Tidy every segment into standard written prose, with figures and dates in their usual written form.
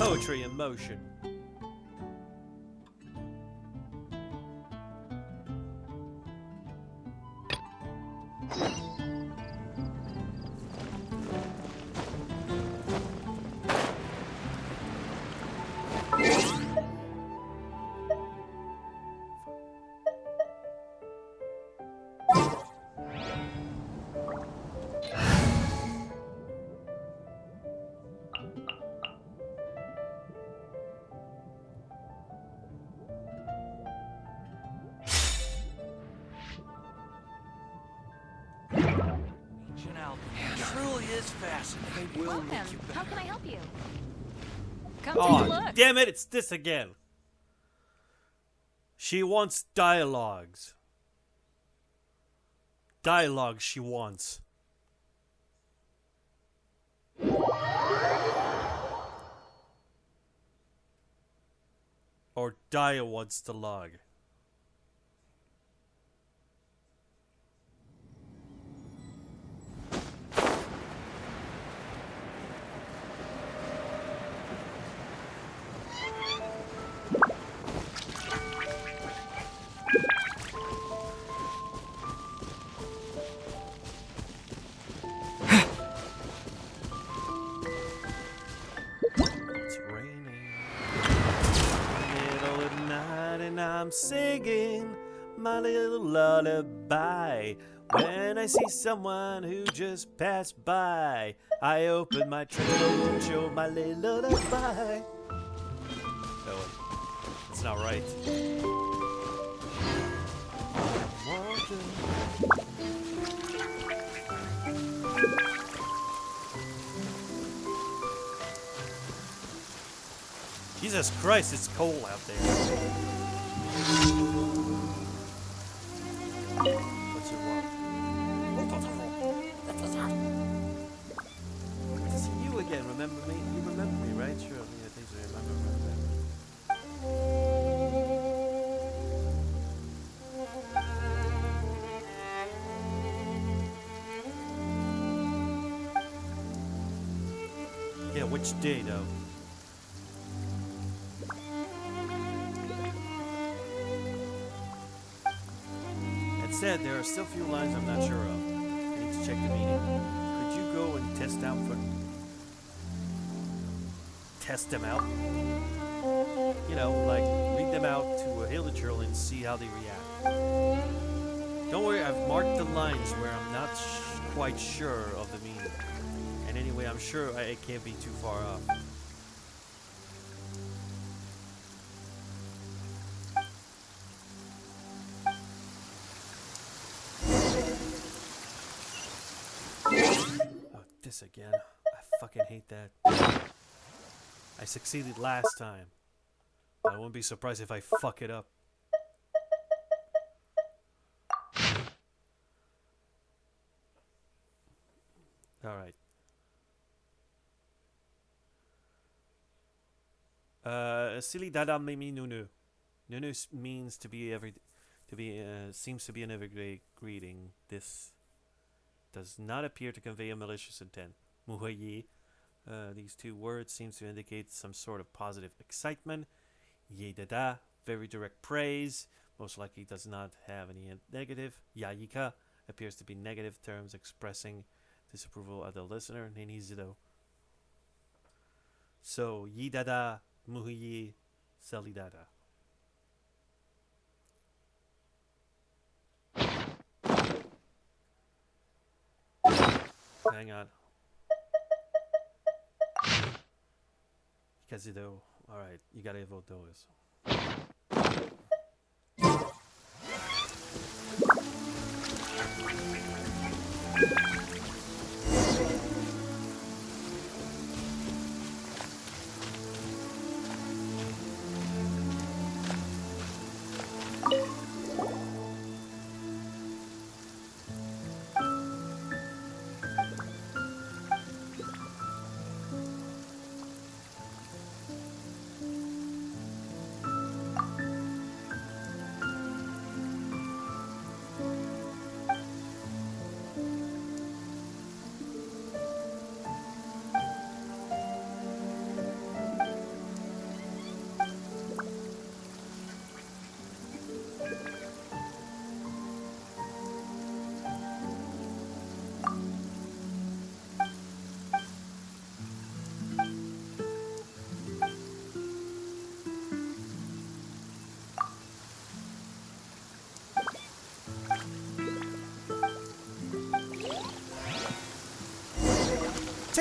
Poetry in motion. Truly is fascinating. Welcome. How can I help you? Come take a Oh, look. damn it, it's this again. She wants dialogues. Dialogue she wants. Or Dia wants the log. It's raining. Middle of the night and I'm singing my little lullaby. When I see someone who just passed by, I open my trunk and show my little lullaby. Oh, it's not right. Jesus Christ, it's cold out there. What's your want? It's you again, remember me? You remember me, right? Sure, I think so. Remember. Yeah, which day though? Said there are still a few lines I'm not sure of. I need to check the meaning. Could you go and test them out? You know, like read them out to a villager and see how they react. Don't worry, I've marked the lines where I'm not quite sure of the meaning. And anyway, I'm sure it can't be too far off. This again. I fucking hate that. I succeeded last time. But I wouldn't be surprised if I fuck it up. Alright. Silly dada mimi nunu. Nunu means seems to be an everyday greeting. This does not appear to convey a malicious intent. Muhayi. These two words seem to indicate some sort of positive excitement. Ye dada, very direct praise. Most likely does not have any negative. Yayika appears to be negative terms expressing disapproval of the listener. Nenizido. So, ye dada, muhayi, salidada. Hang on. Kazido. Alright, you gotta vote those.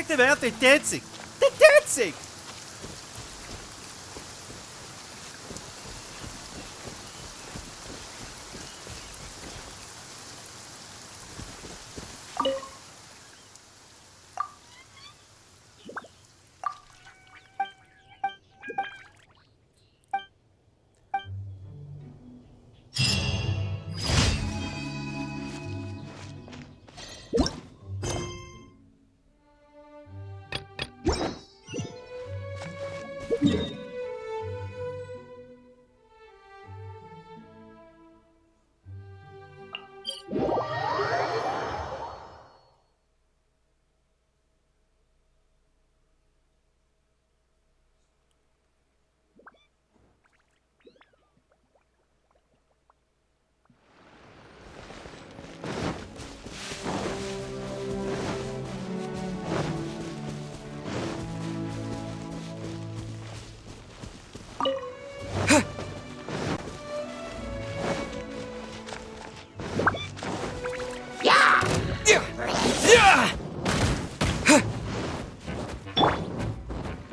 Check them out, they're dancing! They're dancing!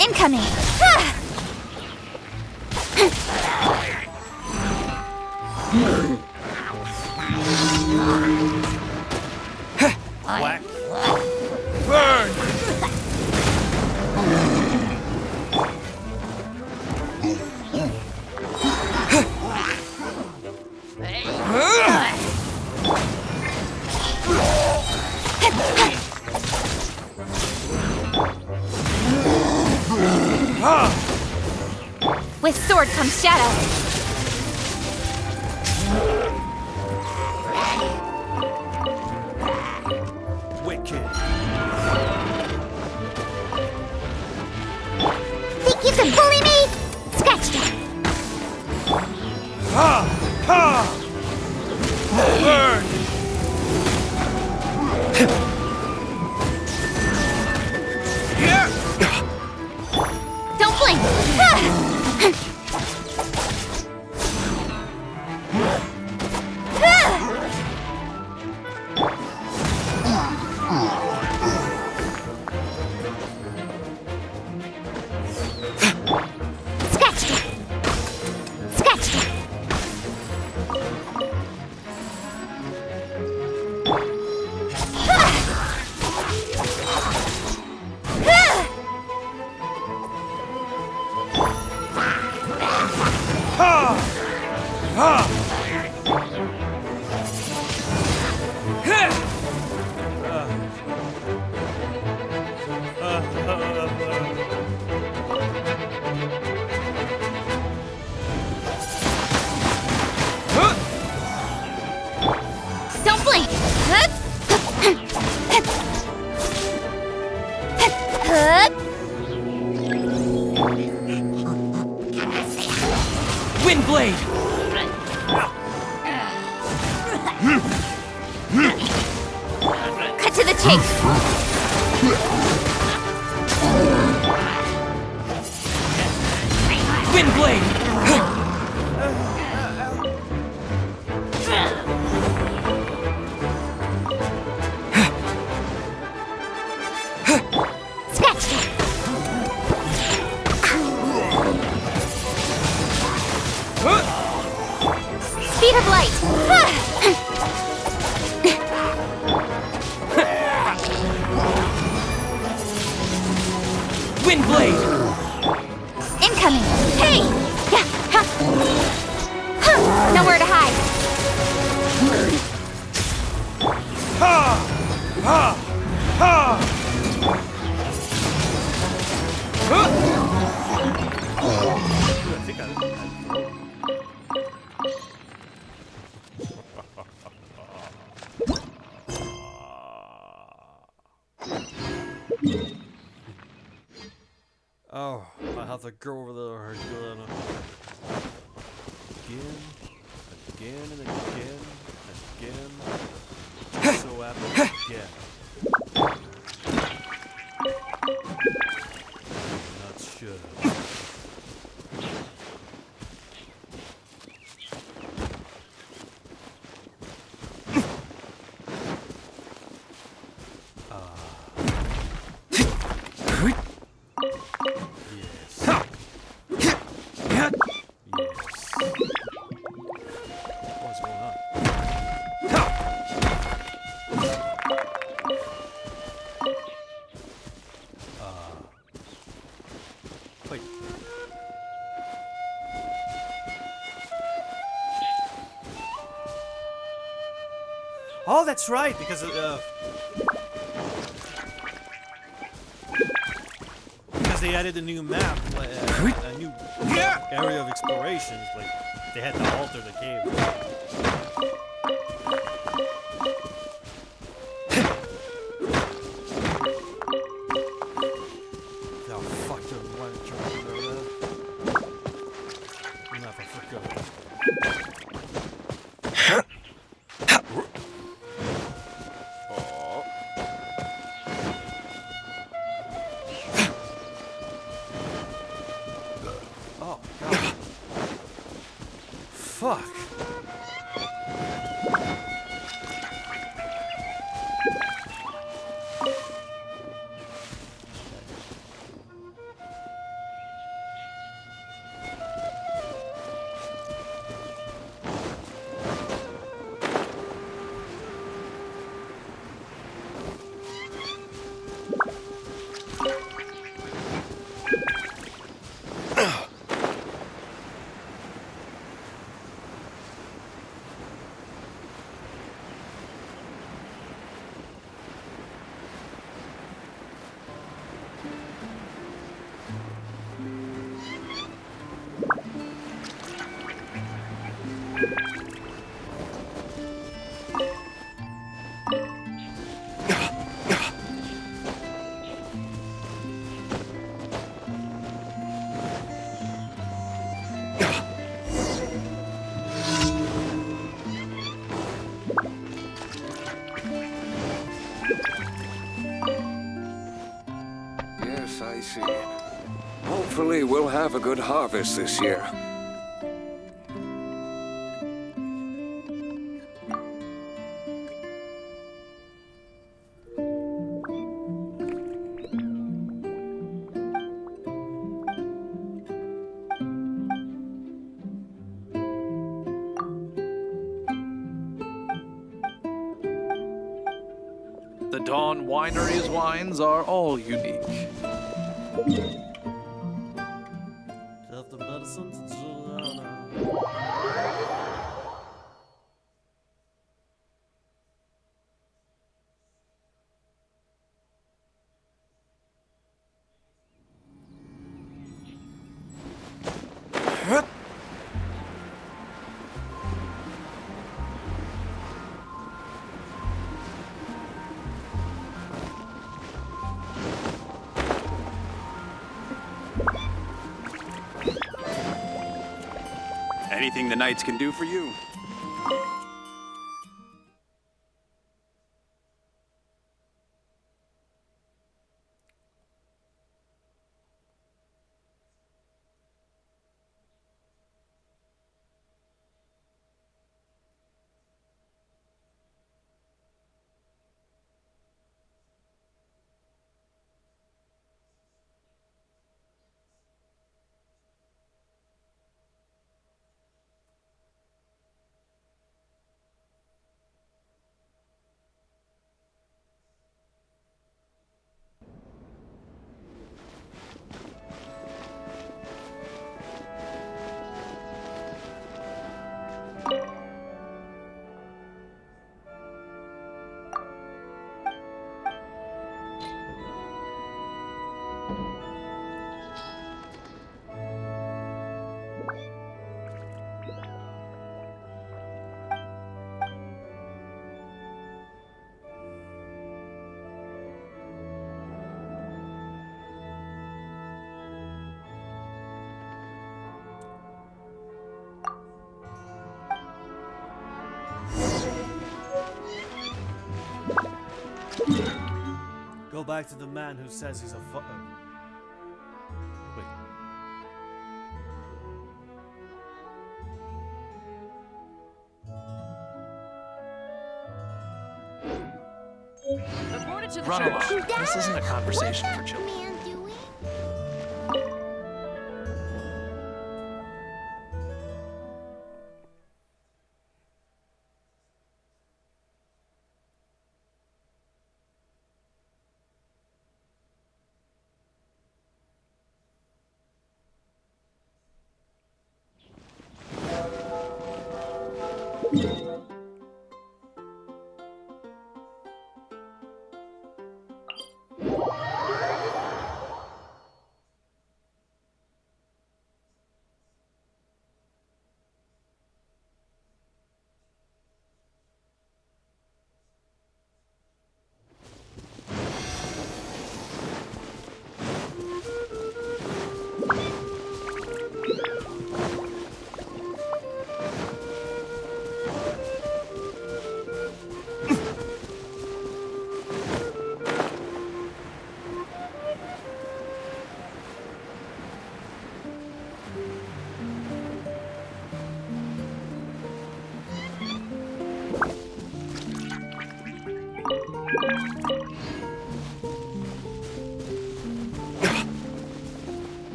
Incoming! Whack. Burn! With sword comes shadow. Wicked. Think you can bully me? Scratch that. Ha! Ha! Burn! Don't blink. Scratch that. Scratch that. Ha! Ha! Don't blink. Windblade! Cut to the chase. Windblade! Scratch that. Speed of light. Windblade! Incoming. Hey! Yeah. Huh. Huh. Nowhere to hide. Ha! Ha! Ha! I think I Oh, I have to go over there again. Again and again and again. So happy again. Not sure. Wait. Oh, that's right, because they added a new map, a new area of explorations. Like they had to alter the cave. Oh fuck! I want to jump over there. Never forgot. Oh god. Fuck. Yes, I see. Hopefully we'll have a good harvest this year. The Dawn Winery's wines are all unique. Have the medicine to Juliana. Anything the Knights can do for you? Go back to the man who says he's a wait. Reported to the Run church. along. This isn't a conversation for children. Man doing?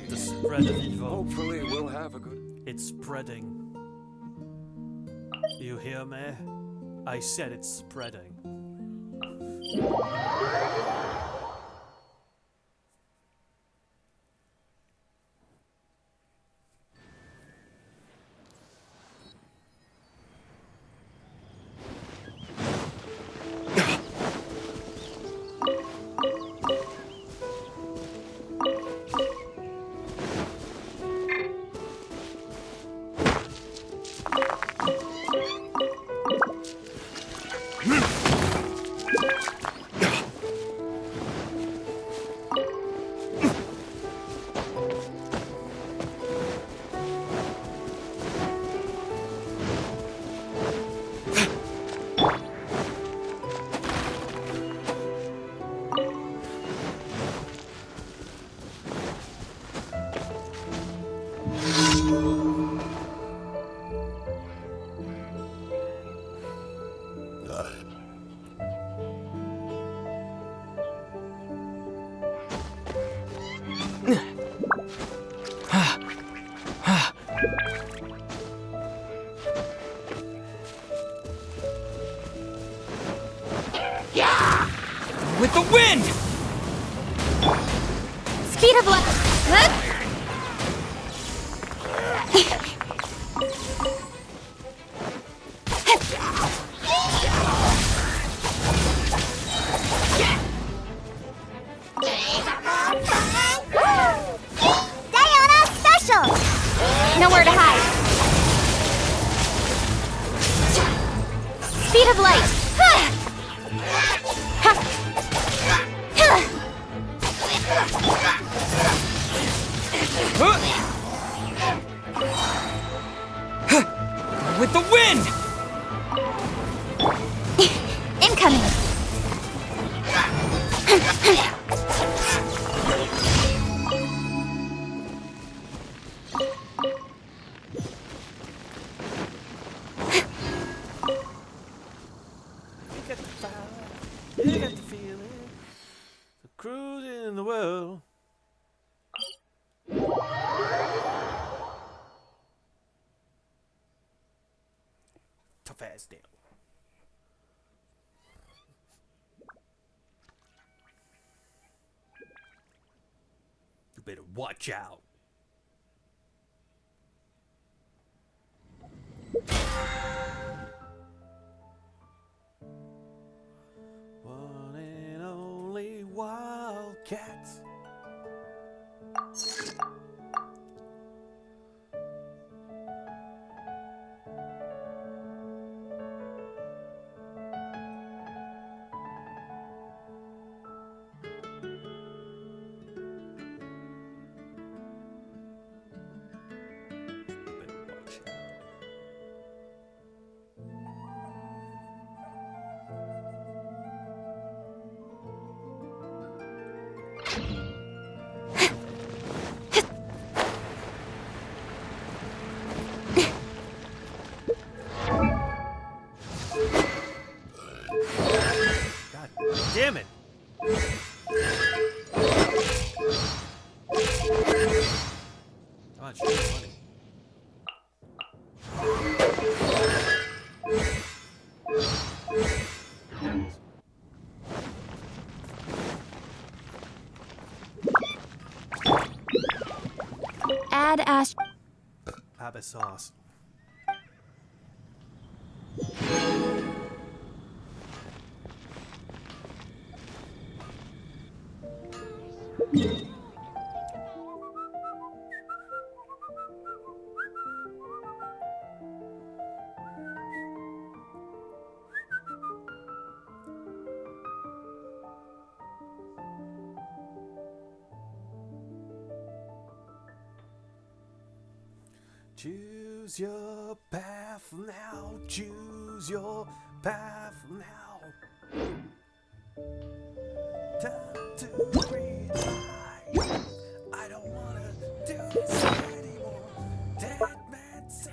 The spread of evil. Hopefully we'll have a good... It's spreading. You hear me? I said it's spreading. With the wind! Speed of light. Diana Special! Nowhere to hide. Speed of light. With the wind! Incoming. You got the fire, you got the feeling, the cruising in the world. Tough ass deal. You better watch out. One and only Wildcat. Better watch out. badass. Abba sauce. Choose your path now. Choose your path now. Time to retire. I don't wanna do this anymore. Dead man sip.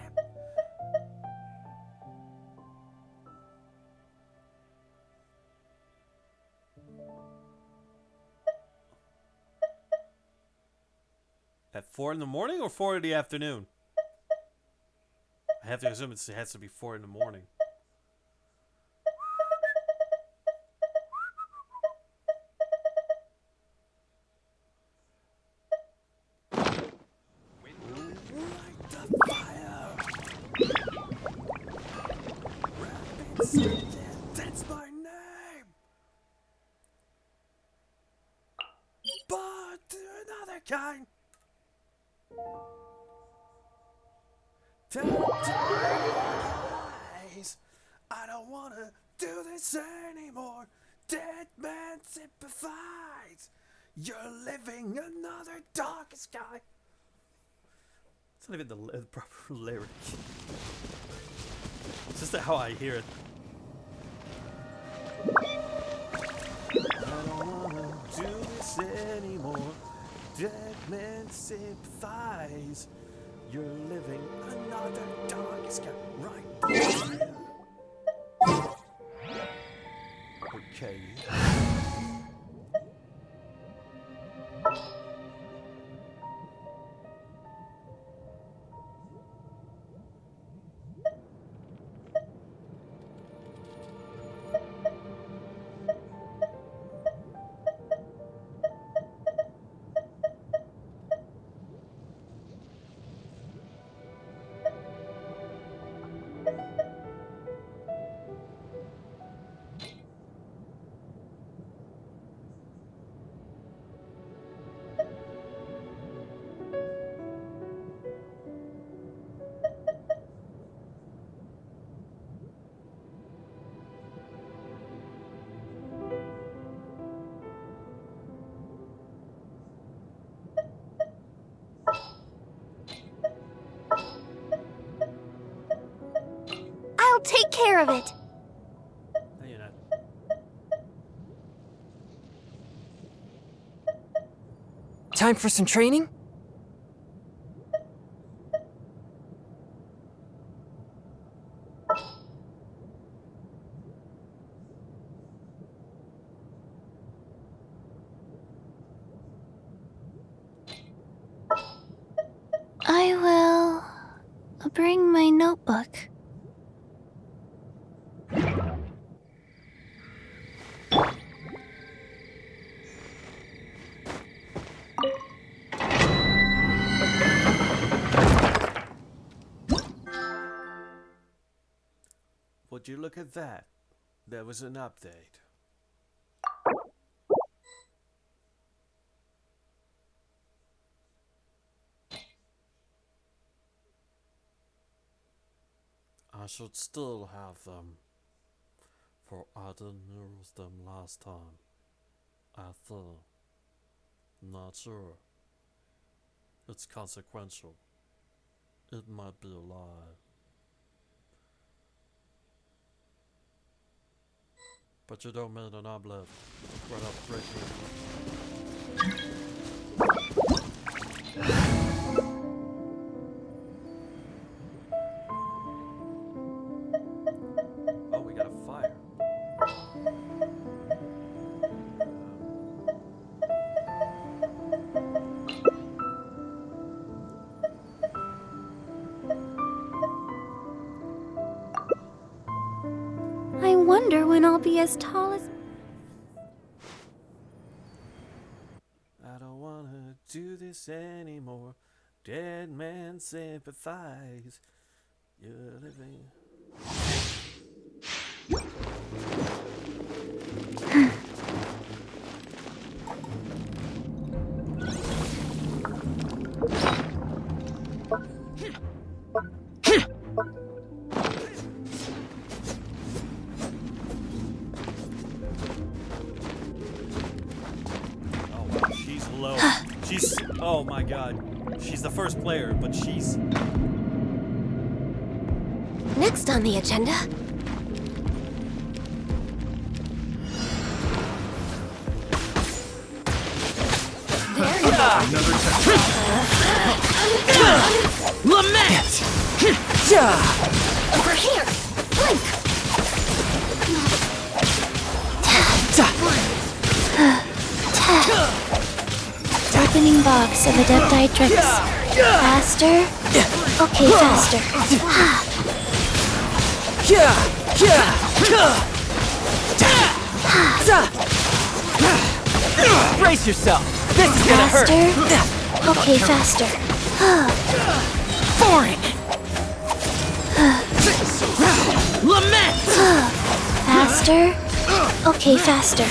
At 4 in the morning or 4 in the afternoon? I have to assume it has to be 4 in the morning. Light the fire! Rapid Sentence, that's my name! But another kind! Time to rise. I don't wanna do this anymore. Dead man sympathize. You're living another dark sky. It's not even the proper lyric. It's just how I hear it. I don't wanna do this anymore. Dead man sympathize. You're living another dark sky right there. Okay. I'll take care of it. No, you're not. Time for some training? I will bring my notebook. Would you look at that? There was an update. I should still have them, for I didn't use them last time. I thought. Not sure. It's consequential. It might be a lie. But you don't mean an omelette. Right up breaking. Oh, we got a fire. I wonder when I'll be as tall as... I don't wanna do this anymore. Dead man sympathize. You're living. Oh, wow, she's low. She's. Oh my god. She's the first player, but she's. Next on the agenda. Lament! Over here! Blink! Opening box of Adepti tricks. Faster? Okay, faster. Brace yourself! This is gonna hurt! Faster? Okay, faster. Boring! Lament! Faster? Okay, faster.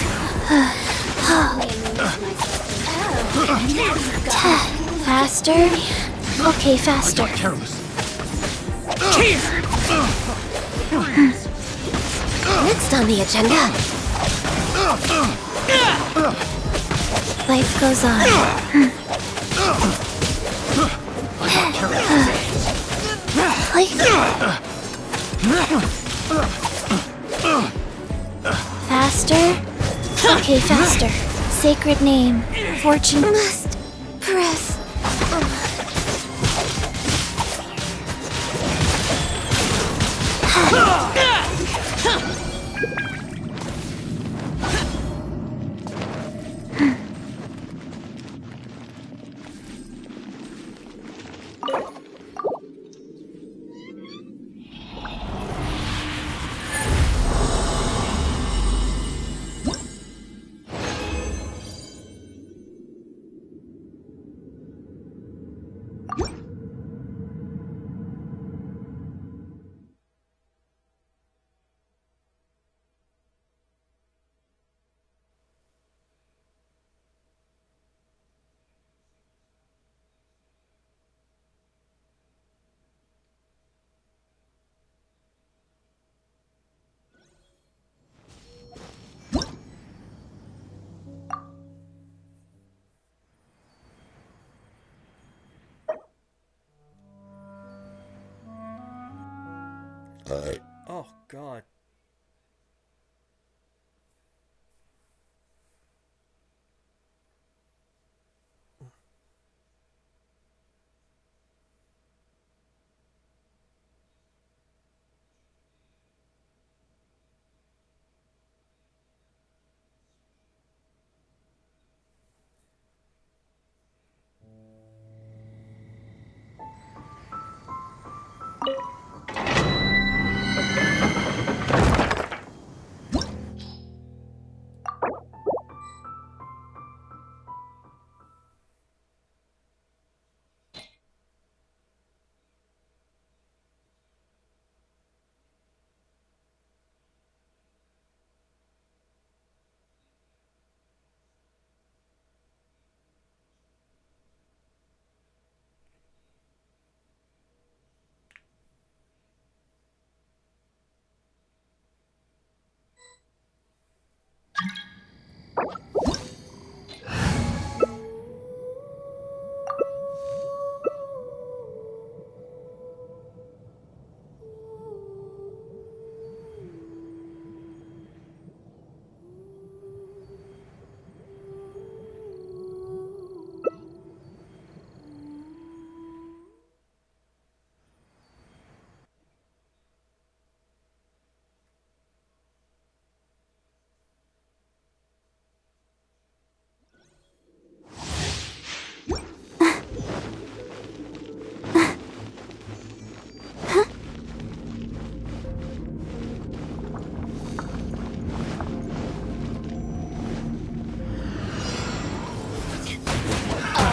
Faster? Okay, faster. Next on the agenda. Life goes on. Faster? Okay, faster. Sacred name. Fortune must press. Oh god.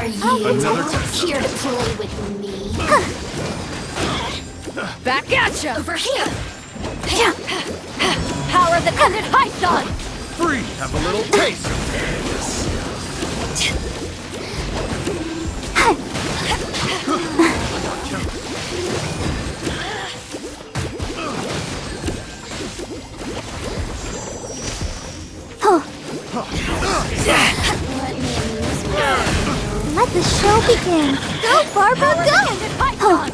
are you? Another test. Here to play with me? Back at ya! Over here! Power that ended Python! Free, have a little taste of this. Let the show begin. Go, Barbara, Power go! that ended Python!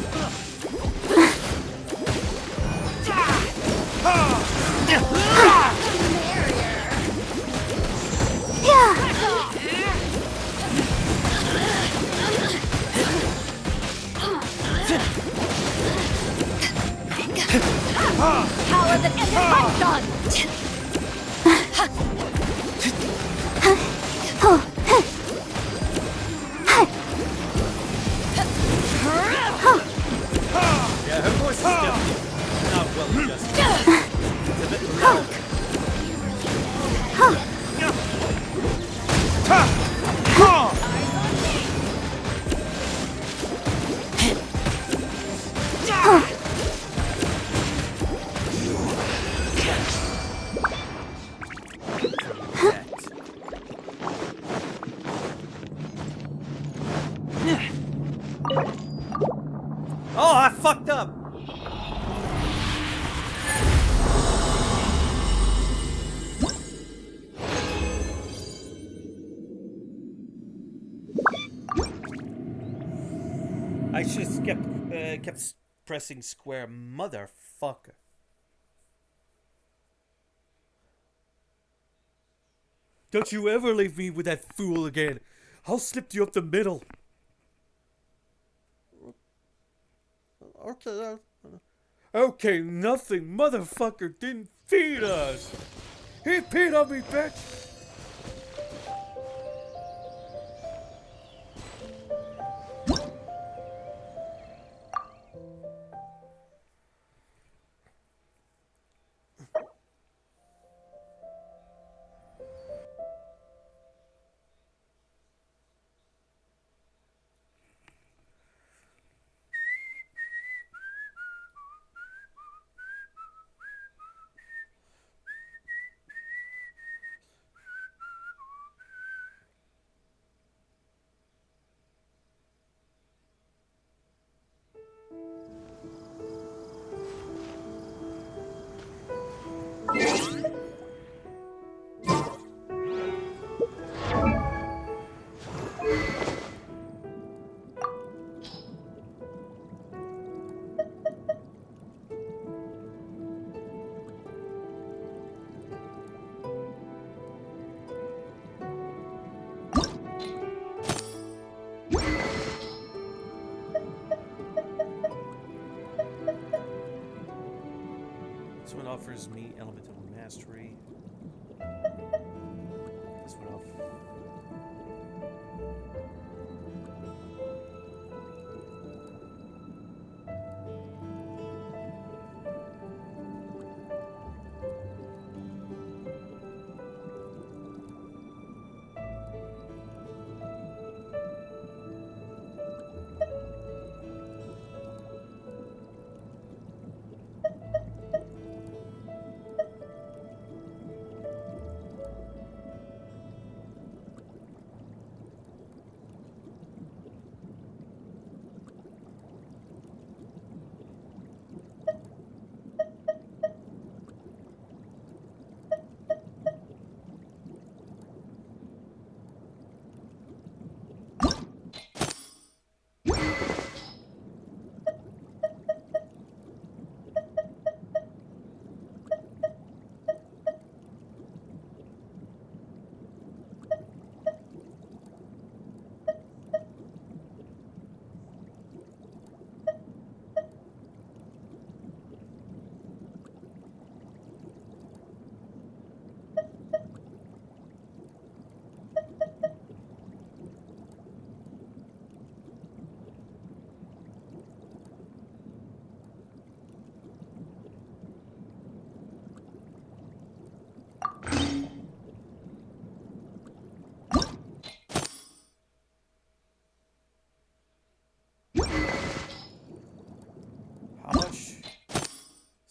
Power that ended Python! Yeah, her voice is definitely not well adjusted. It's a bit loud. Oh, I fucked up! I should have kept pressing square, motherfucker. Don't you ever leave me with that fool again. I'll slip you up the middle. Okay, nothing. Motherfucker didn't feed us. He peed on me, bitch. This one offers me elemental mastery. This one off.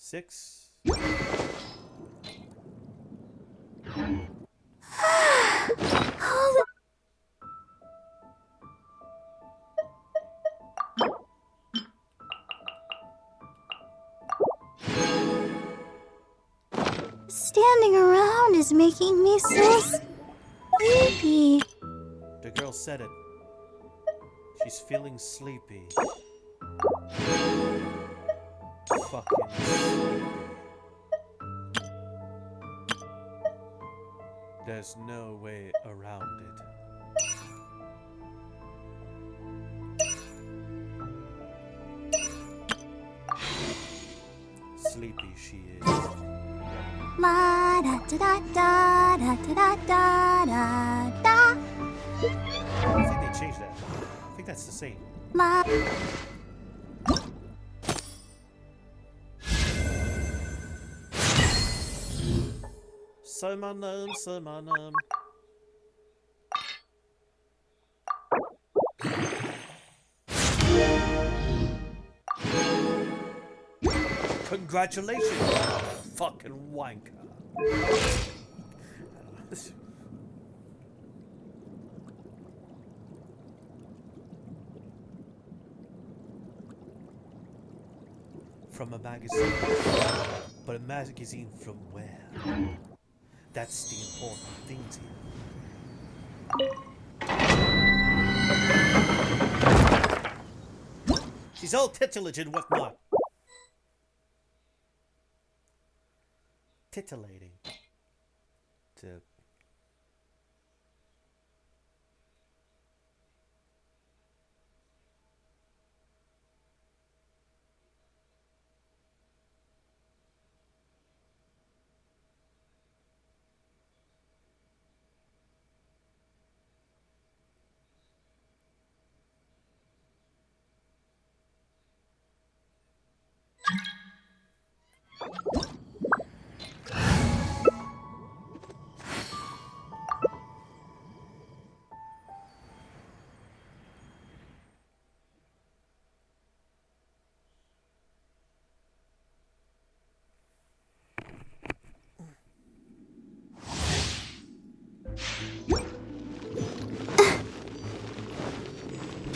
6. Standing around is making me so sleepy. The girl said it. She's feeling sleepy. Fucking sleepy. There's no way around it. Sleepy she is. La da da da da da da da da da. I think they changed that. I think that's the same. La. Salmanam. Congratulations, fucking wanker. From a magazine. But a magazine from where? That's the important things here. She's all titillage and whatnot. Titillating. To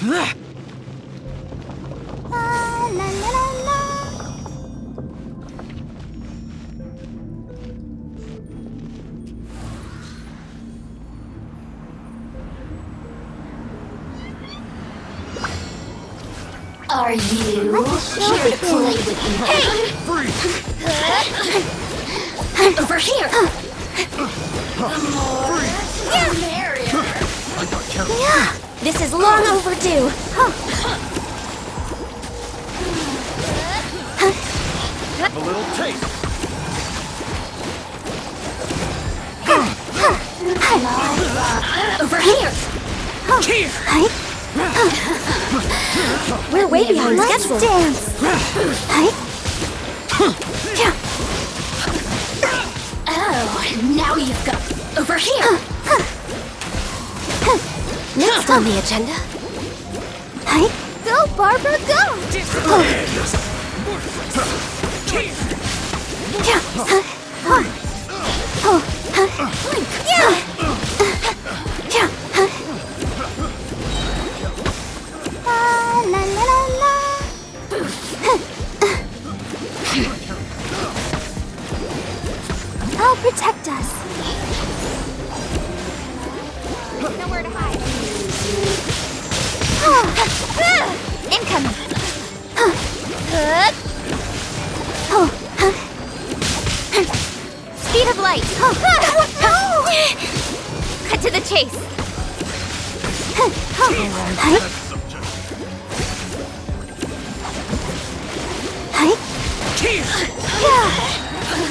La la la la. Are you here to play with me? Hey! Over here! The more, the merrier. Yeah, this is long overdue. Have a little taste. Over here! Hi. We're way behind schedule. Let's dance. Hi. Oh, now you've got... Over here! Next on the agenda. Hi. Go, Barbara, go! La la la la. I'll protect us. Nowhere to hide. Incoming. Speed of light. Cut to the chase.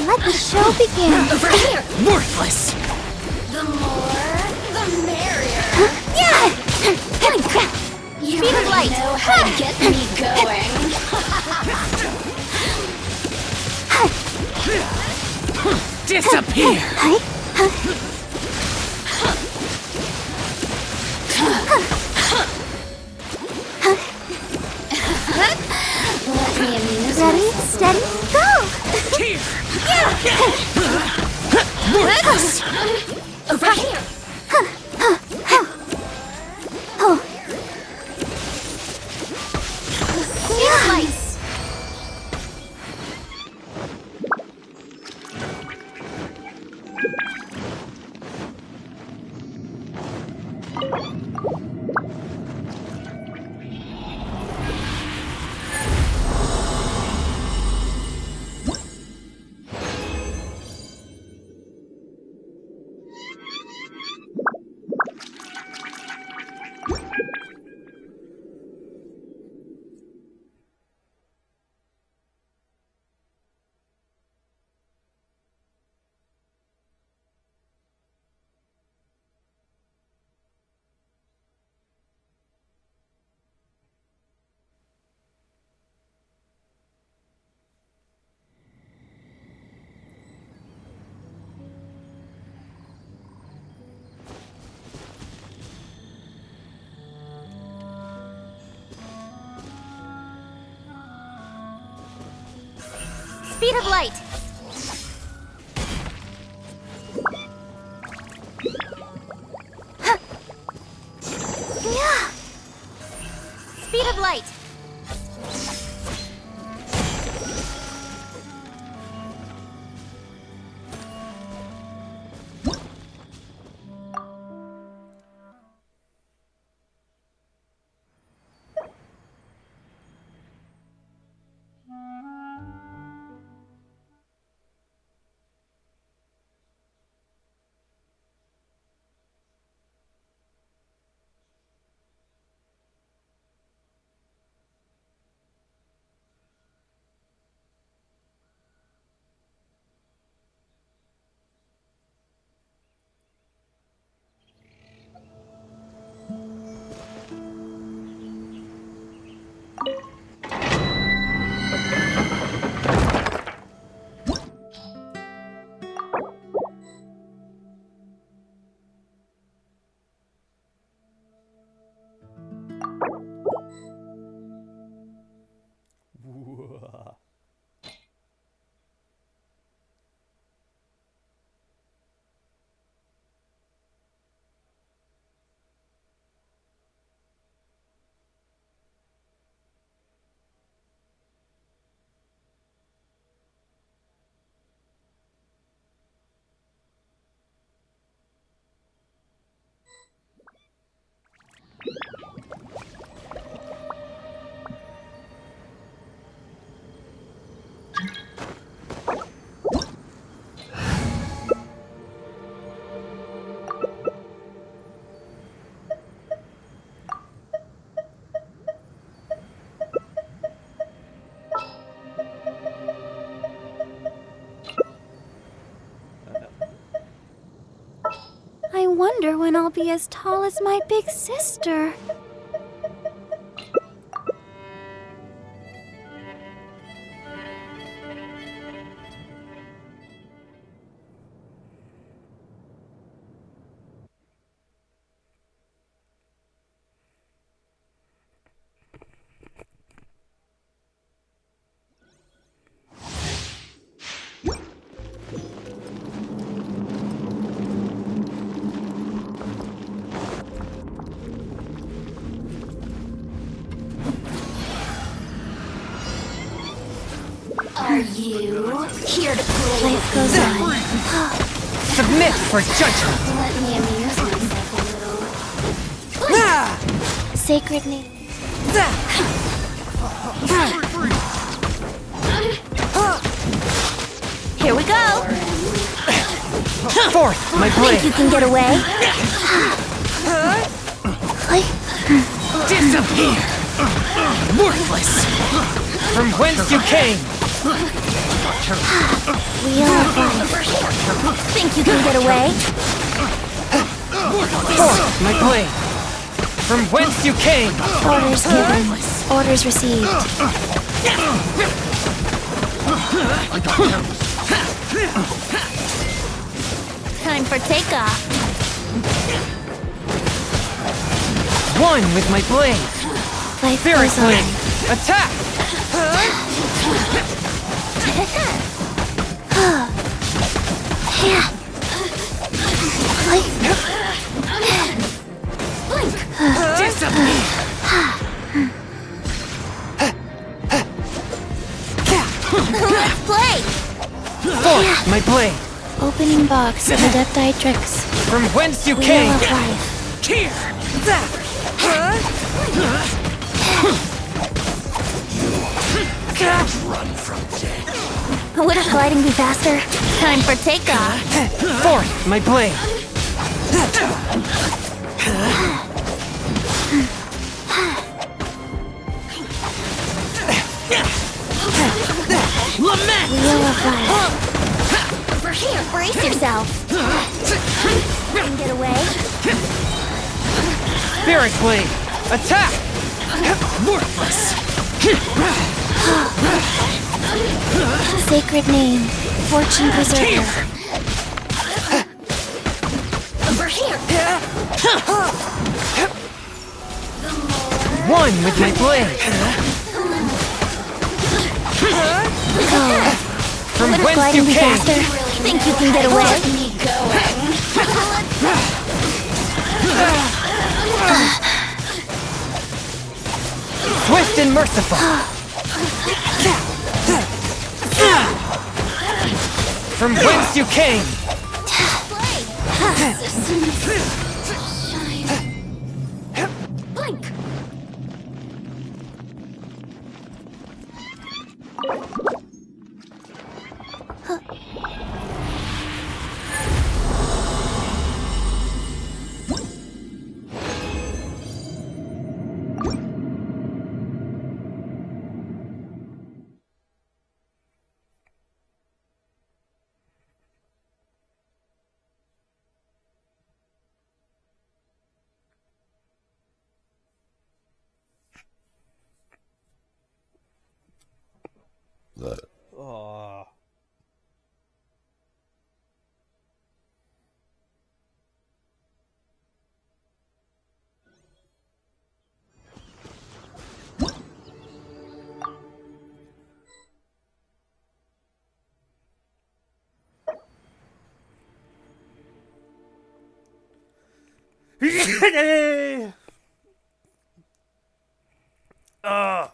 Let the show begin. Over here! Worthless! The more, the merrier. You Speed of really light. know how to get me going. Disappear! Let me amuse Ready, myself. steady, go! Over here. Slice. Speed of light. Speed of light. I wonder when I'll be as tall as my big sister. Are you here to play? Life goes on. Submit for judgment! Let me amuse myself a little. Sacred name. Here we go. Forth, my Think blade! you can get away? Disappear! Worthless! From whence you came! Wheel of life. Think you can get away? Forth, my blade! From whence you came! Orders given. Orders received. Time for takeoff. One with my blade! Life Spirit goes on. blade! Attack! Let's play! Forth, my blade! Opening box of the Death Die Tricks. From whence you Wheel came! of Life. Wouldn't gliding be faster? Time for takeoff. Forth, my blade! Lament! Wheel of Life. Over here, brace yourself. Can get away. Spirit blade! Attack! Worthless! Sacred name, Fortune Preserver. Over here. One with my blade! Go. From Wouldn't whence gliding you be came! faster? Think you can get away? Swift and merciful! From whence you came! Blink. Oh. Ah.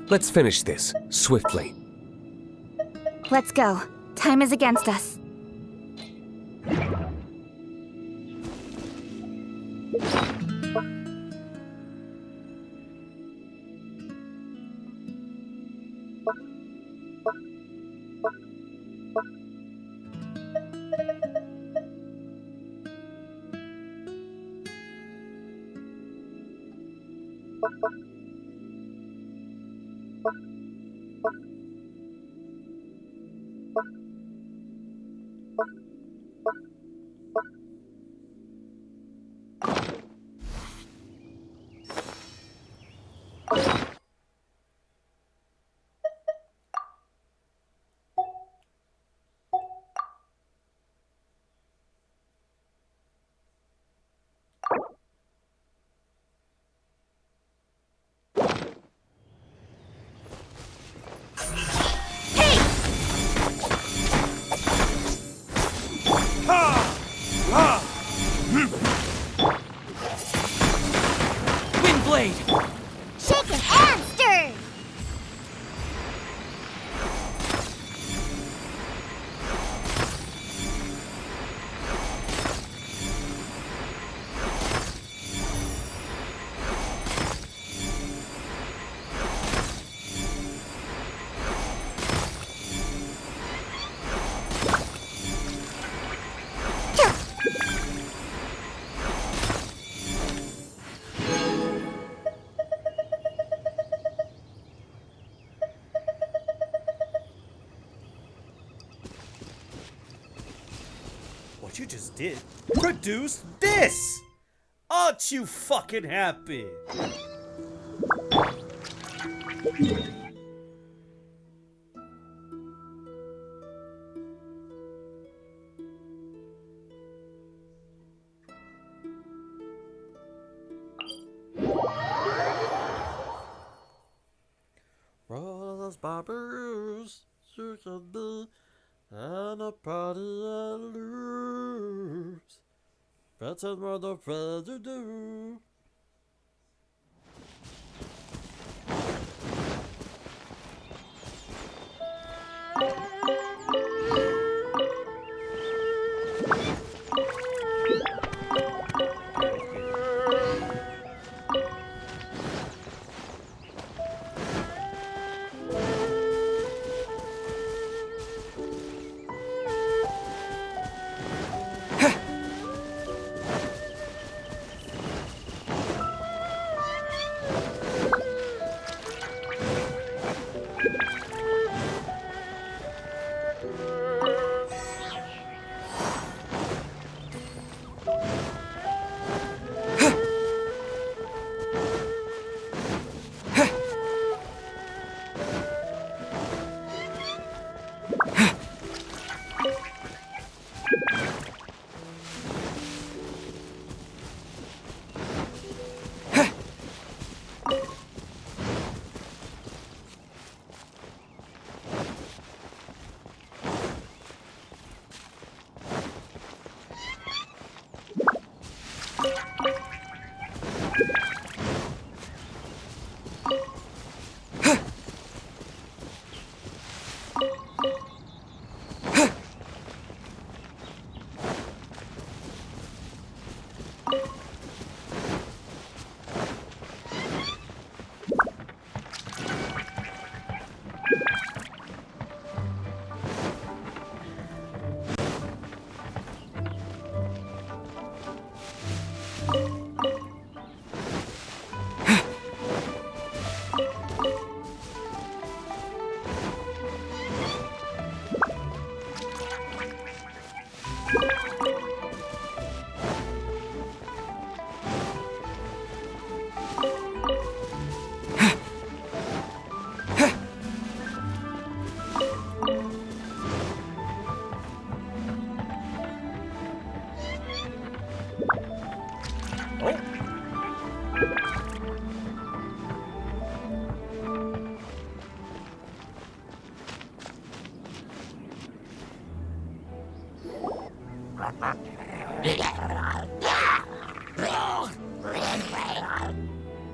Let's finish this, swiftly. Let's go. Time is against us. Windblade! Shaken and stirred. what you just did? Produced this! Aren't you fucking happy? Roll those barbers, and a party and lose. That's what the president do.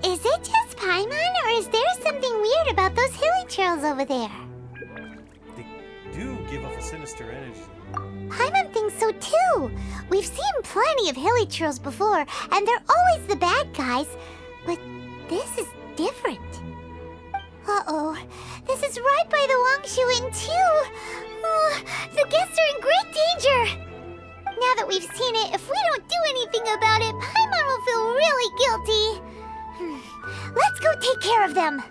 Is it just Paimon, or is there something weird about those hilly trails over there? They do give off a sinister energy. Paimon thinks so too. We've seen plenty of hilly trails before, and they're always the bad guys. But this is different. Uh-oh. This is right by the Wangshu Inn too. Oh, the guests are in great danger. Now that we've seen it, if we don't do anything about it, Paimon will feel really guilty. Let's go take care of them.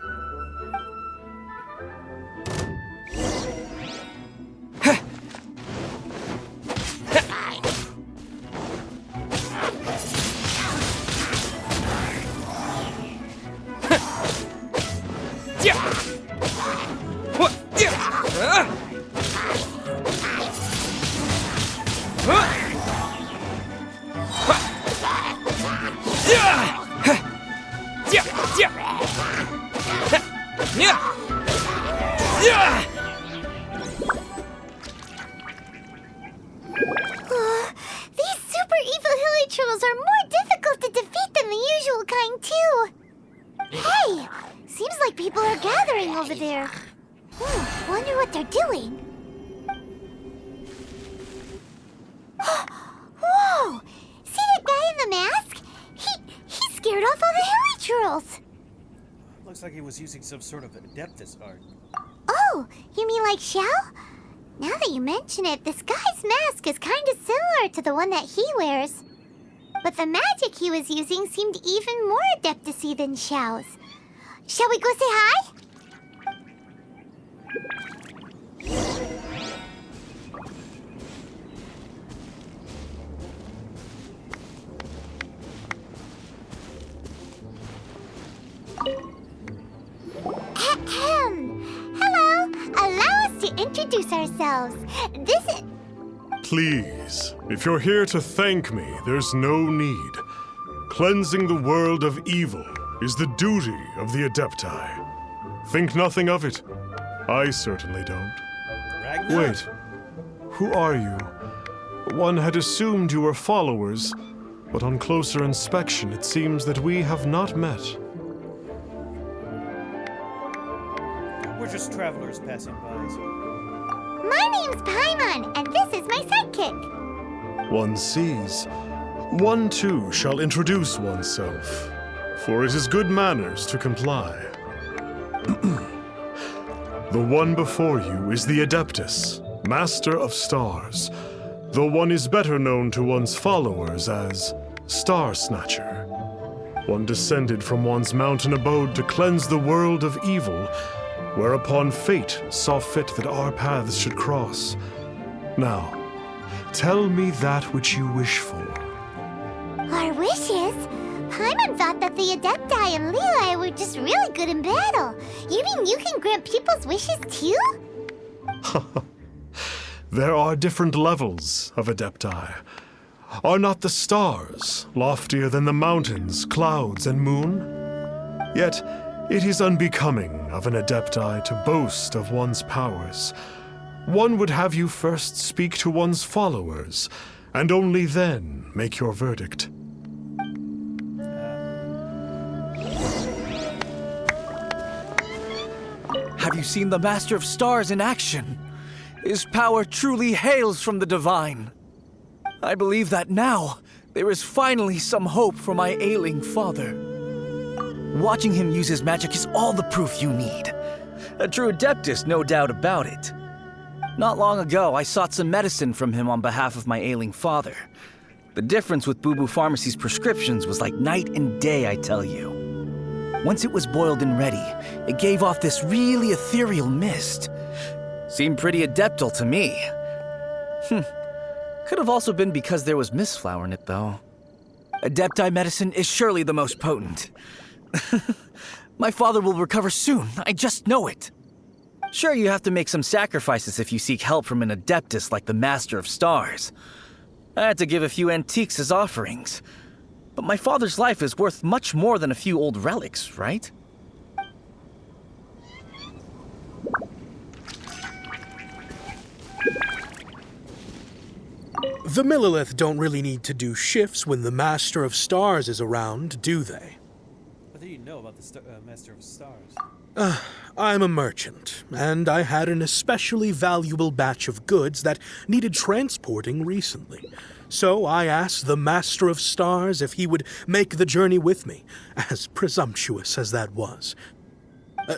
These super evil hilly trolls are more difficult to defeat than the usual kind, too. Hey, seems like people are gathering over there. Wonder what they're doing. Whoa! See that guy in the mask? He scared off all the hilly trolls. Looks like he was using some sort of Adeptus art. Oh, you mean like Xiao? Now that you mention it, this guy's mask is kind of similar to the one that he wears. But the magic he was using seemed even more Adeptus-y than Xiao's. Shall we go say hi? ourselves. This is... Please, if you're here to thank me, there's no need. Cleansing the world of evil is the duty of the Adepti. Think nothing of it. I certainly don't. Ragnar? Wait, who are you? One had assumed you were followers, but on closer inspection, it seems that we have not met. We're just travelers passing by. My name's Paimon, and this is my sidekick. One sees. One too shall introduce oneself, for it is good manners to comply. The one before you is the Adeptus, Master of Stars, though one is better known to one's followers as Star Snatcher. One descended from one's mountain abode to cleanse the world of evil, whereupon fate saw fit that our paths should cross. Now, tell me that which you wish for. Our wishes? Paimon thought that the Adepti and Levi were just really good in battle. You mean you can grant people's wishes too? There are different levels of Adepti. Are not the stars loftier than the mountains, clouds, and moon? Yet, it is unbecoming of an Adepti to boast of one's powers. One would have you first speak to one's followers, and only then make your verdict. Have you seen the Master of Stars in action? His power truly hails from the divine. I believe that now there is finally some hope for my ailing father. Watching him use his magic is all the proof you need. A true Adeptus, no doubt about it. Not long ago, I sought some medicine from him on behalf of my ailing father. The difference with Boo Boo Pharmacy's prescriptions was like night and day, I tell you. Once it was boiled and ready, it gave off this really ethereal mist. Seemed pretty adeptal to me. Could have also been because there was mistflower in it, though. Adepti medicine is surely the most potent. My father will recover soon, I just know it. Sure, you have to make some sacrifices if you seek help from an Adeptus like the Master of Stars. I had to give a few antiques as offerings. But my father's life is worth much more than a few old relics, right? The Millilith don't really need to do shifts when the Master of Stars is around, do they? What do you know about the Master of Stars? I'm a merchant, and I had an especially valuable batch of goods that needed transporting recently. So I asked the Master of Stars if he would make the journey with me, as presumptuous as that was.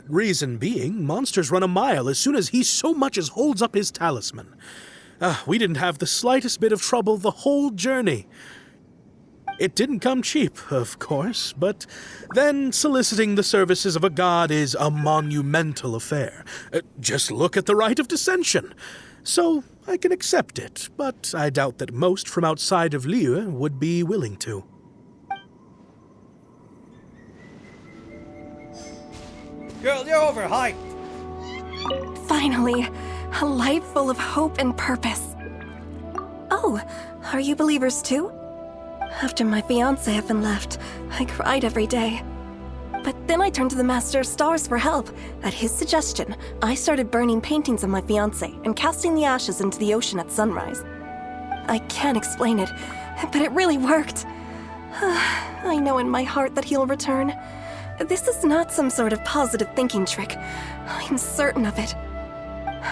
Reason being, monsters run a mile as soon as he so much as holds up his talisman. We didn't have the slightest bit of trouble the whole journey. It didn't come cheap, of course, but then soliciting the services of a god is a monumental affair. Just look at the Rite of Dissension. So I can accept it, but I doubt that most from outside of WiiU would be willing to. Girl, you're overhyped! Finally, a life full of hope and purpose. Oh, are you believers too? After my fiancé had been left, I cried every day. But then I turned to the Master of Stars for help. At his suggestion, I started burning paintings of my fiancé and casting the ashes into the ocean at sunrise. I can't explain it, but it really worked. I know in my heart that he'll return. This is not some sort of positive thinking trick. I'm certain of it.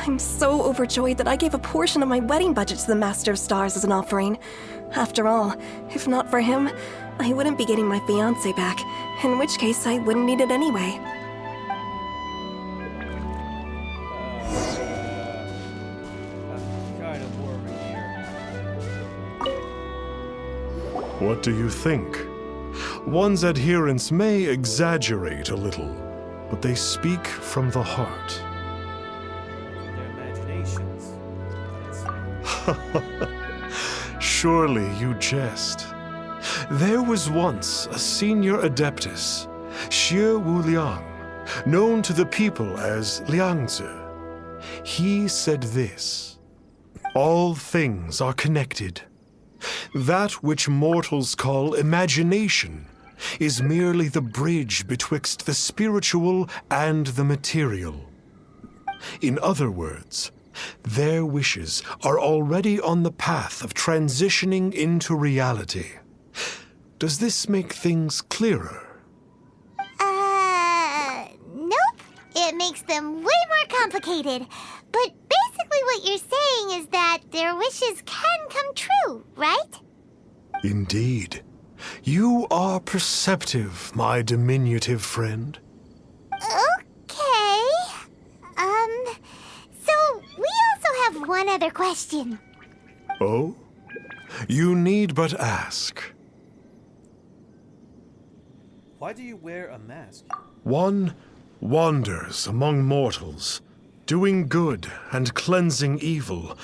I'm so overjoyed that I gave a portion of my wedding budget to the Master of Stars as an offering. After all, if not for him, I wouldn't be getting my fiancé back, in which case I wouldn't need it anyway. I'm kind of worried here. What do you think? One's adherents may exaggerate a little, but they speak from the heart. Their imaginations. Surely you jest. There was once a senior Adeptus, Xie Wu Liang, known to the people as Liangzi. he said this: all things are connected. That which mortals call imagination is merely the bridge betwixt the spiritual and the material. In other words, their wishes are already on the path of transitioning into reality. Does this make things clearer? Nope. It makes them way more complicated. But basically what you're saying is that their wishes can come true, right? Indeed. You are perceptive, my diminutive friend. Okay. So we also have one other question. Oh? You need but ask. Why do you wear a mask? One wanders among mortals, doing good and cleansing evil.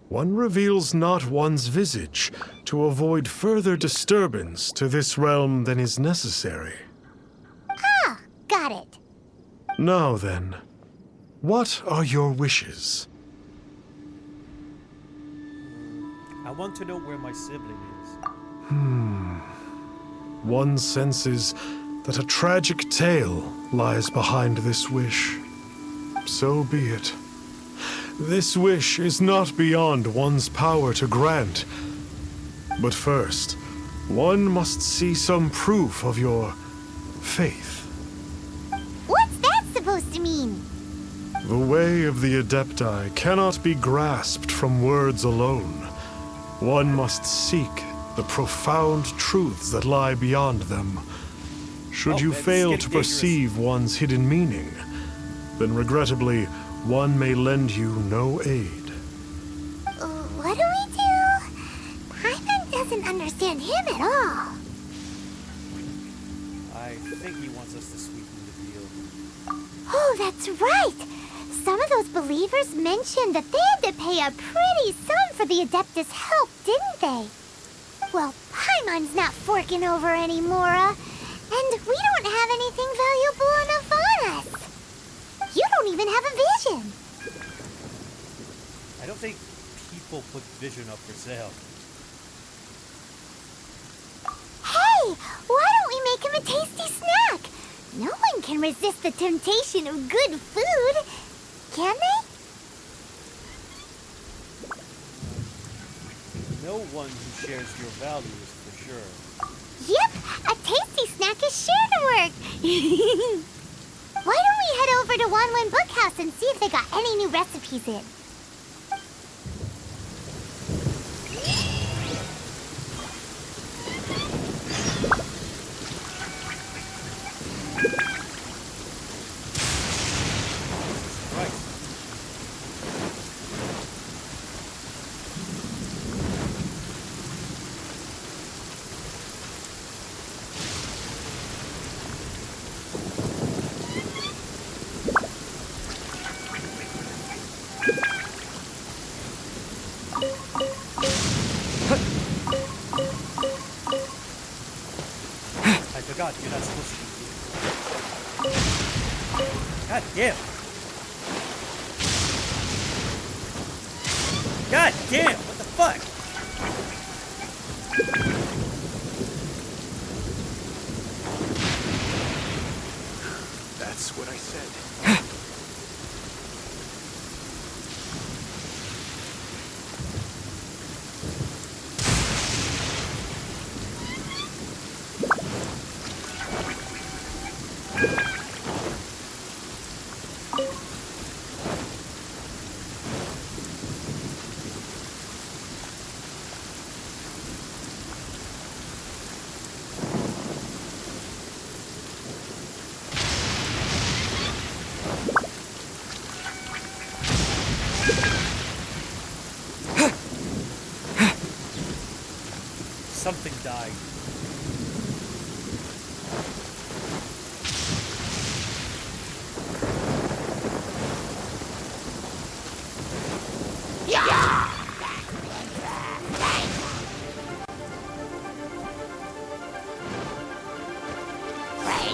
One reveals not one's visage to avoid further disturbance to this realm than is necessary. Ah, got it. Now then, what are your wishes? I want to know where my sibling is. One senses that a tragic tale lies behind this wish. So be it. This wish is not beyond one's power to grant. But first, one must see some proof of your faith. What's that supposed to mean? The way of the Adepti cannot be grasped from words alone. One must seek the profound truths that lie beyond them. Should you fail to perceive one's hidden meaning, then regrettably, one may lend you no aid. What do we do? Paimon doesn't understand him at all. I think he wants us to sweeten the deal. Oh, that's right! Some of those believers mentioned that they had to pay a pretty sum for the Adeptus' help, didn't they? Well, Paimon's not forking over anymore, and we don't have anything valuable enough on us. You don't even have a vision. I don't think people put vision up for sale. Hey, why don't we make him a tasty snack? No one can resist the temptation of good food, can they? No one who shares your values, for sure. Yep, a tasty snack is sure to work. Why don't we head over to Wanwen Bookhouse and see if they got any new recipes in? I forgot, you're not supposed to be here. God damn! God damn! What the fuck? That's what I said. Something died.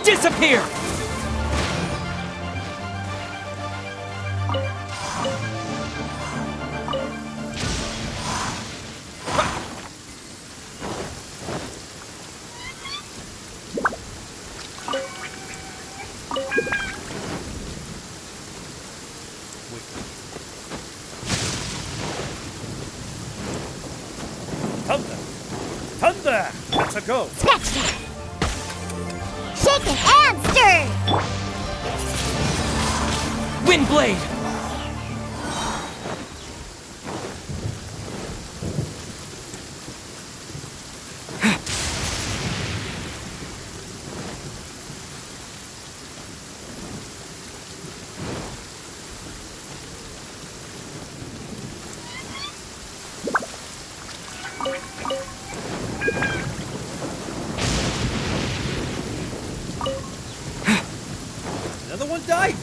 Disappear! Thunder! Thunder! Let's a go! Scratch that! Shaken and stirred! Windblade! Another one died!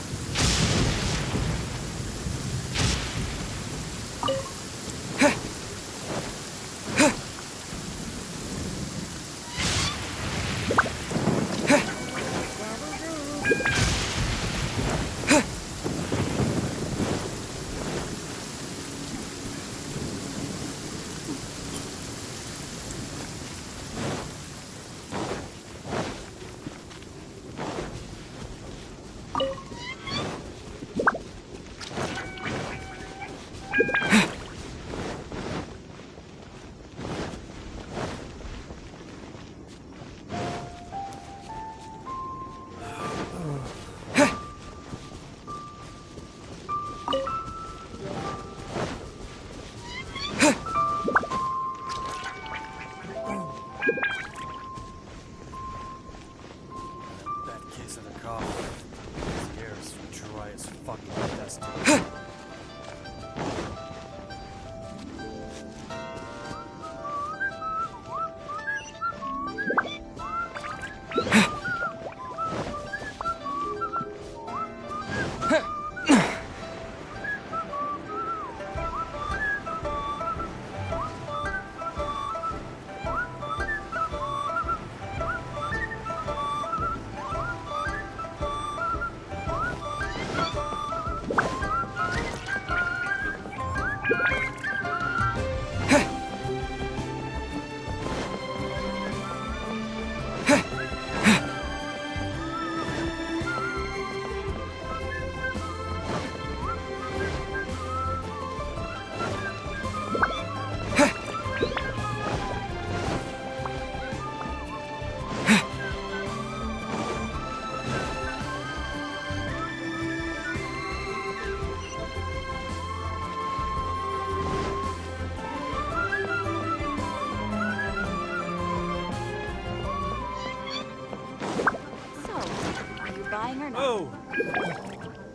Buying or not? Whoa!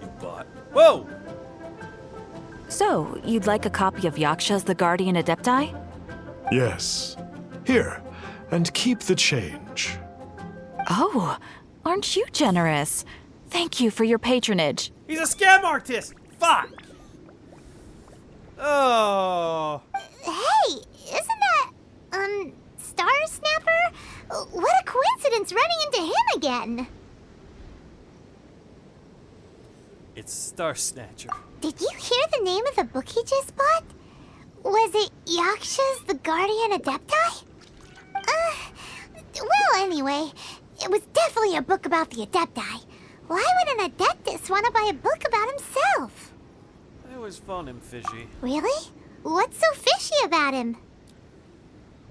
You bought. Whoa! So, you'd like a copy of Yaksha's The Guardian Adepti? Yes. Here, and keep the change. Oh, aren't you generous? Thank you for your patronage. He's a scam artist! Fuck! Oh. Hey, isn't that, Star Snapper? What a coincidence running into him again! It's Star Snatcher. Did you hear the name of the book he just bought? Was it Yaksha's The Guardian Adepti? Well, anyway, it was definitely a book about the Adepti. Why would an Adeptus want to buy a book about himself? I always found him fishy. Really? What's so fishy about him?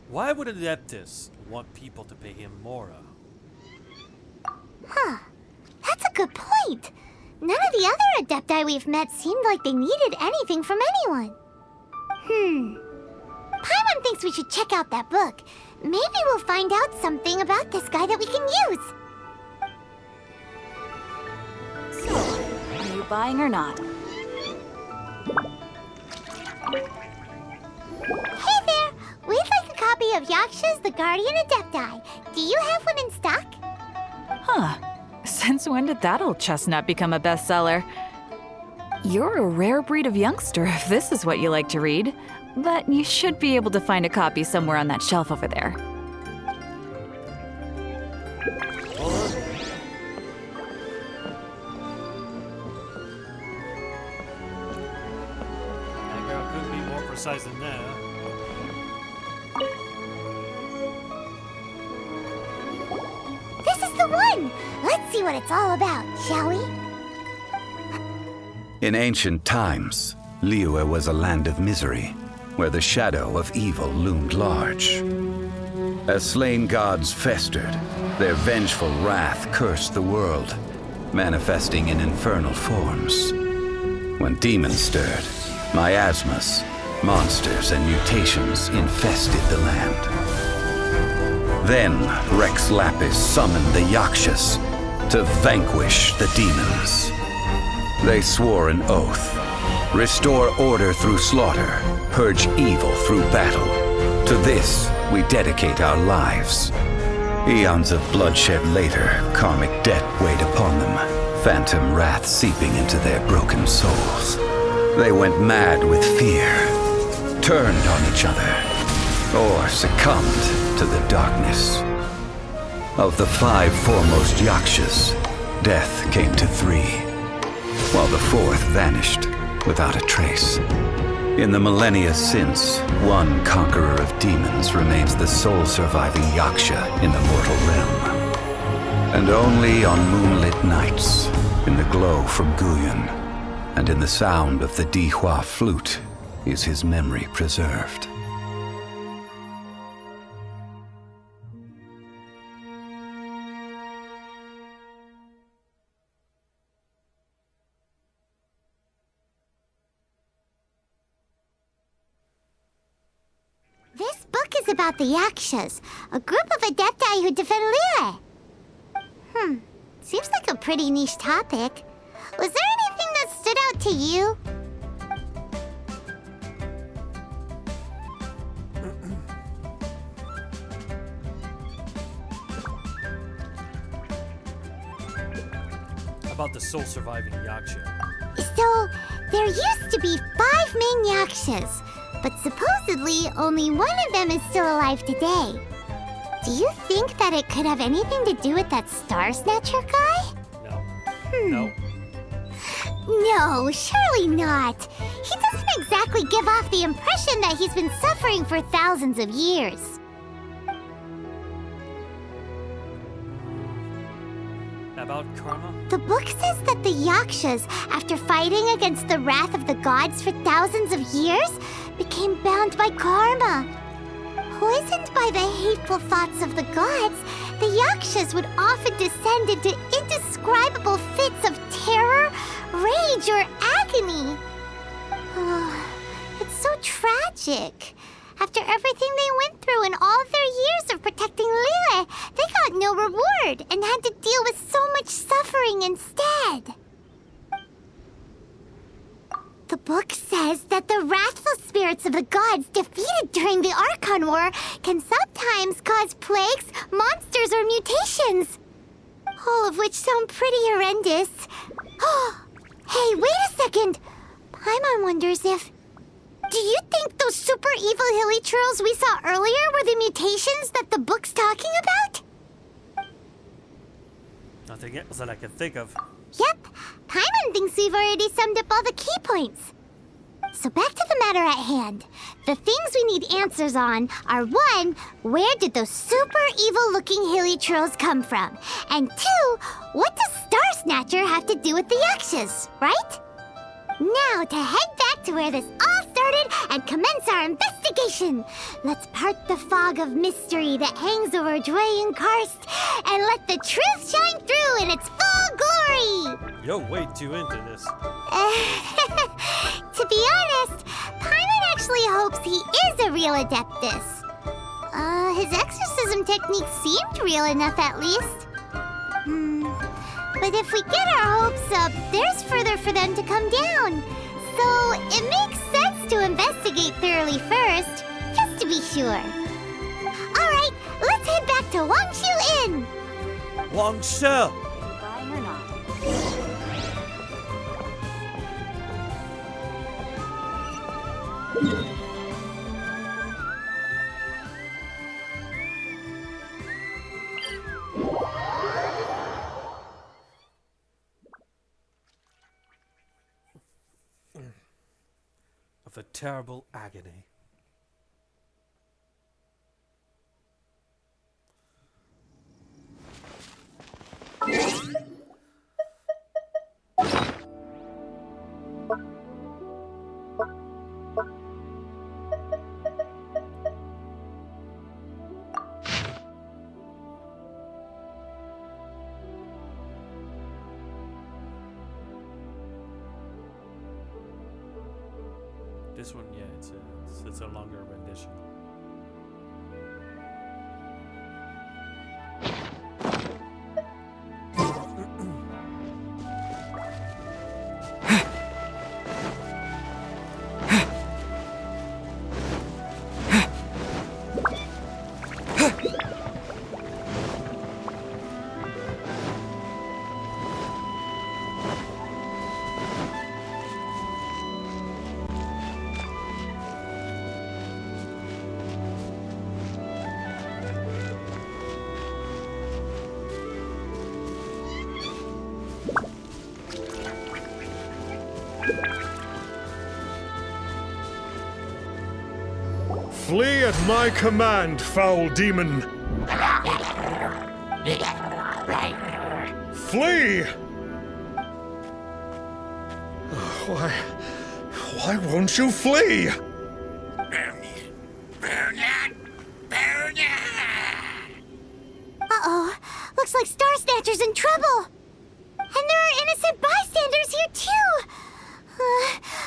Why would an Adeptus want people to pay him mora? Huh. That's a good point. None of the other Adepti we've met seemed like they needed anything from anyone. Paimon thinks we should check out that book. Maybe we'll find out something about this guy that we can use. So, are you buying or not? Hey there! We'd like a copy of Yaksha's The Guardian Adepti. Do you have one in stock? Huh. Since when did that old chestnut become a bestseller? You're a rare breed of youngster if this is what you like to read. But you should be able to find a copy somewhere on that shelf over there. That girl couldn't be more precise than that. This is the one! Let's see what it's all about, shall we? In ancient times, Liyue was a land of misery. where the shadow of evil loomed large. As slain gods festered, their vengeful wrath cursed the world, manifesting in infernal forms. When demons stirred, miasmas, monsters, and mutations infested the land. Then Rex Lapis summoned the Yakshas to vanquish the demons. They swore an oath: restore order through slaughter, purge evil through battle. To this, we dedicate our lives. Eons of bloodshed later, karmic debt weighed upon them, phantom wrath seeping into their broken souls. They went mad with fear, turned on each other, or succumbed to the darkness. Of the 5 foremost Yakshas, death came to 3, while the 4th vanished without a trace. In the millennia since, one conqueror of demons remains the sole surviving Yaksha in the mortal realm. And only on moonlit nights, in the glow from Guyon, and in the sound of the Dihua flute, is his memory preserved. This book is about the Yakshas, a group of adepti who defend Liyue. Seems like a pretty niche topic. Was there anything that stood out to you? About the sole surviving Yaksha. So, there used to be 5 main Yakshas, but supposedly only one of them is still alive today. Do you think that it could have anything to do with that Star Snatcher guy? No. No, surely not. He doesn't exactly give off the impression that he's been suffering for thousands of years. About karma? The book says that the Yakshas, after fighting against the wrath of the gods for thousands of years, became bound by karma. Poisoned by the hateful thoughts of the gods, the Yakshas would often descend into indescribable fits of terror, rage, or agony. It's so tragic. After everything they went through in all their years of protecting Liyue, they got no reward and had to deal with so much suffering instead. The book says that the wrathful spirits of the gods defeated during the Archon War can sometimes cause plagues, monsters, or mutations. All of which sound pretty horrendous. Hey, wait a second! Paimon wonders if... Do you think those super evil hilly churls we saw earlier were the mutations that the book's talking about? Nothing else that I can think of. Yep, Paimon thinks we've already summed up all the key points. So back to the matter at hand. The things we need answers on are 1, where did those super evil-looking hilly churls come from? And 2, what does Star Snatcher have to do with the Yakshas, right? Now to head back to where this all started and commence our investigation. Let's part the fog of mystery that hangs over Dwayne Karst and let the truth shine through in its full glory. You're way too into this. To be honest, Paimon actually hopes he is a real Adeptus. His exorcism technique seemed real enough at least. But if we get our hopes up, there's further for them to come down. So it makes sense to investigate thoroughly first, just to be sure. Alright, let's head back to Wangshu Inn. Wangshu! Buying or not? Of a terrible agony. This one, yeah, it's a longer rendition. Flee at my command, foul demon! Flee! Why won't you flee? Uh-oh. Looks like Star Snatcher's in trouble. And there are innocent bystanders here, too.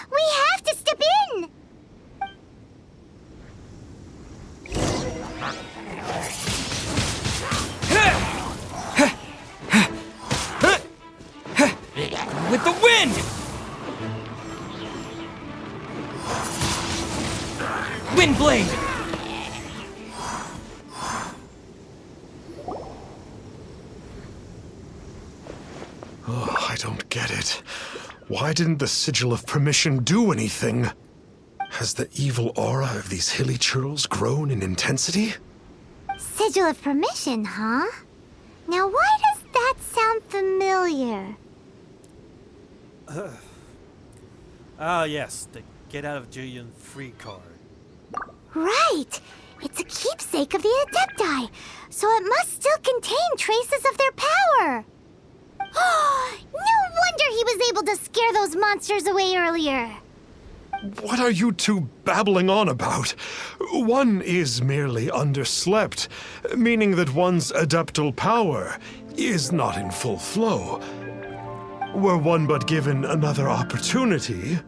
We have to step in. With the wind! Windblade! Oh, I don't get it. Why didn't the Sigil of Permission do anything? Has the evil aura of these hilly churls grown in intensity? Sigil of Permission, huh? Now why does that sound familiar? Yes, the Get Out of Jail Free card. Right! It's a keepsake of the Adepti, so it must still contain traces of their power. No wonder he was able to scare those monsters away earlier. What are you two babbling on about? One is merely underslept, meaning that one's adeptal power is not in full flow. Were one but given another opportunity...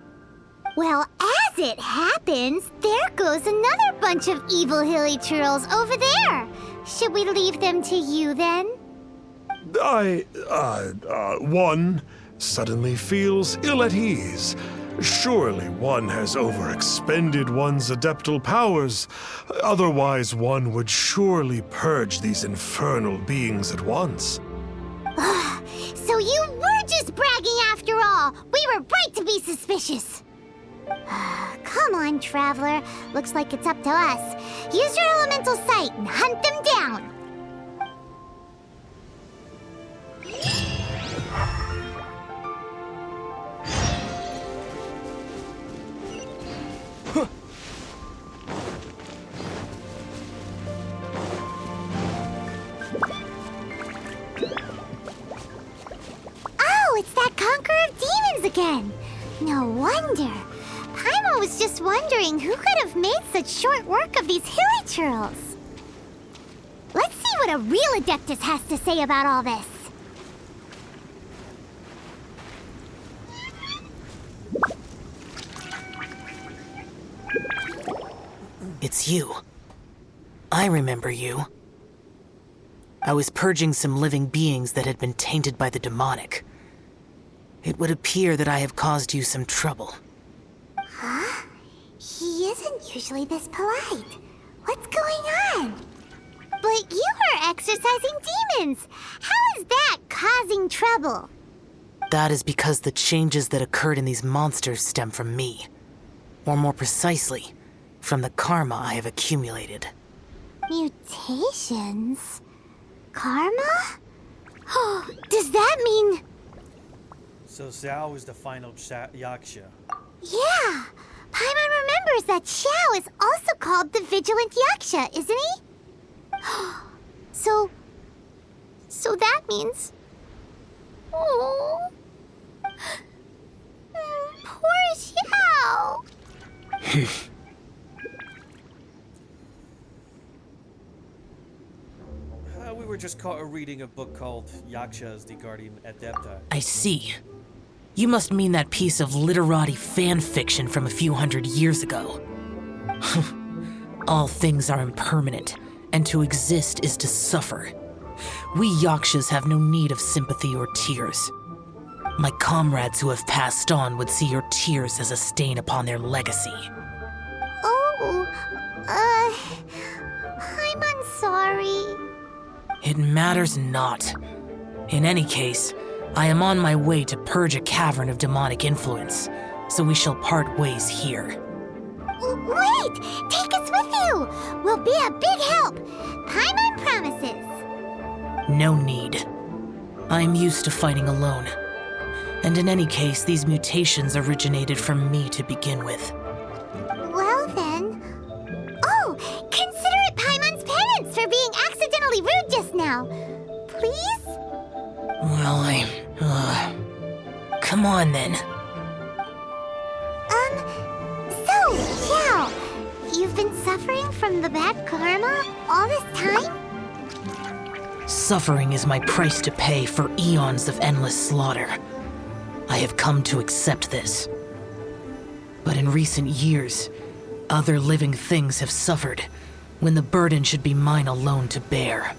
Well, as it happens, there goes another bunch of evil hilly churls over there. Should we leave them to you then? One suddenly feels ill at ease. Surely one has overexpended one's adeptal powers. Otherwise, one would surely purge these infernal beings at once. So you were just bragging after all. We were right to be suspicious. Come on, Traveler. Looks like it's up to us. Use your elemental sight and hunt them down. Oh, it's that Conqueror of Demons again. No wonder. Paimon was just wondering who could have made such short work of these hilly churls. Let's see what a real Adeptus has to say about all this. It's you. I remember you. I was purging some living beings that had been tainted by the demonic. It would appear that I have caused you some trouble. Huh? He isn't usually this polite. What's going on? But you are exorcising demons. How is that causing trouble? That is because the changes that occurred in these monsters stem from me. Or more precisely, from the karma I have accumulated. Mutations? Karma? Does that mean... So Xiao is the final Yaksha. Yeah! Paimon remembers that Xiao is also called the Vigilant Yaksha, isn't he? So that means... Oh... Poor Xiao! We were just reading a book called Yaksha as the Guardian Adepta. I see. You must mean that piece of literati fan fiction from a few hundred years ago. All things are impermanent, and to exist is to suffer. We Yakshas have no need of sympathy or tears. My comrades who have passed on would see your tears as a stain upon their legacy. Oh, I'm sorry. It matters not. In any case, I am on my way to purge a cavern of demonic influence, so we shall part ways here. Wait! Take us with you! We'll be a big help! Paimon promises! No need. I am used to fighting alone. And in any case, these mutations originated from me to begin with. Well then... Oh! Consider it Paimon's penance for being accidentally rude just now! Please? Well, come on then. So, Xiao, you've been suffering from the bad karma all this time? Suffering is my price to pay for eons of endless slaughter. I have come to accept this. But in recent years, other living things have suffered, when the burden should be mine alone to bear.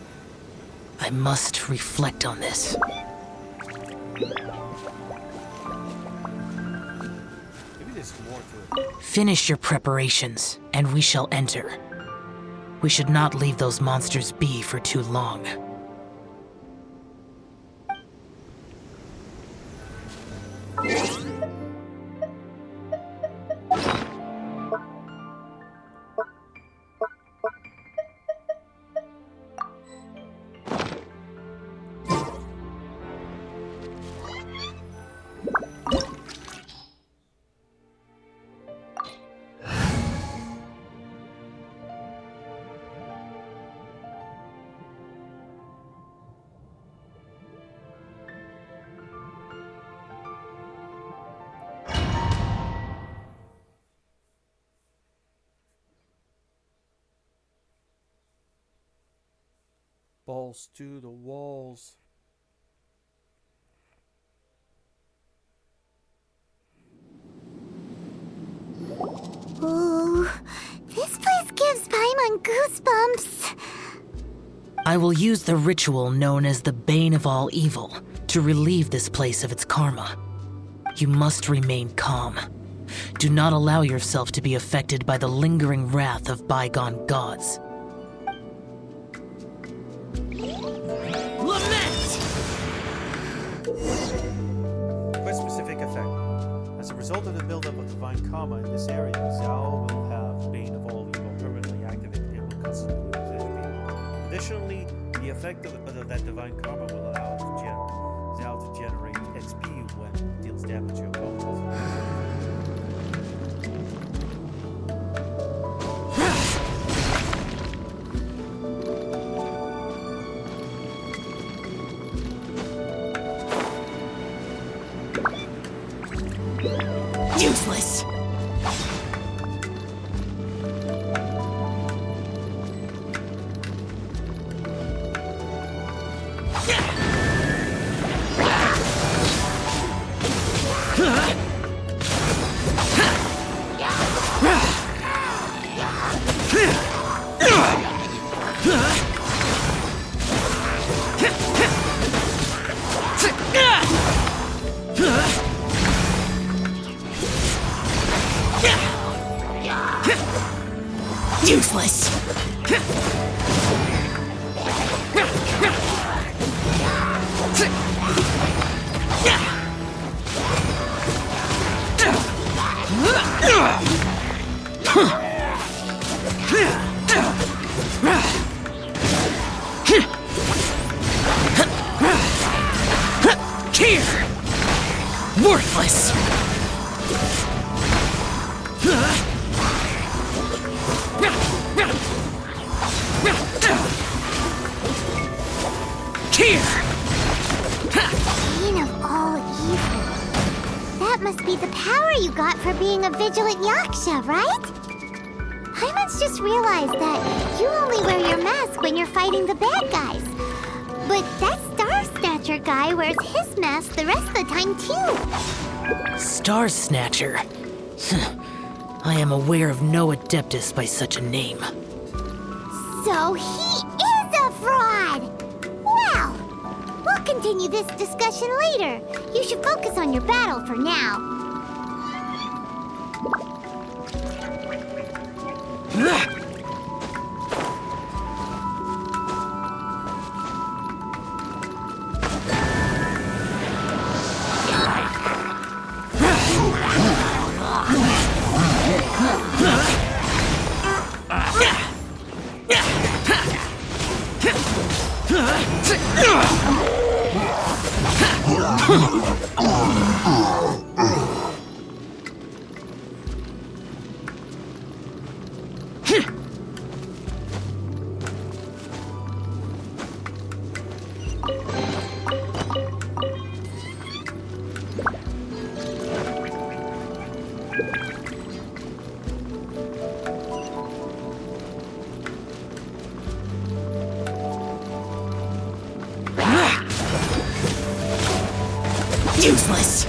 I must reflect on this. Finish your preparations, and we shall enter. We should not leave those monsters be for too long. Balls to the walls. Ooh, this place gives Paimon goosebumps. I will use the ritual known as the Bane of All Evil to relieve this place of its karma. You must remain calm. Do not allow yourself to be affected by the lingering wrath of bygone gods. Quest specific effect. As a result of the buildup of divine karma in this area, Xiao will have Bane of All Evil permanently activated and will constantly lose HP. Additionally, the effect of that divine karma will allow Xiao to generate XP when it deals damage to opponents. Useless! Useless! Here! Worthless! Here! Bane of all evil. That must be the power you got for being a vigilant Yaksha, right? Paimon's just realized that you only wear your mask when you're fighting the bad guys. But that Star Snatcher Snatcher guy wears his mask the rest of the time, too. Star Snatcher? I am aware of no Adeptus by such a name. So he is a fraud! Well, we'll continue this discussion later. You should focus on your battle for now. Useless!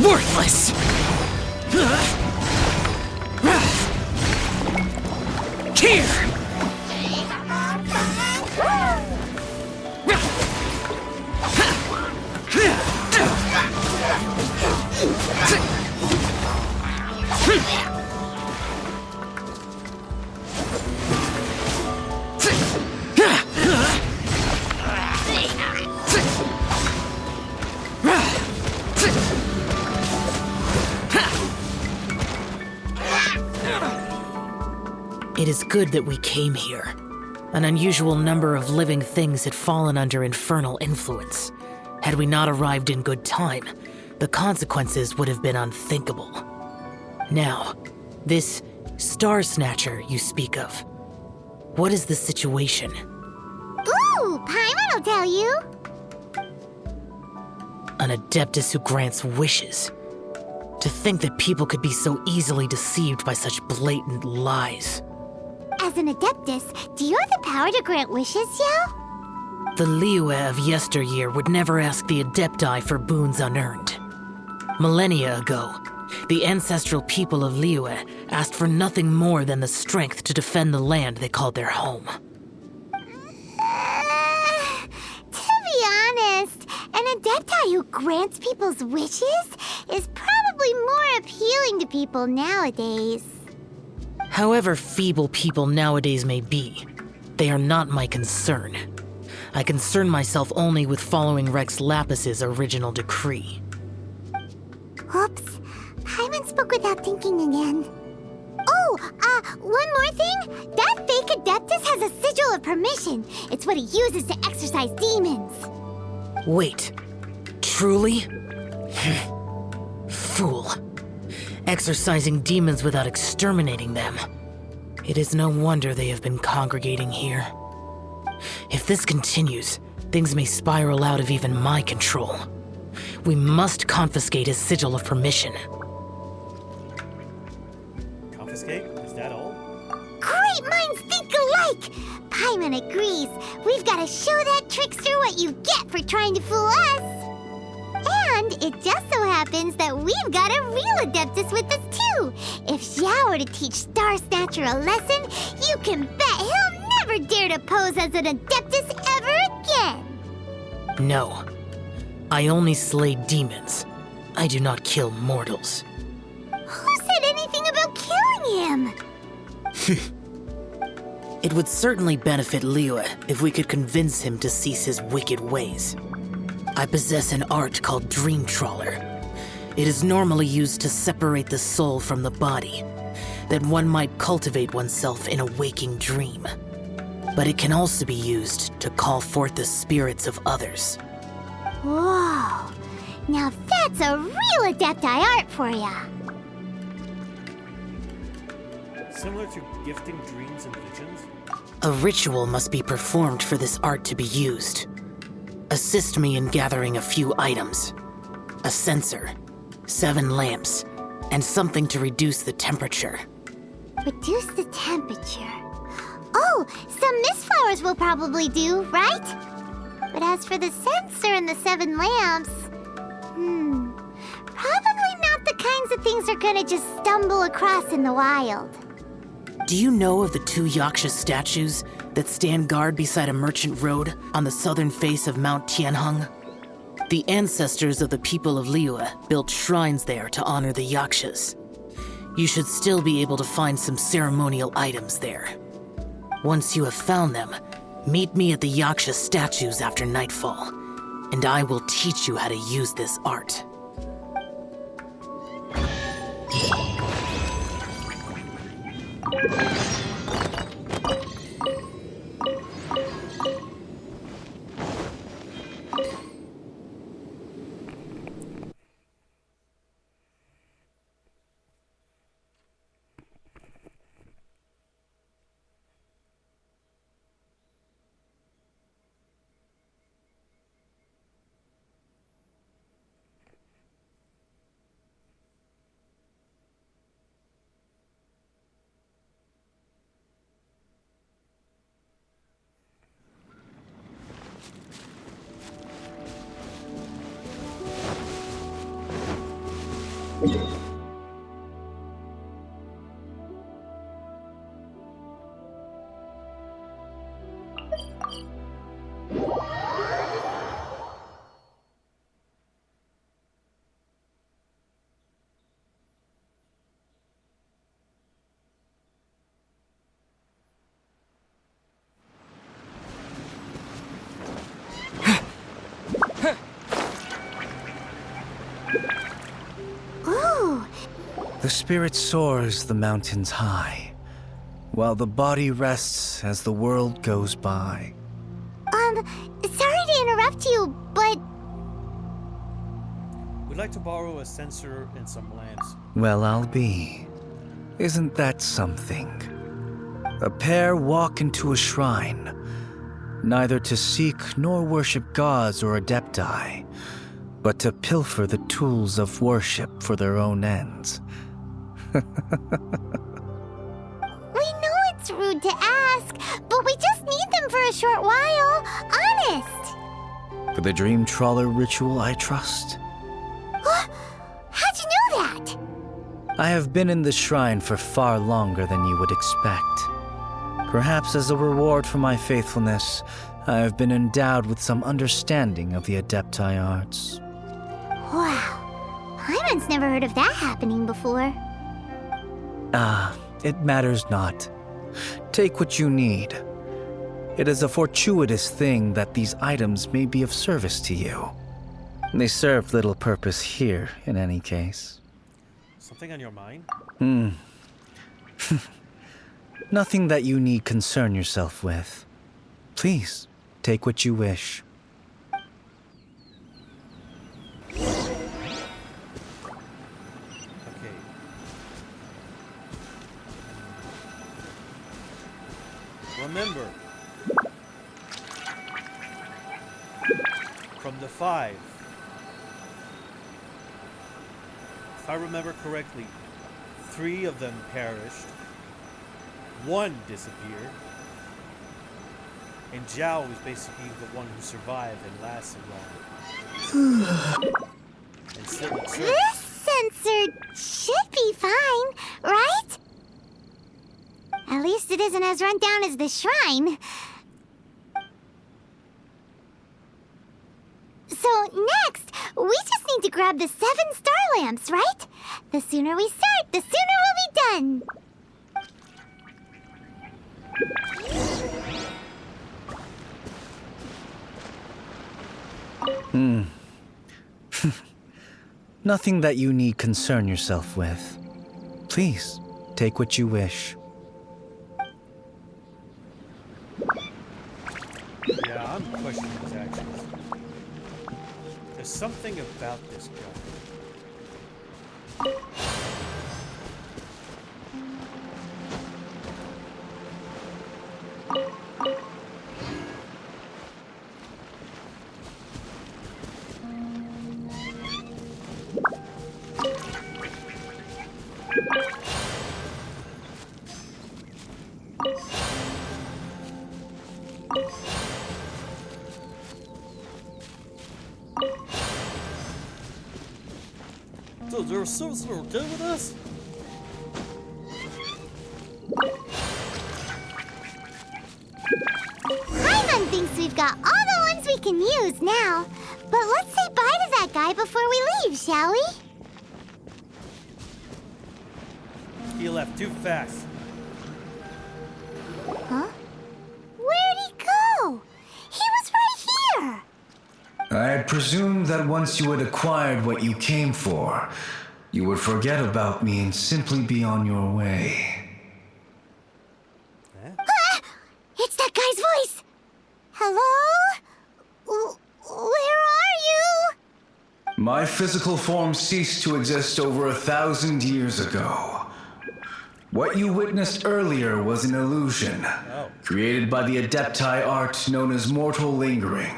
Worthless! Here! It is good that we came here. An unusual number of living things had fallen under infernal influence. Had we not arrived in good time, the consequences would have been unthinkable. Now, this Star Snatcher you speak of, what is the situation? Ooh, Paimon will tell you. An Adeptus who grants wishes. To think that people could be so easily deceived by such blatant lies. As an Adeptus, do you have the power to grant wishes, Yao? The Liyue of yesteryear would never ask the Adepti for boons unearned. Millennia ago, the ancestral people of Liyue asked for nothing more than the strength to defend the land they called their home. To be honest, an Adepti who grants people's wishes is probably more appealing to people nowadays. However feeble people nowadays may be, they are not my concern. I concern myself only with following Rex Lapis's original decree. Oops, Paimon spoke without thinking again. Oh, one more thing. That fake Adeptus has a sigil of permission. It's what he uses to exorcise demons. Wait, truly? Fool. Exorcising demons without exterminating them. It is no wonder they have been congregating here. If this continues, things may spiral out of even my control. We must confiscate his sigil of permission. Confiscate? Is that all? Great minds think alike! Paimon agrees. We've got to show that trickster what you get for trying to fool us. And it just so happens happens that we've got a real Adeptus with us too. If Xiao were to teach Star Snatcher a lesson, you can bet he'll never dare to pose as an Adeptus ever again. No. I only slay demons. I do not kill mortals. Who said anything about killing him? It would certainly benefit Liyue if we could convince him to cease his wicked ways. I possess an art called Dream Trawler. It is normally used to separate the soul from the body, that one might cultivate oneself in a waking dream. But it can also be used to call forth the spirits of others. Whoa, now that's a real Adepti art for ya. Similar to gifting dreams and visions? A ritual must be performed for this art to be used. Assist me in gathering a few items. A censer, 7 lamps, and something to reduce the temperature. Reduce the temperature. Oh, some mist flowers will probably do, right? But as for the censer and the 7 lamps, probably not the kinds of things they're gonna just stumble across in the wild. Do you know of the 2 Yaksha statues that stand guard beside a merchant road on the southern face of Mount Tianheng? The ancestors of the people of Liyue built shrines there to honor the Yakshas. You should still be able to find some ceremonial items there. Once you have found them, meet me at the Yaksha statues after nightfall, and I will teach you how to use this art. The spirit soars the mountains high, while the body rests as the world goes by. Sorry to interrupt you, but... We'd like to borrow a censer and some lamps. Well, I'll be. Isn't that something? A pair walk into a shrine, neither to seek nor worship gods or adepti, but to pilfer the tools of worship for their own ends. We know it's rude to ask, but we just need them for a short while. Honest. For the Dream Trawler ritual, I trust. How'd you know that? I have been in the shrine for far longer than you would expect. Perhaps as a reward for my faithfulness, I have been endowed with some understanding of the Adepti arts. Wow. Paimon's never heard of that happening before. It matters not. Take what you need. It is a fortuitous thing that these items may be of service to you. They serve little purpose here, in any case. Something on your mind? Nothing that you need concern yourself with. Please, take what you wish. Remember, from the 5, if I remember correctly, 3 of them perished, 1 disappeared, and Zhao was basically the one who survived and lasted long. And This sensor should be fine, right? At least it isn't as run down as the shrine. So next, we just need to grab the 7 star lamps, right? The sooner we start, the sooner we'll be done. Nothing that you need concern yourself with. Please, take what you wish. Yeah, I'm questioning his actions. There's something about this guy. So, is there a service okay with us? Paimon thinks we've got all the ones we can use now. But let's say bye to that guy before we leave, shall we? He left too fast. Huh? Where'd he go? He was right here! I had presumed that once you had acquired what you came for, you would forget about me and simply be on your way. Ah! It's that guy's voice! Hello? Where are you? My physical form ceased to exist over 1,000 years ago. What you witnessed earlier was an illusion, created by the Adepti art known as mortal lingering.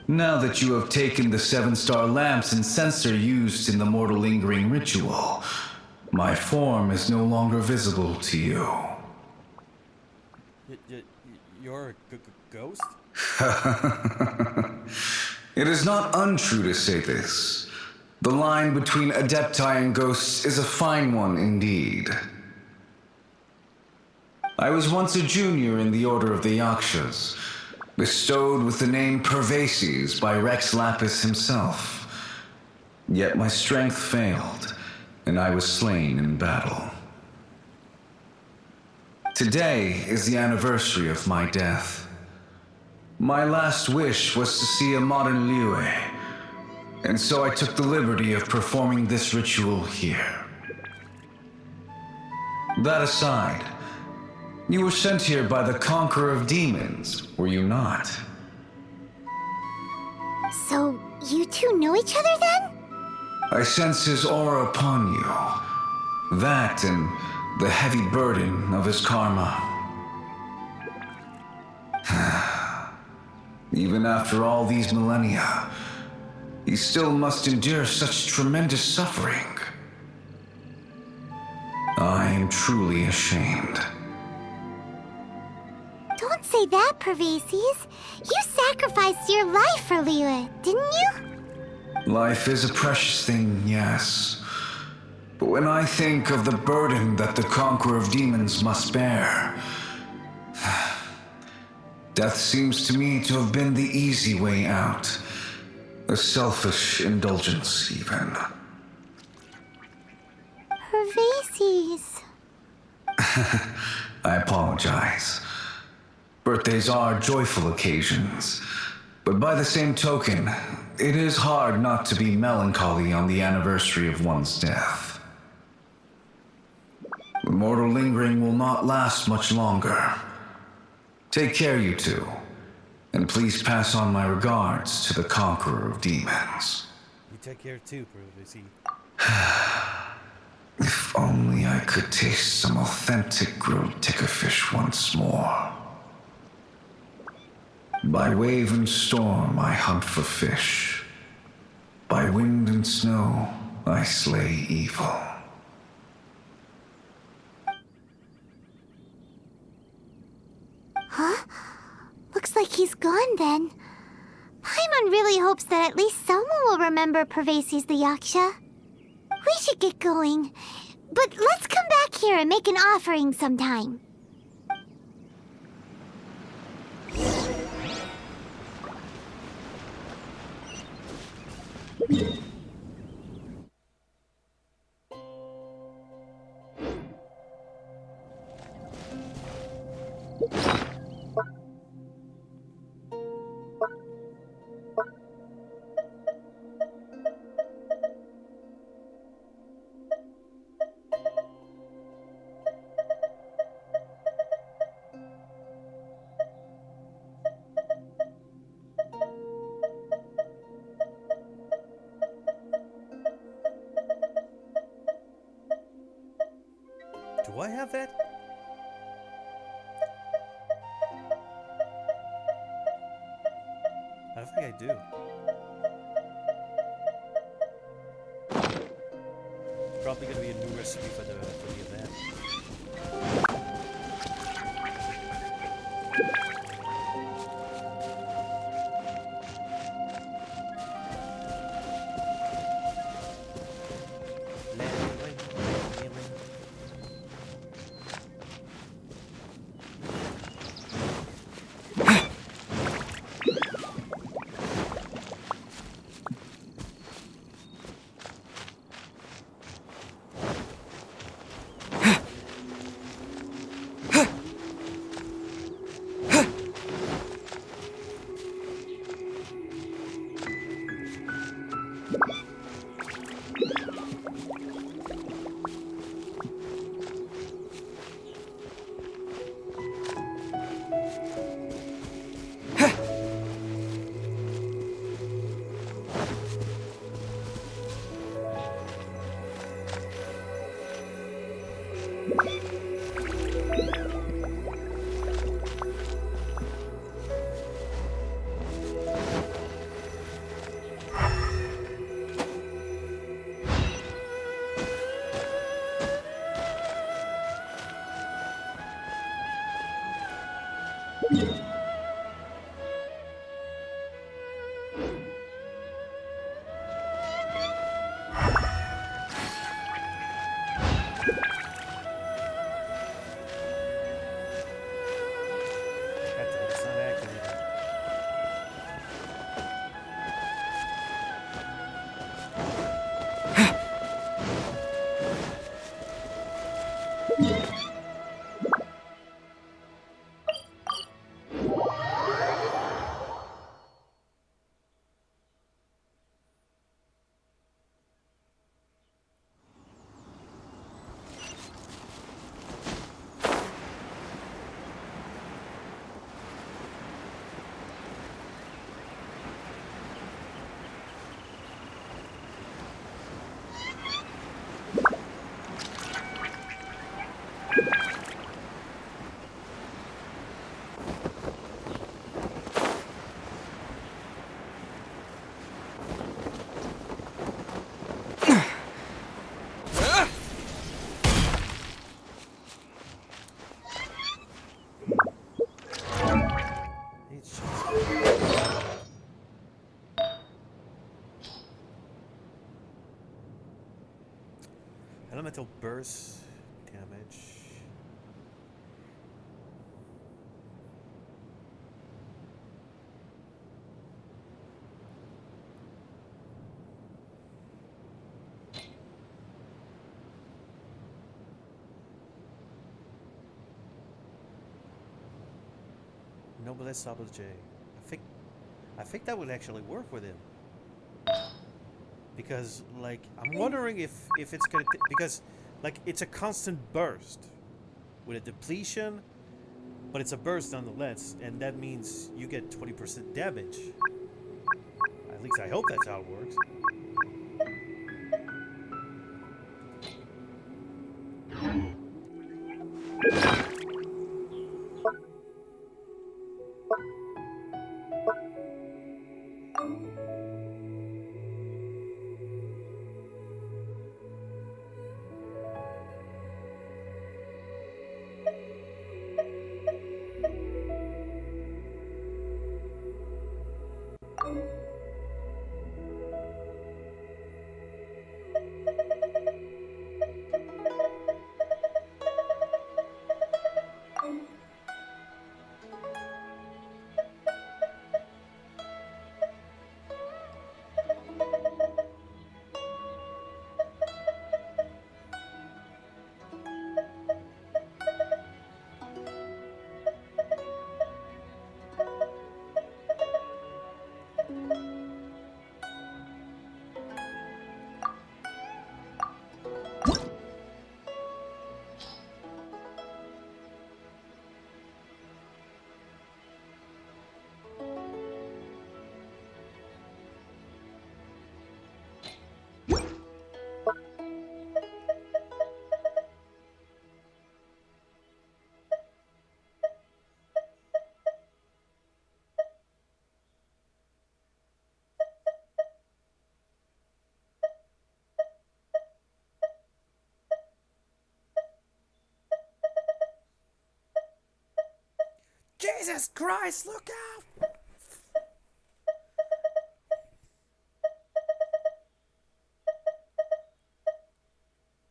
Now that you have taken the 7-star lamps and sensor used in the mortal lingering ritual, my form is no longer visible to you. You're a ghost? It is not untrue to say this. The line between Adepti and ghosts is a fine one indeed. I was once a junior in the Order of the Yakshas, bestowed with the name Pervases by Rex Lapis himself. Yet my strength failed, and I was slain in battle. Today is the anniversary of my death. My last wish was to see a modern Liyue, and so I took the liberty of performing this ritual here. That aside, you were sent here by the Conqueror of Demons, were you not? So, you two know each other then? I sense his aura upon you. That and the heavy burden of his karma. Even after all these millennia, he still must endure such tremendous suffering. I am truly ashamed. Don't say that, Pervases. You sacrificed your life for Liyue, didn't you? Life is a precious thing, yes. But when I think of the burden that the Conqueror of Demons must bear, death seems to me to have been the easy way out. A selfish indulgence, even. Pervases. I apologize. Birthdays are joyful occasions, but by the same token, it is hard not to be melancholy on the anniversary of one's death. The mortal lingering will not last much longer. Take care, you two, and please pass on my regards to the Conqueror of Demons. You take care too, Pervases. If only I could taste some authentic grilled tickerfish once more. By wave and storm I hunt for fish. By wind and snow I slay evil. Huh? Looks like he's gone then. Paimon really hoped hopes that at least someone will remember Pervasi's the Yaksha. We should get going. But let's come back here and make an offering sometime. Do I have that? I don't think I do. Probably gonna be a new recipe for the event. Elemental burst damage. Noblesse oblige. I think that would actually work with him. Because, like, I'm wondering if it's gonna because, like, it's a constant burst with a depletion, but it's a burst nonetheless, and that means you get 20% damage. At least I hope that's how it works. Jesus Christ, look out!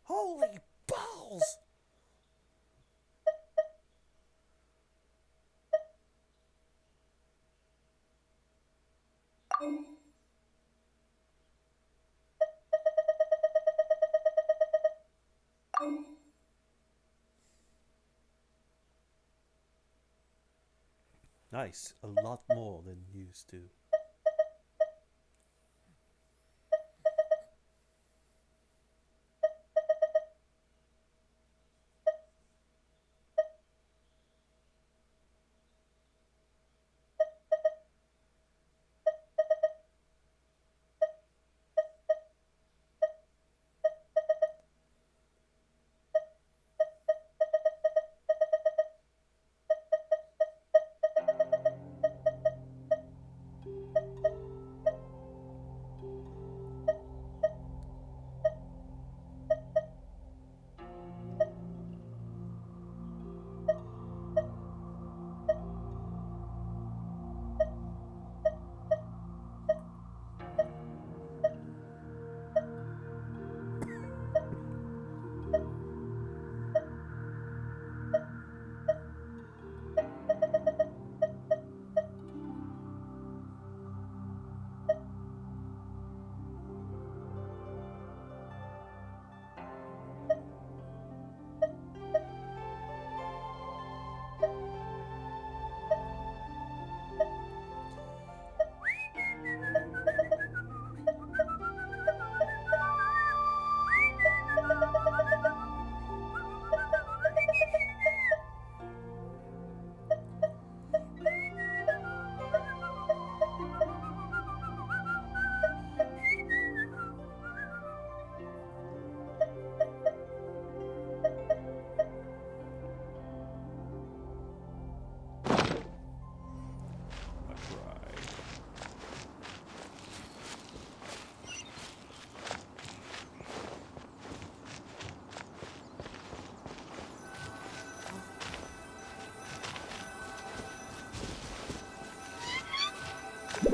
Holy balls! Nice, a lot more than used to.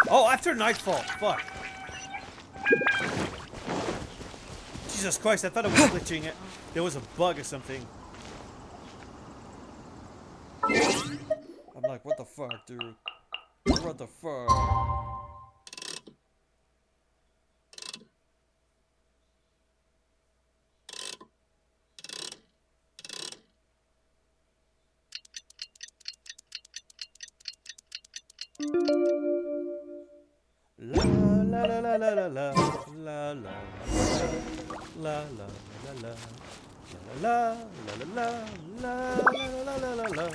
Oh, after nightfall. Fuck. Jesus Christ, I thought it was glitching it. There was a bug or something. I'm like, what the fuck, dude? What the fuck? La la la la la la la la la la la la la la la.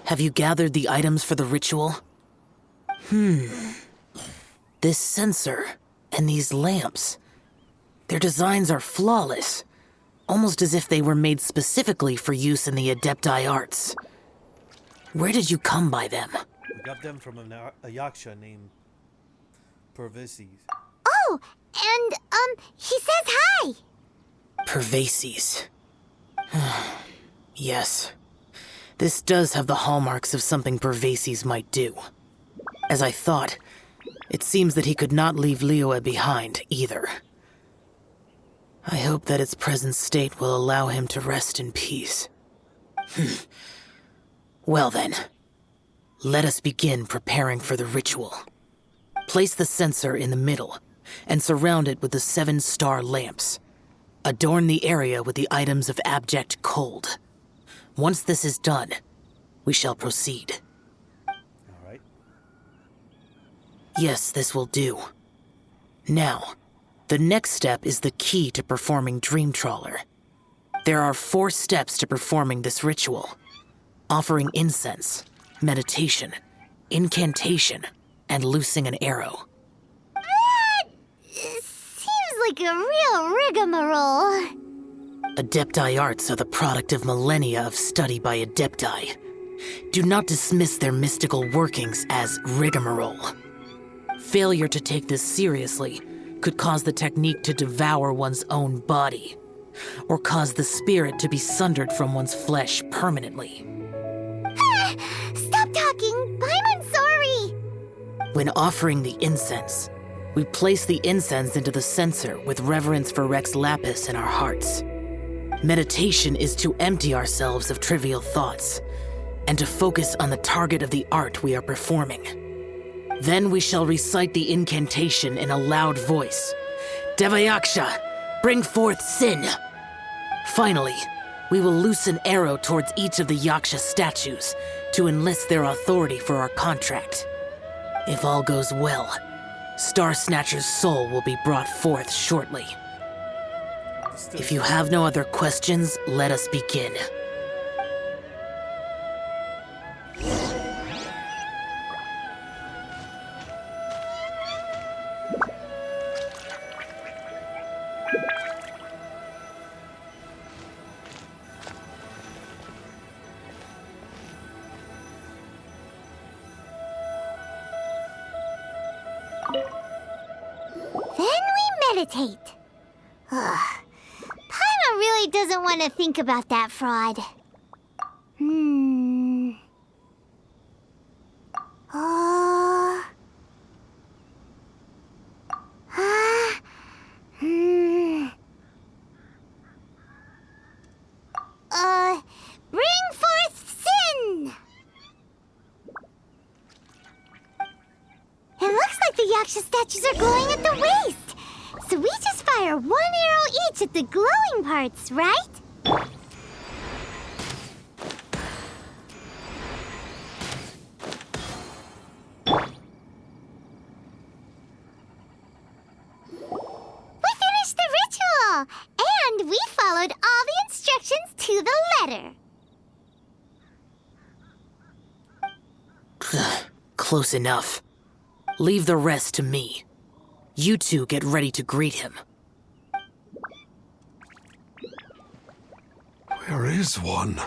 Have you gathered the items for the ritual? This sensor and these lamps. Their designs are flawless. Almost as if they were made specifically for use in the Adepti arts. Where did you come by them? We got them from a yaksha named Pervises. Oh, and, he says hi! Pervases. Yes. This does have the hallmarks of something Pervases might do. As I thought, it seems that he could not leave Liyue behind, either. I hope that its present state will allow him to rest in peace. Well then, let us begin preparing for the ritual. Place the censer in the middle, and surround it with the 7-star lamps. Adorn the area with the items of abject cold. Once this is done, we shall proceed. All right. Yes, this will do. Now, the next step is the key to performing Dream Trawler. There are 4 steps to performing this ritual. Offering incense, meditation, incantation, and loosing an arrow. Seems like a real rigmarole. Adepti arts are the product of millennia of study by Adepti. Do not dismiss their mystical workings as rigmarole. Failure to take this seriously could cause the technique to devour one's own body. or cause the spirit to be sundered from one's flesh permanently. Stop talking! Paimon's sorry! When offering the incense, we place the incense into the censer with reverence for Rex Lapis in our hearts. Meditation is to empty ourselves of trivial thoughts and to focus on the target of the art we are performing. Then we shall recite the incantation in a loud voice. Devayaksha, bring forth sin! Finally, we will loose an arrow towards each of the Yaksha statues to enlist their authority for our contract. If all goes well, Star Snatcher's soul will be brought forth shortly. If you have no other questions, let us begin. Meditate. Paimon really doesn't want to think about that fraud. Bring forth sin! It looks like the Yaksha statues are glowing at the waist. So we just fire one arrow each at the glowing parts, right? We finished the ritual! And we followed all the instructions to the letter. Close enough. Leave the rest to me. You two get ready to greet him. Where is one?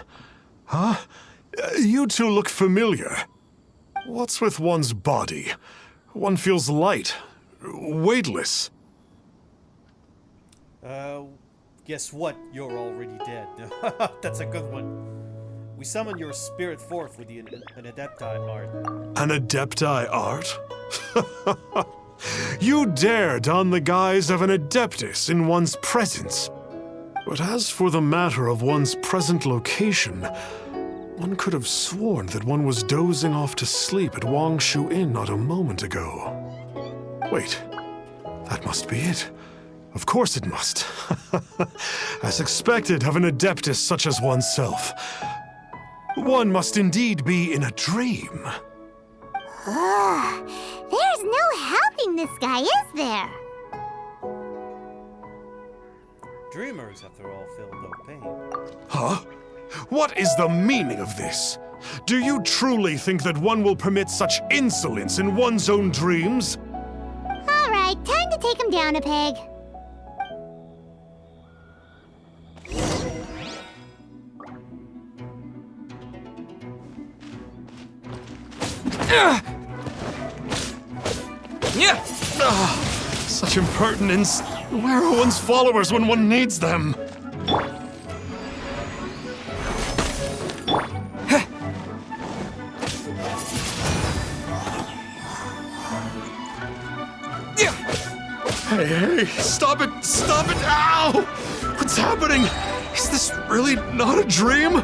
Huh? You two look familiar. What's with one's body? One feels light, weightless. Guess what? You're already dead. That's a good one. We summon your spirit forth with an Adepti art. An Adepti art? You dare don the guise of an Adeptus in one's presence. But as for the matter of one's present location, one could have sworn that one was dozing off to sleep at Wangshu Inn not a moment ago. Wait, that must be it. Of course it must. As expected of an Adeptus such as oneself. One must indeed be in a dream. There's no helping this guy, is there? Dreamers, after all, feel no pain. Huh? What is the meaning of this? Do you truly think that one will permit such insolence in one's own dreams? All right, time to take him down a peg. Such impertinence. Where are one's followers when one needs them? Hey, stop it! Stop it! Ow! What's happening? Is this really not a dream?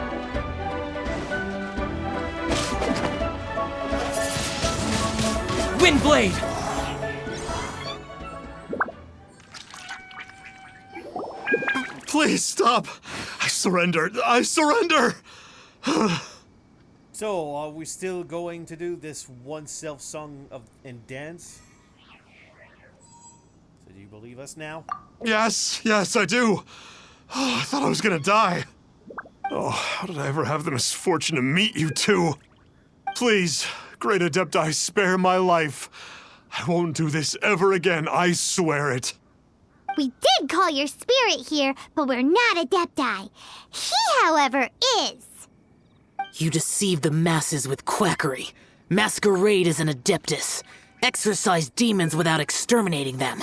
Windblade! Please stop! I surrender! I surrender! So, are we still going to do this one self-song and dance? So do you believe us now? Yes, I do. Oh, I thought I was gonna die. Oh, how did I ever have the misfortune to meet you two? Please, Great Adepti, spare my life. I won't do this ever again, I swear it. We did call your spirit here, but we're not Adepti. He, however, is. You deceive the masses with quackery, masquerade as an Adeptus, exorcise demons without exterminating them,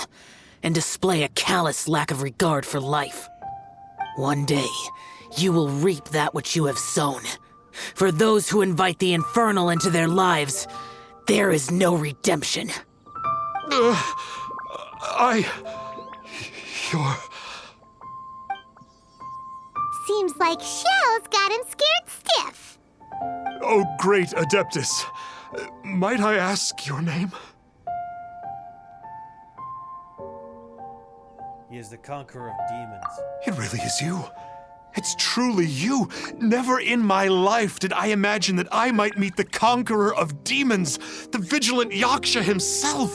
and display a callous lack of regard for life. One day, you will reap that which you have sown. For those who invite the infernal into their lives, there is no redemption. You're... Seems like Xiao's got him scared stiff. Oh, great Adeptus. Might I ask your name? He is the conqueror of demons. It really is you. It's truly you. Never in my life did I imagine that I might meet the conqueror of demons, the vigilant Yaksha himself.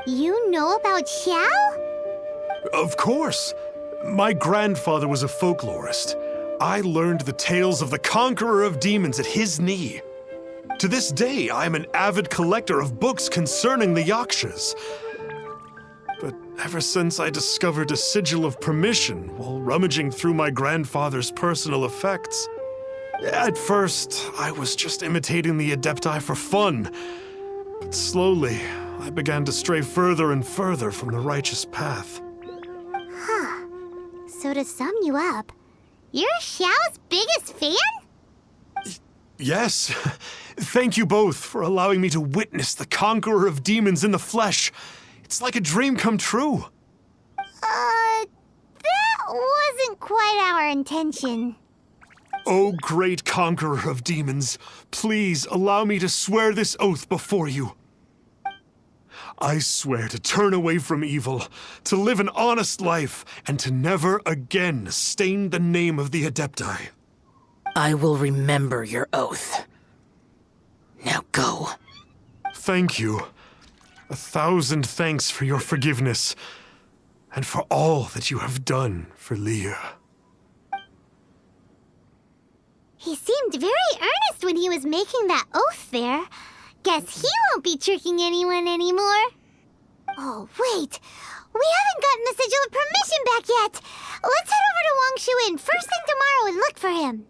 You know about Xiao? Of course. My grandfather was a folklorist. I learned the tales of the conqueror of demons at his knee. To this day, I am an avid collector of books concerning the Yakshas. But ever since I discovered a sigil of permission while rummaging through my grandfather's personal effects, at first, I was just imitating the Adepti for fun. But slowly, I began to stray further and further from the righteous path. Huh. So to sum you up, you're Xiao's biggest fan? Yes. Thank you both for allowing me to witness the conqueror of demons in the flesh. It's like a dream come true. That wasn't quite our intention. Oh, great conqueror of demons, please allow me to swear this oath before you. I swear to turn away from evil, to live an honest life, and to never again stain the name of the Adepti. I will remember your oath. Now go. Thank you. 1,000 thanks for your forgiveness, and for all that you have done for Leah. He seemed very earnest when he was making that oath there. Guess he won't be tricking anyone anymore. Oh, wait. We haven't gotten the sigil of permission back yet. Let's head over to Wang Shuin first thing tomorrow and look for him.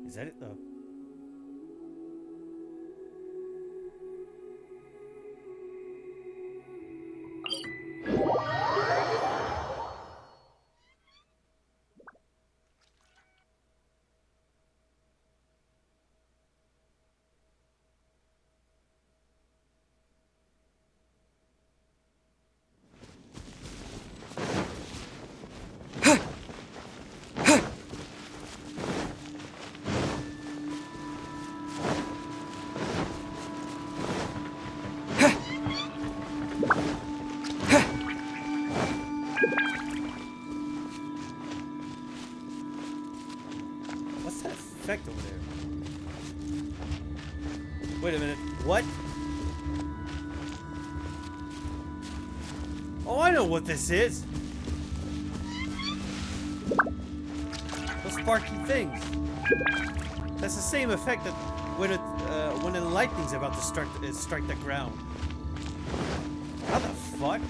Is that it, though? What's that effect over there? Wait a minute. What? Oh, I know what this is. Those sparky things. That's the same effect that when the lightning's about to strike the ground. How the fuck?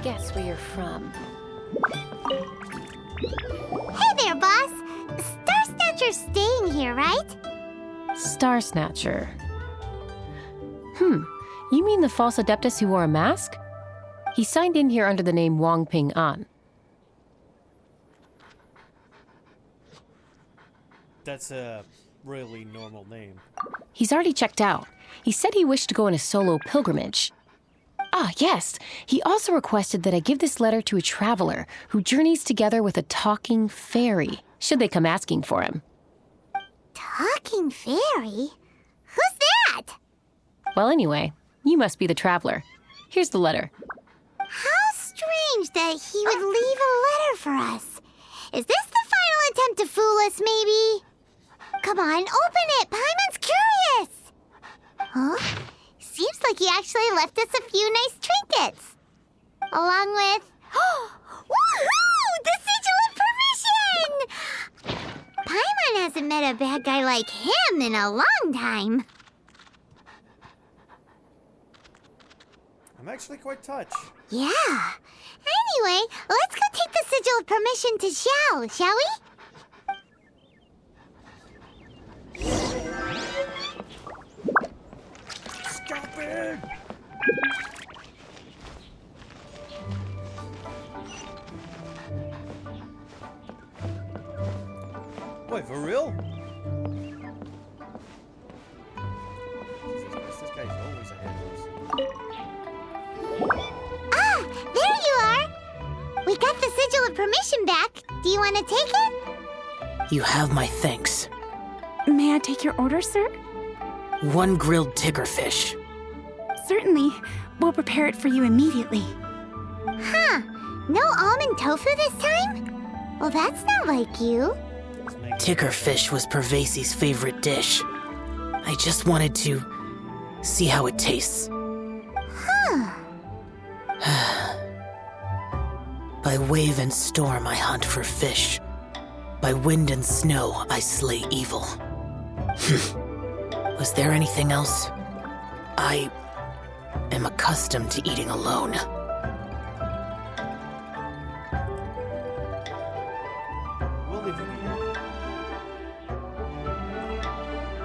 guess where you're from. Hey there, boss. Star Snatcher's staying here, right? Star Snatcher. You mean the false Adeptus who wore a mask? He signed in here under the name Wang Ping An. That's a really normal name. He's already checked out. He said he wished to go on a solo pilgrimage. Ah, yes. He also requested that I give this letter to a traveler who journeys together with a talking fairy, should they come asking for him. Talking fairy? Who's that? Well, anyway, you must be the traveler. Here's the letter. How strange that he would leave a letter for us. Is this the final attempt to fool us, maybe? Come on, open it! Paimon's curious! Huh? Seems like he actually left us a few nice trinkets. Along with... Woohoo! The Sigil of Permission! Paimon hasn't met a bad guy like him in a long time. I'm actually quite touched. Yeah. Anyway, let's go take the Sigil of Permission to Xiao, shall we? Stop it! Wait, for real? Jesus Christ, this guy's always ahead of us. Ah, there you are! We got the Sigil of Permission back. Do you want to take it? You have my thanks. May I take your order, sir? 1 grilled tickerfish. Certainly. We'll prepare it for you immediately. Huh. No almond tofu this time? Well, that's not like you. Tickerfish was Pervasi's favorite dish. I just wanted to see how it tastes. Huh. By wave and storm I hunt for fish. By wind and snow I slay evil. Was there anything else? I am accustomed to eating alone. We'll leave you here.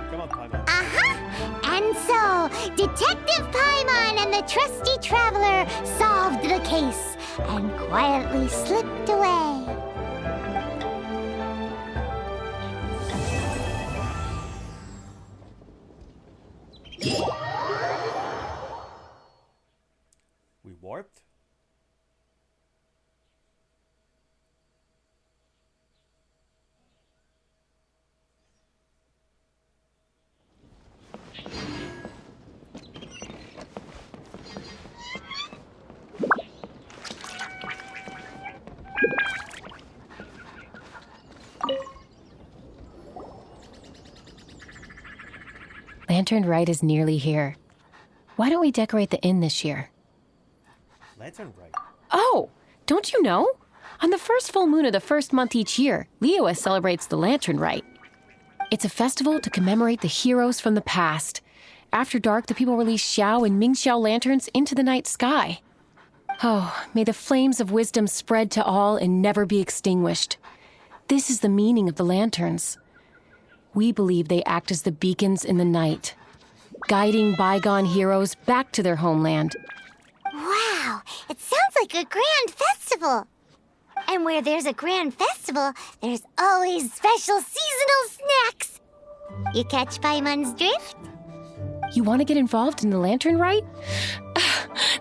Come on, Paimon. Uh-huh. And so, Detective Paimon and the trusty traveler solved the case and quietly slipped away. We warped? Lantern Rite is nearly here. Why don't we decorate the inn this year? Lantern Rite? Oh, don't you know? On the first full moon of the first month each year, Liyue celebrates the Lantern Rite. It's a festival to commemorate the heroes from the past. After dark, the people release Xiao and Mingxiao lanterns into the night sky. Oh, may the flames of wisdom spread to all and never be extinguished. This is the meaning of the lanterns. We believe they act as the beacons in the night, guiding bygone heroes back to their homeland. Wow, it sounds like a grand festival. And where there's a grand festival, there's always special seasonal snacks. You catch Paimon's drift? You want to get involved in the Lantern Rite?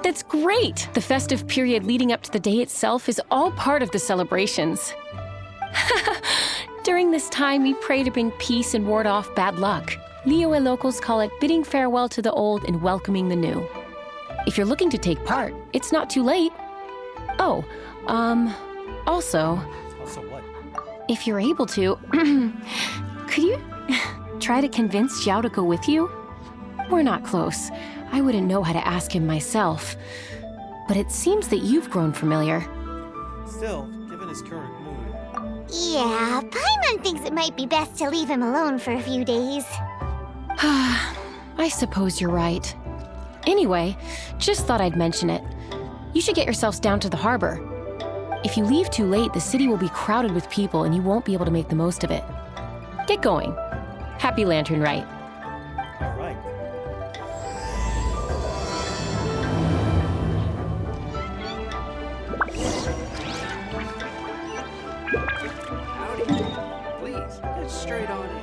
That's great! The festive period leading up to the day itself is all part of the celebrations. During this time, we pray to bring peace and ward off bad luck. Liyue locals call it bidding farewell to the old and welcoming the new. If you're looking to take part, it's not too late. Oh, also... Also what? If you're able to, could you try to convince Xiao to go with you? We're not close. I wouldn't know how to ask him myself. But it seems that you've grown familiar. Still, given his current mood... Yeah, Paimon thinks it might be best to leave him alone for a few days. I suppose you're right. Anyway, just thought I'd mention it. You should get yourselves down to the harbor. If you leave too late, the city will be crowded with people and you won't be able to make the most of it. Get going. Happy Lantern Rite. All right. Howdy. Please, get straight on in.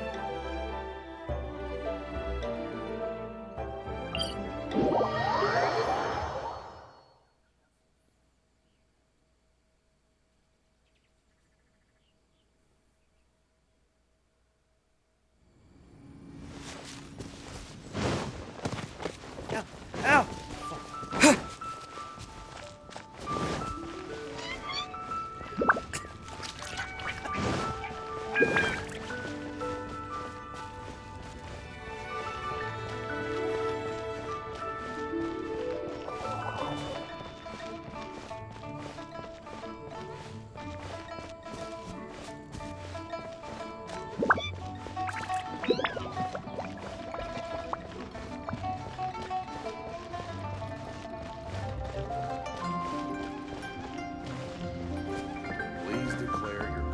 Ow! Please declare your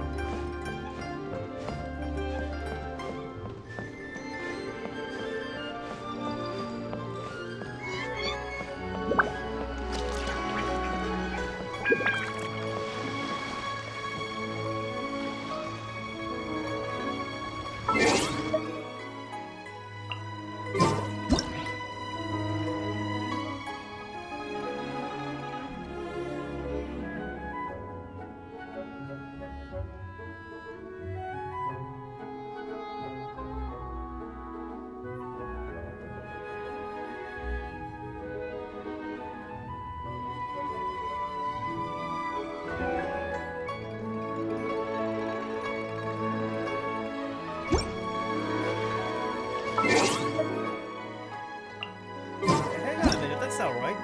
Hang on a minute, that's not right.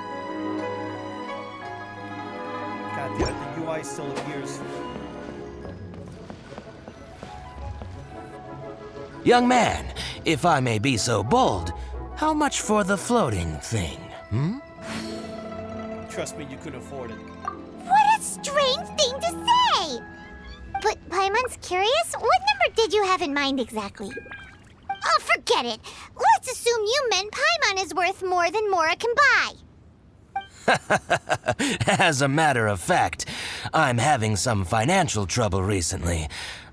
God damn it, the UI still appears. Young man, if I may be so bold, how much for the floating thing, hmm? Trust me, you couldn't afford it. What a strange thing to say! But Paimon's curious, what number did you have in mind exactly? Oh, forget it. Let's assume you meant Paimon is worth more than Mora can buy. As a matter of fact, I'm having some financial trouble recently.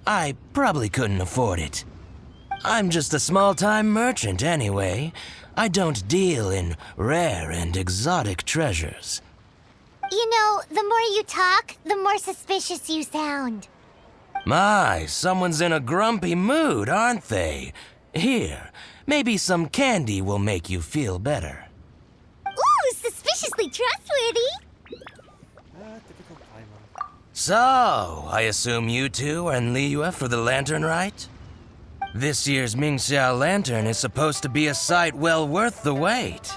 I probably couldn't afford it. I'm just a small-time merchant anyway. I don't deal in rare and exotic treasures. You know, the more you talk, the more suspicious you sound. My, someone's in a grumpy mood, aren't they? Here, maybe some candy will make you feel better. Ooh, suspiciously trustworthy. Typical Paimon. So, I assume you two are in Liyue for the Lantern Rite? This year's Mingxiao Lantern is supposed to be a sight well worth the wait.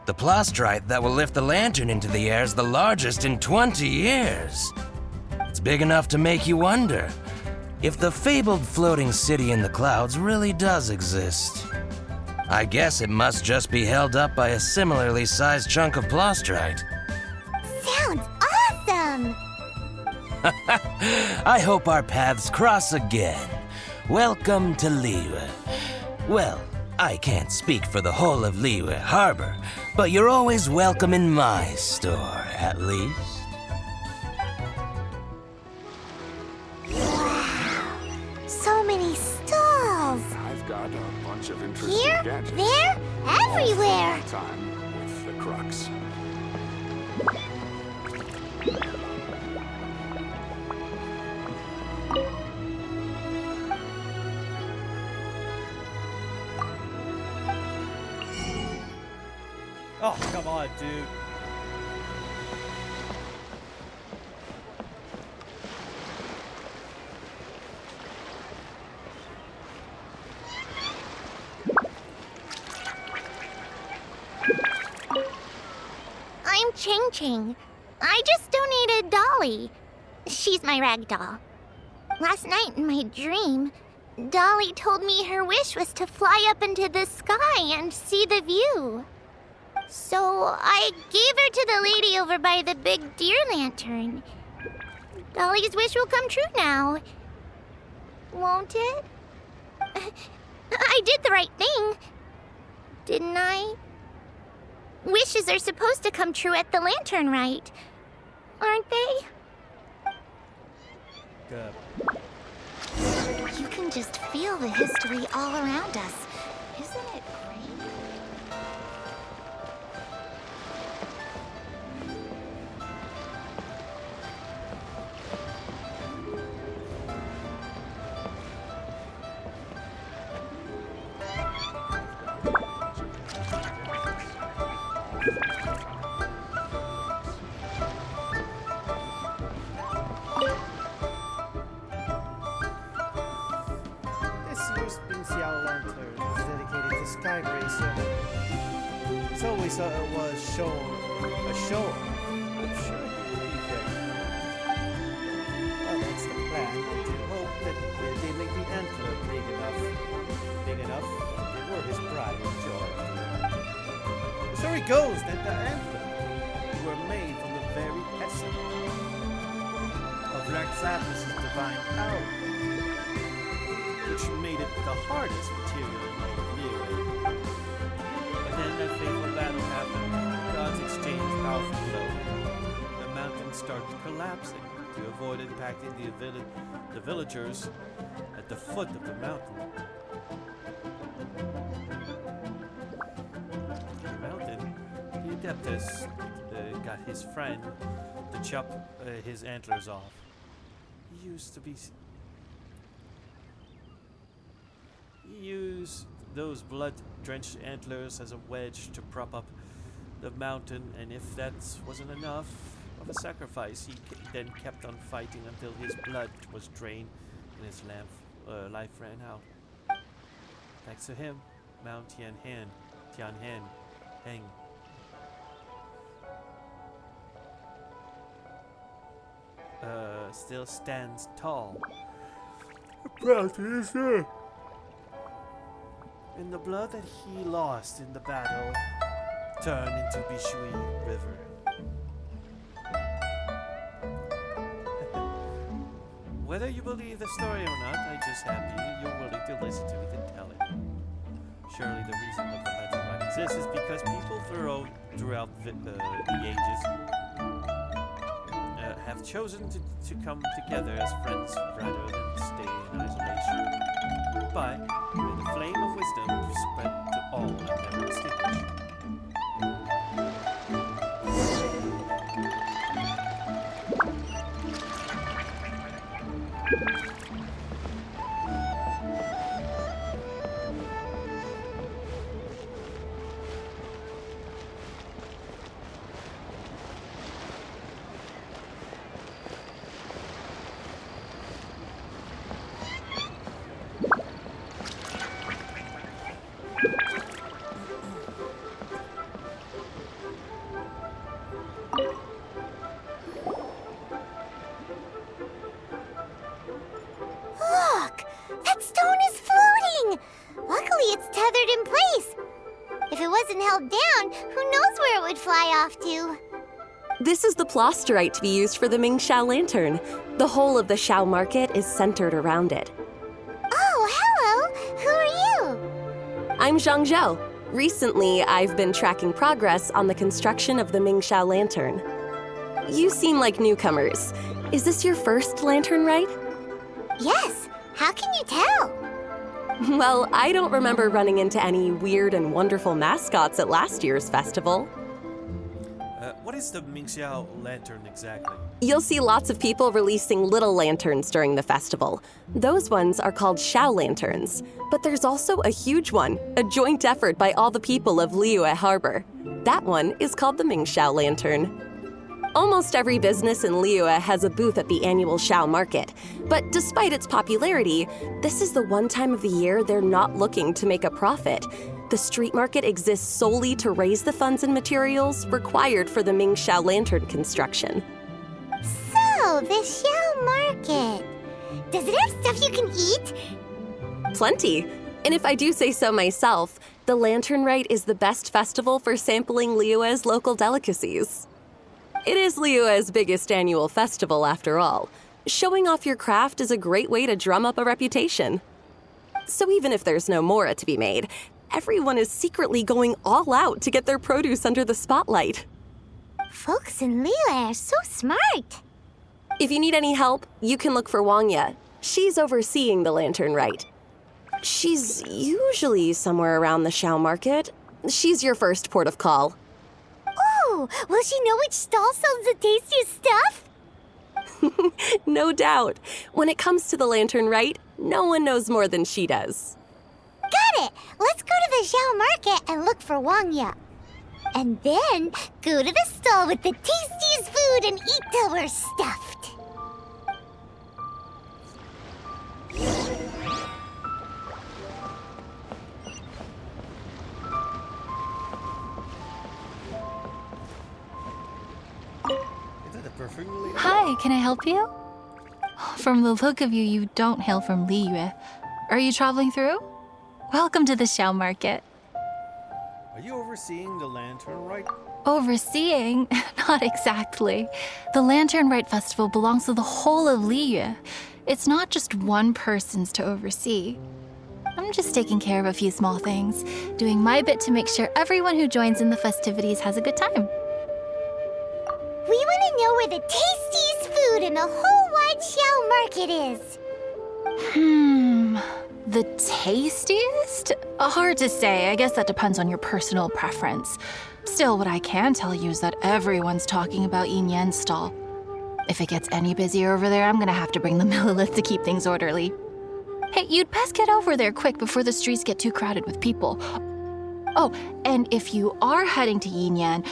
The plastrite that will lift the lantern into the air is the largest in 20 years. It's big enough to make you wonder if the fabled floating city in the clouds really does exist. I guess it must just be held up by a similarly sized chunk of plastrite. Sounds awesome! I hope our paths cross again. Welcome to Liyue. Well, I can't speak for the whole of Liyue Harbor, but you're always welcome in my store, at least. Wow, so many stalls. I've got a bunch of interesting Here, gadgets. there, everywhere. Time with the crux. Oh, come on, dude. I'm Ching Ching. I just donated Dolly. She's my rag doll. Last night in my dream, Dolly told me her wish was to fly up into the sky and see the view. So I gave her to the lady over by the big deer lantern. Dolly's wish will come true now. Won't it? I did the right thing, didn't I? Wishes are supposed to come true at the lantern rite, aren't they? Good. You can just feel the history all around us. Isn't it great? This year's Bingxiao Lantern is dedicated to Sky Racer. It's always was a show. I'm sure you believe it. Well, that's the plan. To hope that they make the antler big enough they were his pride and joy. The story goes that the antler were made from the very essence of Rex Lapis' divine power, which made it the hardest material in all of WiiU. But then that fateful battle happened. Gods exchanged powerful blows. The mountain started collapsing to avoid impacting the villagers at the foot of the mountain. The mountain, the Adeptus got his friend to chop his antlers off. He used those blood-drenched antlers as a wedge to prop up the mountain, and if that wasn't enough of a sacrifice, he then kept on fighting until his blood was drained and his life ran out. Thanks to him, Mount Tianheng still stands tall. The mountain is there. And the blood that he lost in the battle turned into Bishui River. Whether you believe the story or not, I'm just happy you're willing to listen to it and tell it. Surely the reason that the Lantern Rite exists is because people throughout the ages have chosen to come together as friends rather than stay in isolation. Goodbye. May the flame of wisdom spread to all and never extinguish. Look! That stone is floating! Luckily, it's tethered in place. If it wasn't held down, who knows where it would fly off to? This is the plasterite to be used for the Mingxiao Lantern. The whole of the Xiao market is centered around it. Oh, hello! Who are you? I'm Zhang Zhou. Recently, I've been tracking progress on the construction of the Mingxiao Lantern. You seem like newcomers. Is this your first lantern rite? Yes. How can you tell? Well, I don't remember running into any weird and wonderful mascots at last year's festival. What is the Mingxiao Lantern exactly? You'll see lots of people releasing little lanterns during the festival. Those ones are called Xiao Lanterns. But there's also a huge one, a joint effort by all the people of Liyue Harbor. That one is called the Mingxiao Lantern. Almost every business in Liyue has a booth at the annual Xiao market. But despite its popularity, this is the one time of the year they're not looking to make a profit. The street market exists solely to raise the funds and materials required for the Mingxiao Lantern construction. So, the Xiao market. Does it have stuff you can eat? Plenty. And if I do say so myself, The Lantern Rite is the best festival for sampling Liyue's local delicacies. It is Liyue's biggest annual festival, after all. Showing off your craft is a great way to drum up a reputation. So even if there's no mora to be made, everyone is secretly going all out to get their produce under the spotlight. Folks in Liyue are so smart. If you need any help, you can look for Wangya. She's overseeing the Lantern Rite. She's usually somewhere around the Xiao Market. She's your first port of call. Oh, will she know which stall sells the tastiest stuff? No doubt. When it comes to the Lantern Rite, no one knows more than she does. Got it! Let's go to the Xiao Market and look for Wangya. And then go to the stall with the tastiest food and eat till we're stuffed. Hi, can I help you? From the look of you, you don't hail from Liyue. Are you traveling through? Welcome to the Xiao Market. Are you overseeing the Lantern Rite? Overseeing? Not exactly. The Lantern Rite Festival belongs to the whole of Liyue. It's not just one person's to oversee. I'm just taking care of a few small things, doing my bit to make sure everyone who joins in the festivities has a good time. We want to know where the tastiest food in the whole wide Xiao Market is. The tastiest? Hard to say. I guess that depends on your personal preference. Still, what I can tell you is that everyone's talking about Yin Yan's stall. If it gets any busier over there, I'm gonna have to bring the millilith to keep things orderly. Hey, you'd best get over there quick before the streets get too crowded with people. Oh, and if you are heading to Yin Yan,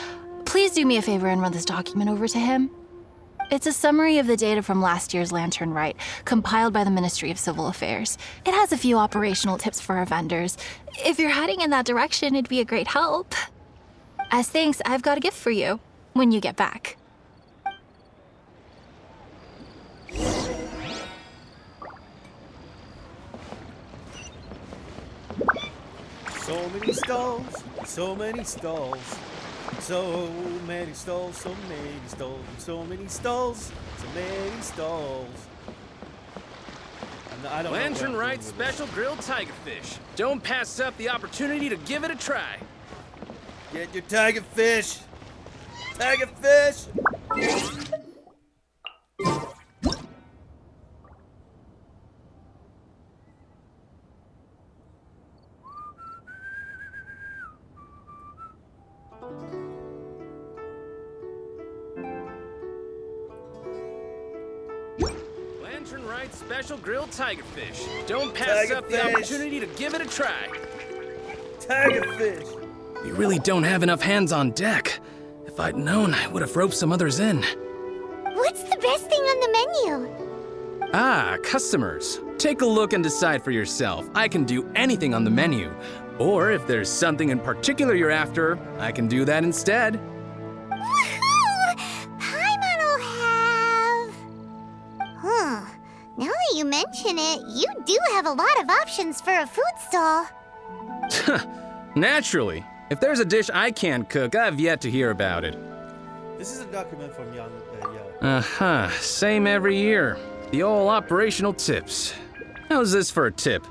please do me a favor and run this document over to him. It's a summary of the data from last year's Lantern Rite, compiled by the Ministry of Civil Affairs. It has a few operational tips for our vendors. If you're heading in that direction, it'd be a great help. As thanks, I've got a gift for you when you get back. So many stalls, so many stalls. So many stalls, so many stalls, so many stalls, so many stalls. I don't Lantern know Rite special grilled tigerfish. Don't pass up the opportunity to give it a try. Get your tigerfish! Tigerfish! Lantern Rite special grilled tigerfish. Don't pass up the opportunity to give it a try. Tigerfish! We really don't have enough hands on deck. If I'd known, I would have roped some others in. What's the best thing on the menu? Ah, customers. Take a look and decide for yourself. I can do anything on the menu. Or if there's something in particular you're after, I can do that instead. Woohoo! Paimon will have... Huh. Now that you mention it, you do have a lot of options for a food stall. Naturally. If there's a dish I can't cook, I've yet to hear about it. This is a document from Young. Same every year. The old operational tips. How's this for a tip?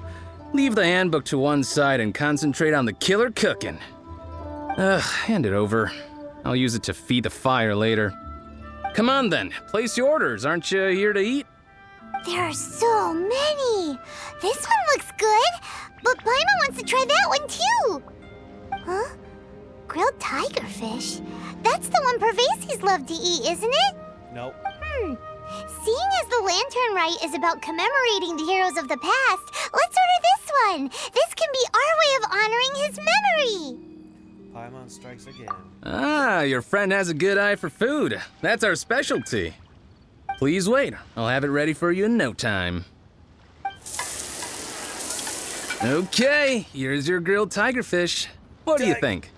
Leave the handbook to one side and concentrate on the killer cooking. Hand it over. I'll use it to feed the fire later. Come on then, place your orders. Aren't you here to eat? There are so many. This one looks good, but Paimon wants to try that one too. Huh? Grilled tigerfish? That's the one Pervases love to eat, isn't it? Nope. Seeing as the Lantern Rite is about commemorating the heroes of the past, let's order this one. This can be our way of honoring his memory. Paimon strikes again. Ah, your friend has a good eye for food. That's our specialty. Please wait. I'll have it ready for you in no time. Okay, here's your grilled tigerfish. What do you think?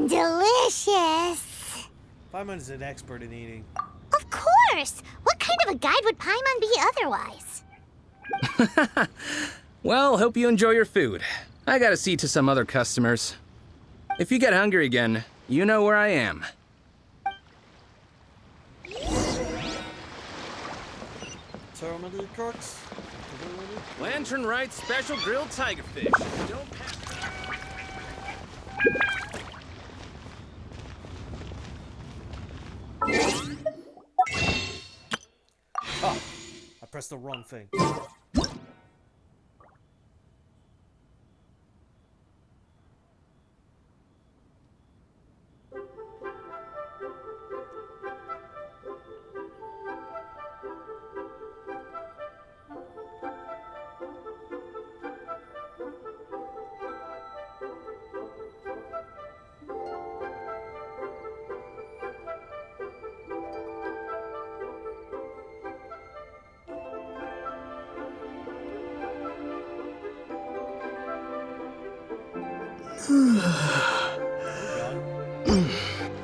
Delicious. Paimon is an expert in eating. Of course. What kind of a guide would Paimon be otherwise? Well, hope you enjoy your food. I gotta see to some other customers. If you get hungry again, you know where I am. Terminal crooks. Lantern Right Special Grilled Tigerfish. Don't pass. Ah, I pressed the wrong thing.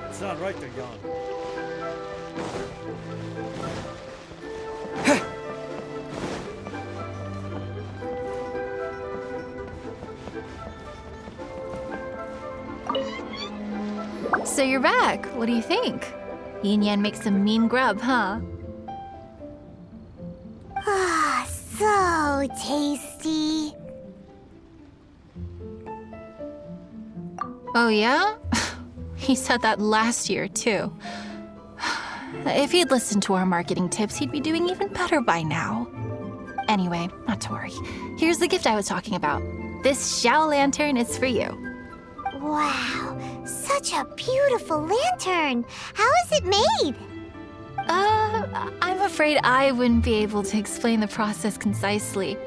It's not right to yawn. So you're back. What do you think? Yin Yan makes some mean grub, huh? Ah, so tasty. Oh, yeah? He said that last year, too. If he'd listened to our marketing tips, he'd be doing even better by now. Anyway, not to worry. Here's the gift I was talking about. This Xiao lantern is for you. Wow, such a beautiful lantern. How is it made? I'm afraid I wouldn't be able to explain the process concisely.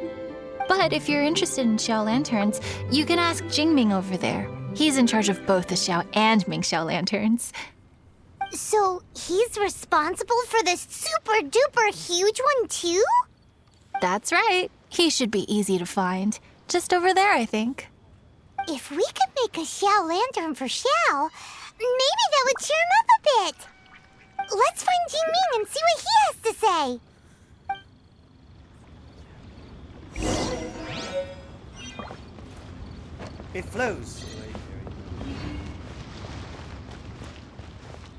But if you're interested in Xiao lanterns, you can ask Jingming over there. He's in charge of both the Xiao and Mingxiao lanterns. So he's responsible for this super duper huge one too? That's right. He should be easy to find. Just over there, I think. If we could make a Xiao lantern for Xiao, maybe that would cheer him up a bit. Let's find Jingming and see what he has to say. It flows.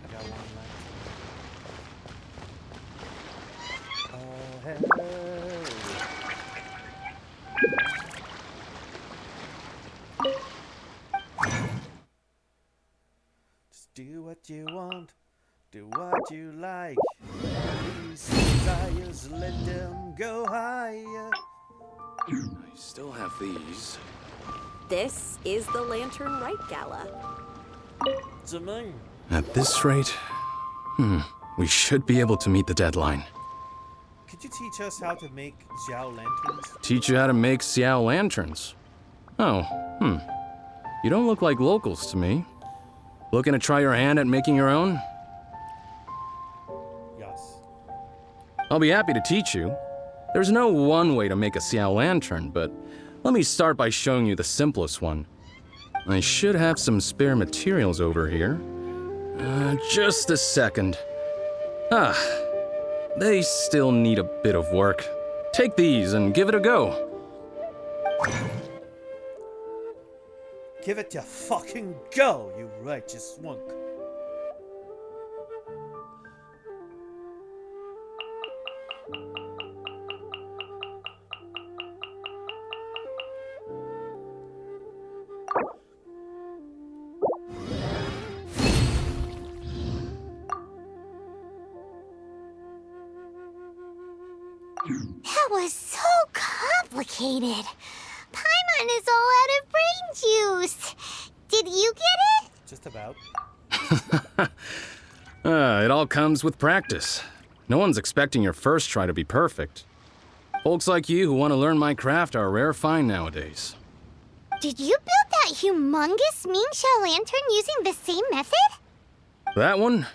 I got one left. Oh, hey. Just do what you want, do what you like. These desires, let them go higher. I still have these. This is the Lantern Right Gala. Ziming. At this rate, we should be able to meet the deadline. Could you teach us how to make Xiao lanterns? Teach you how to make Xiao lanterns. Oh, You don't look like locals to me. Looking to try your hand at making your own? Yes. I'll be happy to teach you. There's no one way to make a Xiao lantern, but let me start by showing you the simplest one. I should have some spare materials over here. Just a second. They still need a bit of work. Take these and give it a go. Give it your fucking go, you righteous swunk. That was so complicated. Paimon is all out of brain juice. Did you get it? Just about. It all comes with practice. No one's expecting your first try to be perfect. Folks like you who want to learn my craft are a rare find nowadays. Did you build that humongous Mingxiao lantern using the same method? That one?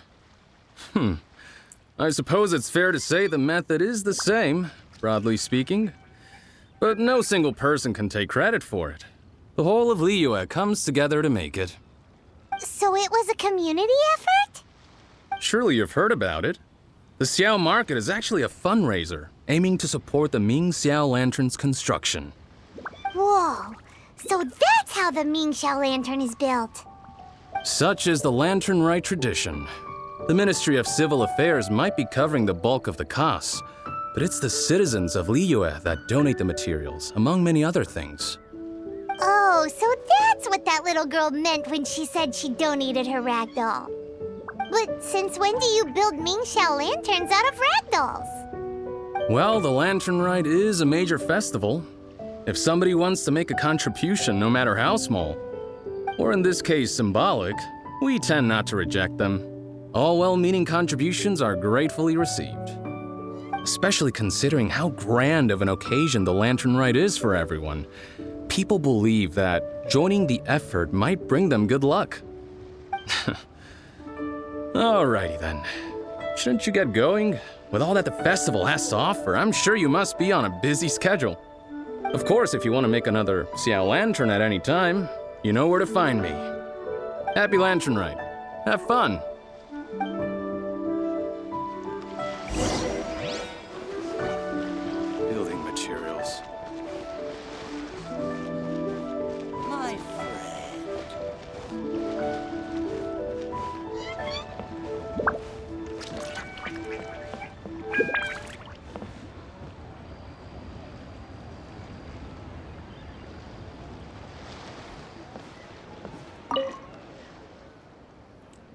I suppose it's fair to say the method is the same, broadly speaking. But no single person can take credit for it. The whole of Liyue comes together to make it. So it was a community effort? Surely you've heard about it. The Xiao Market is actually a fundraiser aiming to support the Ming Xiao Lantern's construction. Whoa, So that's how the Mingxiao lantern is built. Such is the Lantern Rite tradition. The Ministry of Civil Affairs might be covering the bulk of the costs, but it's the citizens of Liyue that donate the materials, among many other things. Oh, so that's what that little girl meant when she said she donated her ragdoll. But since when do you build Mingxiao lanterns out of ragdolls? Well, the Lantern Rite is a major festival. If somebody wants to make a contribution, no matter how small, or in this case symbolic, we tend not to reject them. All well-meaning contributions are gratefully received. Especially considering how grand of an occasion the Lantern Rite is for everyone. People believe that joining the effort might bring them good luck. Alrighty then. Shouldn't you get going? With all that the festival has to offer, I'm sure you must be on a busy schedule. Of course, if you want to make another Xiao Lantern at any time, you know where to find me. Happy Lantern Rite. Have fun. Building materials. My friend.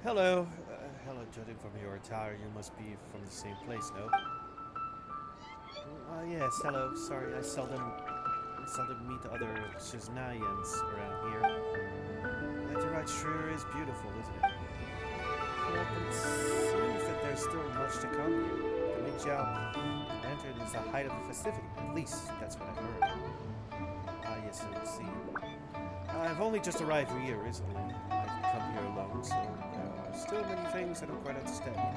Hello. Hello, judging from your attire, you must be from the same place, no? Yes, hello. Sorry, I seldom meet other Shiznayans around here. That right sure is beautiful, isn't it? Well, but it seems that there's still much to come here. The Mingxiao lantern is the height of the festivity. At least, that's what I've heard. Yes, it would seem. I've only just arrived here recently. I've come here alone, so there are still many things I don't quite understand yet.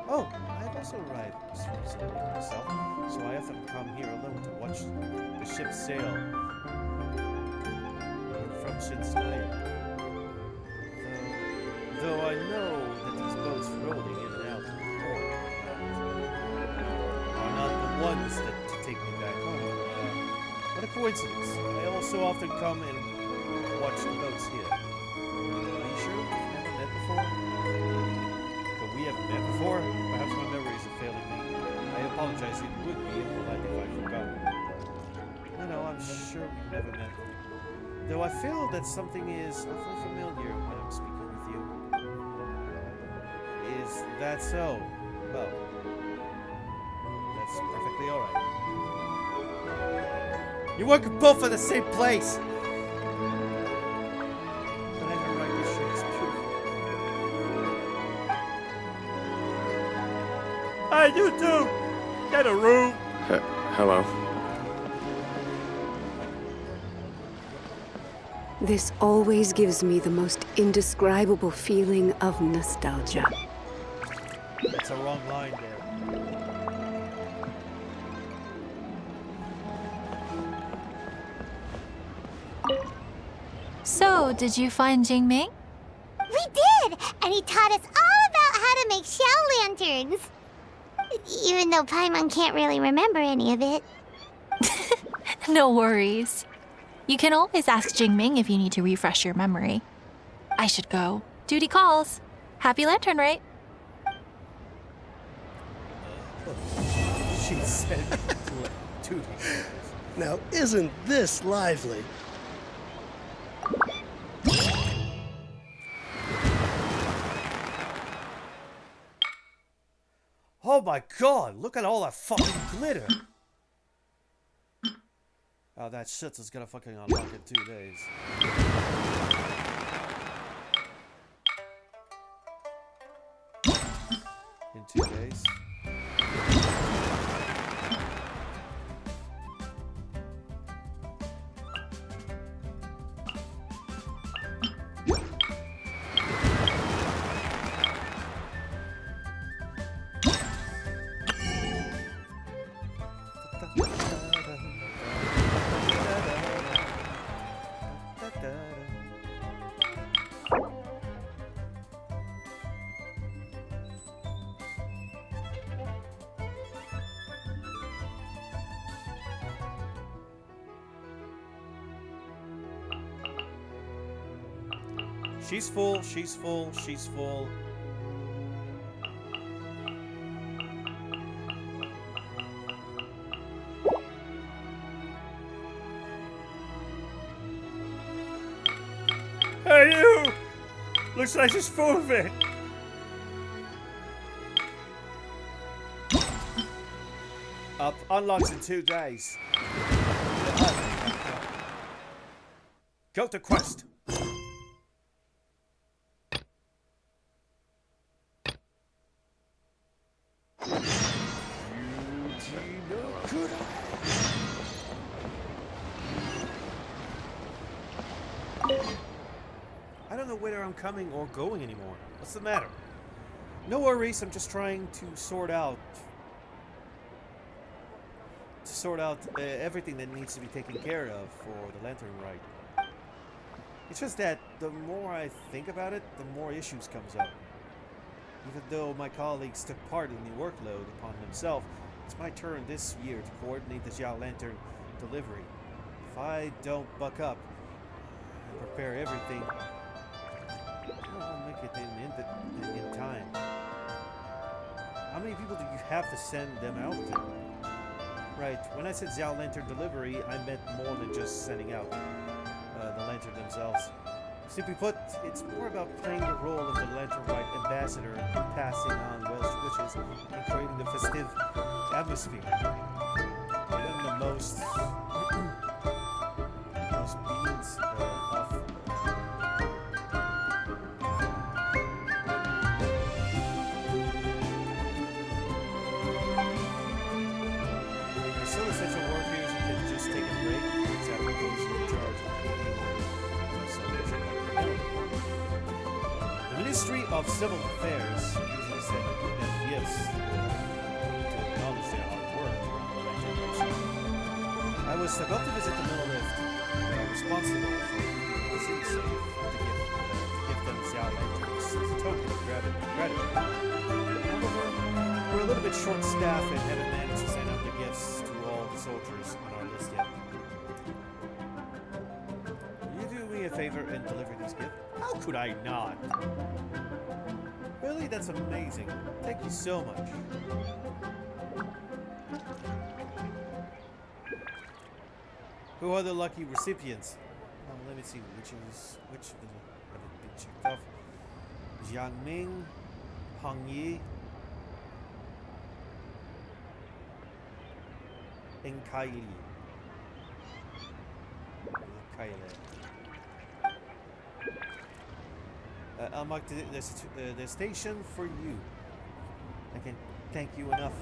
Oh, I've also arrived recently myself, so I often come here alone to watch the ship sail from Shinsnaya. Though I know that these boats rolling in and out of the port are not the ones that take me back home. What a coincidence. I also often come and watch the boats here. Are you sure we've never met before? But we haven't met before? Perhaps my memories are failing me. I apologize, it would be impolite if I forgot. No, I'm sure we've never met. Though I feel that something is awfully familiar when I'm speaking with you. Is that so? Well, that's perfectly alright. You work both for the same place! Hey, you two! Get a room! Hello. This always gives me the most indescribable feeling of nostalgia. That's a wrong line there. So, did you find Jingming? We did! And he taught us all about how to make Xiao lanterns. Even though Paimon can't really remember any of it. No worries. You can always ask Jingming if you need to refresh your memory. I should go. Duty calls. Happy Lantern Rite. She said duty. Now, isn't this lively? Oh my god, look at all that fucking glitter! Oh, that shit is gonna fucking unlock in 2 days. In 2 days. She's full, she's full, she's full. Hey, you! Looks like she's full of it. Up unlocks in 2 days. Go to quest. I don't know whether I'm coming or going anymore. What's the matter? No worries, I'm just trying to sort out everything that needs to be taken care of for the Lantern Rite. It's just that the more I think about it, the more issues comes up. Even though my colleagues took part in the workload upon themselves, it's my turn this year to coordinate the Xiao Lantern delivery. If I don't buck up and prepare everything, I won't make it in time. How many people do you have to send them out to? Right, when I said Xiao Lantern delivery, I meant more than just sending out the Lantern themselves. Simply put, it's more about playing the role of the Lantern Rite ambassador and passing on Welsh wishes and creating the festive atmosphere. Even the most beans off. There's still essential workers who can just take a break, for example, those in charge of the Ministry of Civil Affairs usually send them gifts to acknowledge their hard work around the Lantern. I was about to visit the monolith responsible for keeping the city safe to give them Xiao Lanterns as a token of gratitude. However, we're a little bit short-staffed and haven't managed to send out the gifts to all the soldiers on our list yet. Will you do me a favor and deliver these gifts? How could I not? Really? That's amazing. Thank you so much. Who are the lucky recipients? Oh, let me see which haven't been checked off. Jiang Ming, Hong Yi, and Kylie. I'll mark the station for you. I can thank you enough.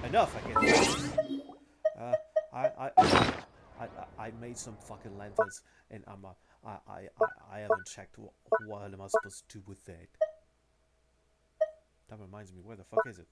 Enough, I guess. I made some fucking lanterns, and I haven't checked what am I supposed to do with that. That reminds me, where the fuck is it?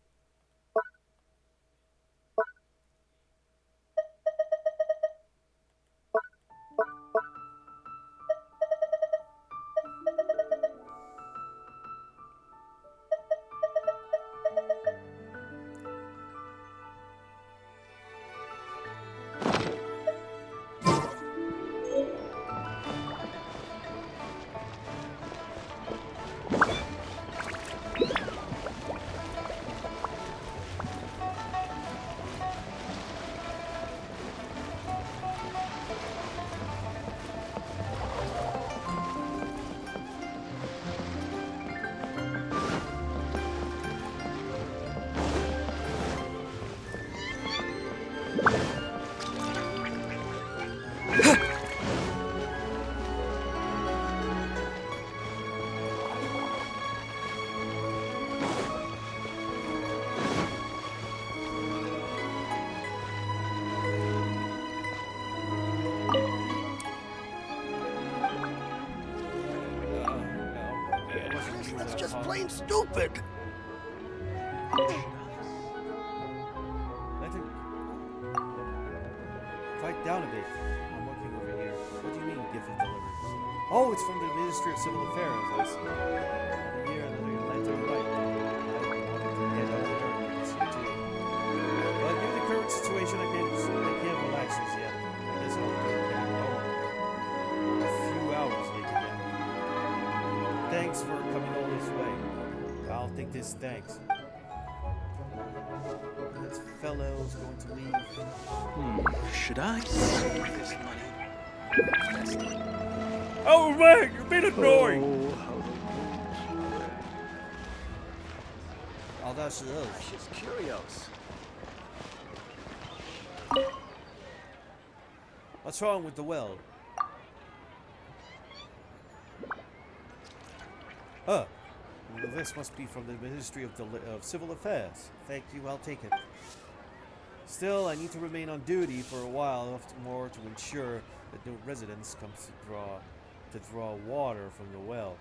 That's just plain stupid. Quiet down a bit. I'm working over here. What do you mean, gift of delivery? Oh, it's from the Ministry of Civil Affairs, I see. Another year, another Lantern Rite. I wanted to get out of there this year too. But given the current situation, I can't relax just yet. I guess I'll do it home. A I'll take this, thanks. This fellow's going to leave. Should I save this money? Oh man, you've been annoying! Oh, that's She's curious. What's wrong with the well? Oh, this must be from the Ministry of Civil Affairs. Thank you, I'll take it. Still, I need to remain on duty for a while more to ensure that no residents come to draw water from the well.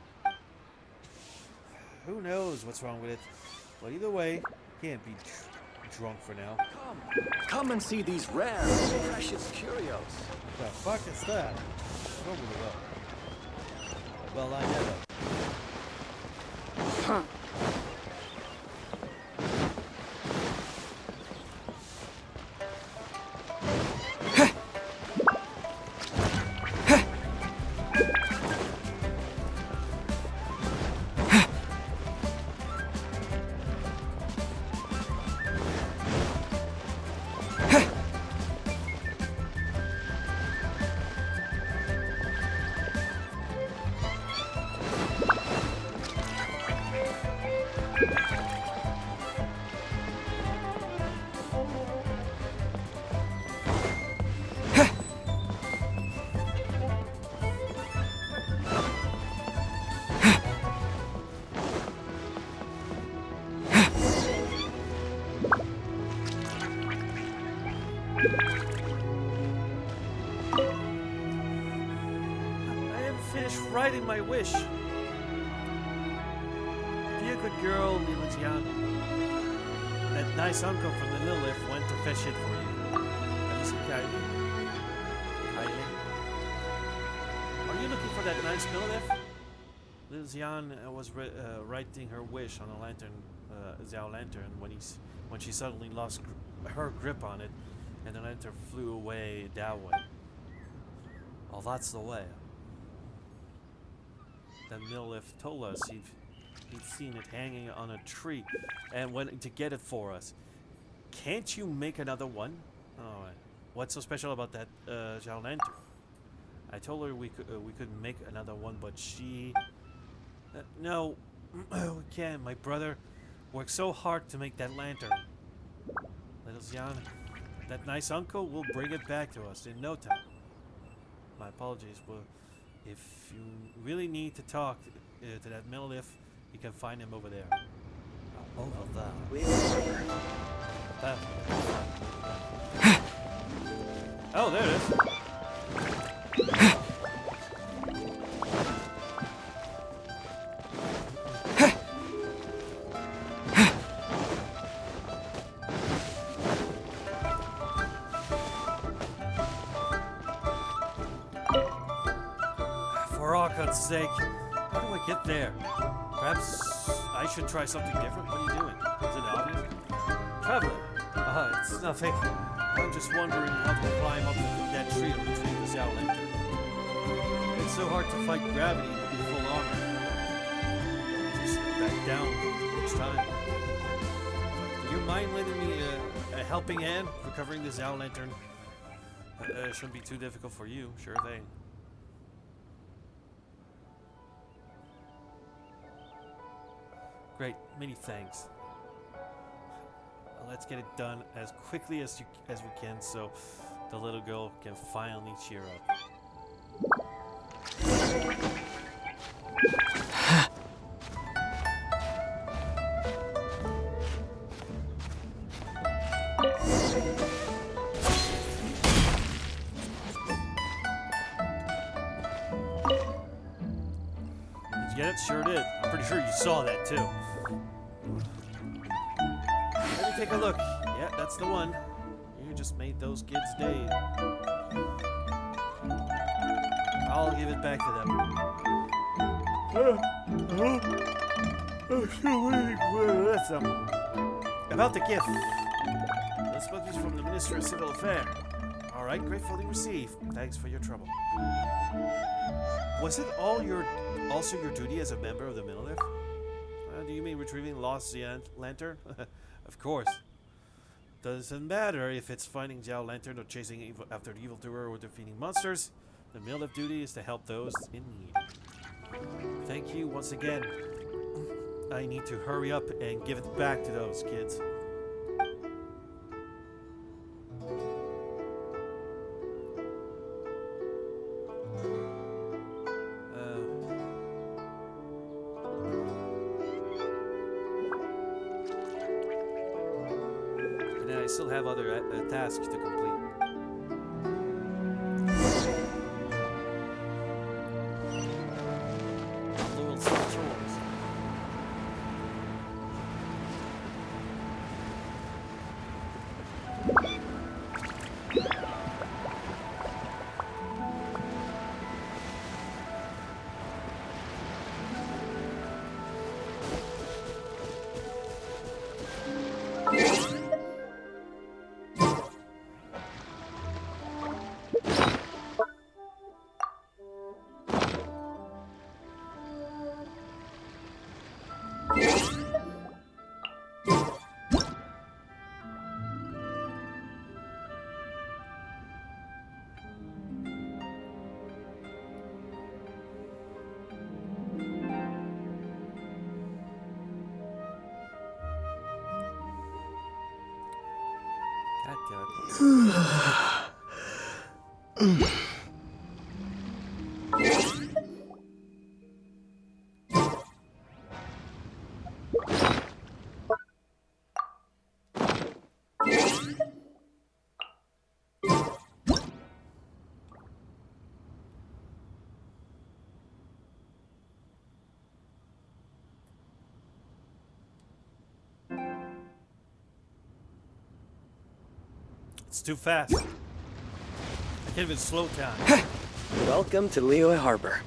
Who knows what's wrong with it? But either way, can't be drunk for now. Come and see these rare, precious curios. The fuck is that? What's wrong with the well? Well, I never. Huh. Writing my wish. Be a good girl, Lilian. That nice uncle from the Lilith went to fetch it for you. Have you seen Kylie? Kylie? Are you looking for that nice Lilith? Lilian was writing her wish on a lantern, Xiao lantern, when she suddenly lost her grip on it, and the lantern flew away that way. Well, that's the way. That Millif told us he'd seen it hanging on a tree and went to get it for us. Can't you make another one? Oh, what's so special about that Xiao lantern? I told her we could make another one, but she... no, we can't. My brother worked so hard to make that lantern. Little Xian, that nice uncle will bring it back to us in no time. My apologies, but if you really need to talk to that Millif, you can find him over there. Over there. Oh, there it is. For Arcot's sake, how do I get there? Perhaps I should try something different? What are you doing? Is it obvious? Traveling? It's nothing. I'm just wondering how to climb up that tree and retrieve the Xiao lantern. It's so hard to fight gravity with full armor. Just back down each time. Do you mind lending me a helping hand recovering the Xiao lantern? Shouldn't be too difficult for you. Sure thing. Great, many thanks. Let's get it done as quickly as we can, so the little girl can finally cheer up. Did you get it? Sure did. I'm pretty sure you saw that too. Let me take a look. Yeah, that's the one. You just made those kids' day. I'll give it back to them. That's about the gift. This book is from the Ministry of Civil Affairs. All right, gratefully received. Thanks for your trouble. Was it also your duty as a member of the Millif? Do you mean retrieving lost lantern? Of course. Doesn't matter if it's finding Zhao Lantern or chasing after the evildoer or defeating monsters. The mail of duty is to help those in need. Thank you once again. I need to hurry up and give it back to those kids. And I still have other tasks to complete. It's too fast. I can't even slow down. Welcome to Liyue Harbor.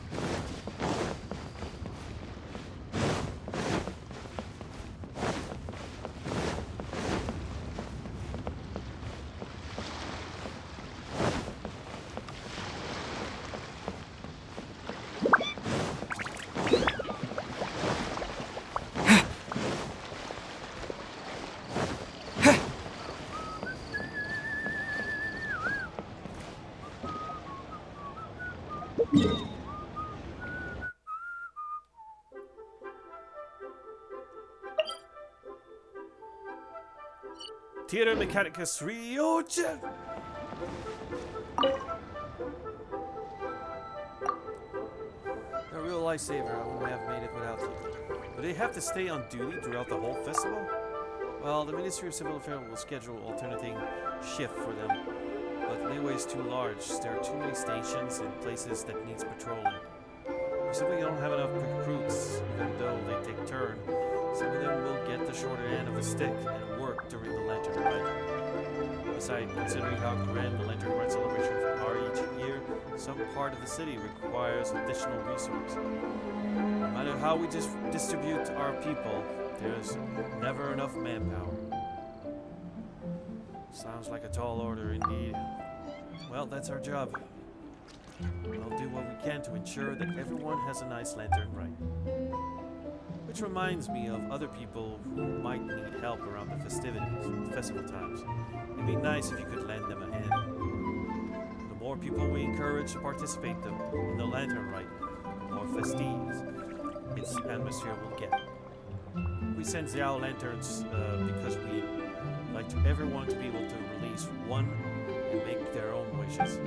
Theater Mechanicus Ryoja. A real lifesaver. I wouldn't have made it without you. But they have to stay on duty throughout the whole festival? Well, the Ministry of Civil Affairs will schedule alternating shift for them. But Liyue is too large. There are too many stations and places that needs patrolling. We simply don't have enough recruits, even though they take turn. Some of them will get the shorter end of the stick and work during the Lantern Rite. Besides, considering how grand the Lantern Rite celebrations are each year, some part of the city requires additional resources. No matter how we distribute our people, there's never enough manpower. Sounds like a tall order indeed. Well, that's our job. We'll do what we can to ensure that everyone has a nice Lantern Rite. Which reminds me of other people who might need help around the festival times. It'd be nice if you could lend them a hand. The more people we encourage to participate in the Lantern Rite, the more festive its atmosphere will get. We send Xiao lanterns because we like everyone to be able to release one and make their own wishes.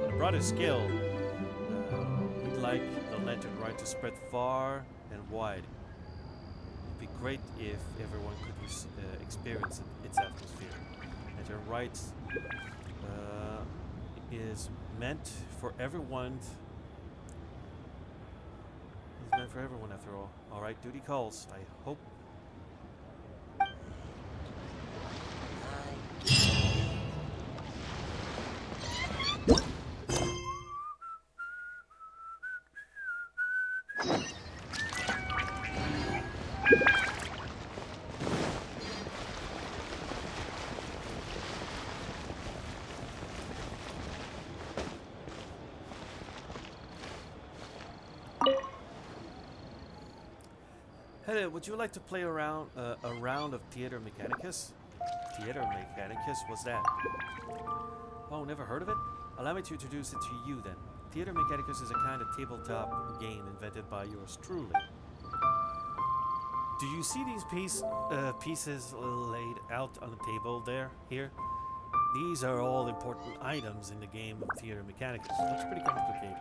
On a broader scale, we'd like the Lantern Rite to spread far and wide. It'd be great if everyone could experience its atmosphere. Lantern Rite is meant for everyone. It's meant for everyone, after all. All right, duty calls. I hope. would you like to play around a round of Theater Mechanicus? Theater Mechanicus, what's that? Oh, never heard of it? Allow me to introduce it to you then. Theater Mechanicus is a kind of tabletop game invented by yours truly. Do you see these pieces laid out on the table here? These are all important items in the game of Theater Mechanicus. Looks pretty complicated.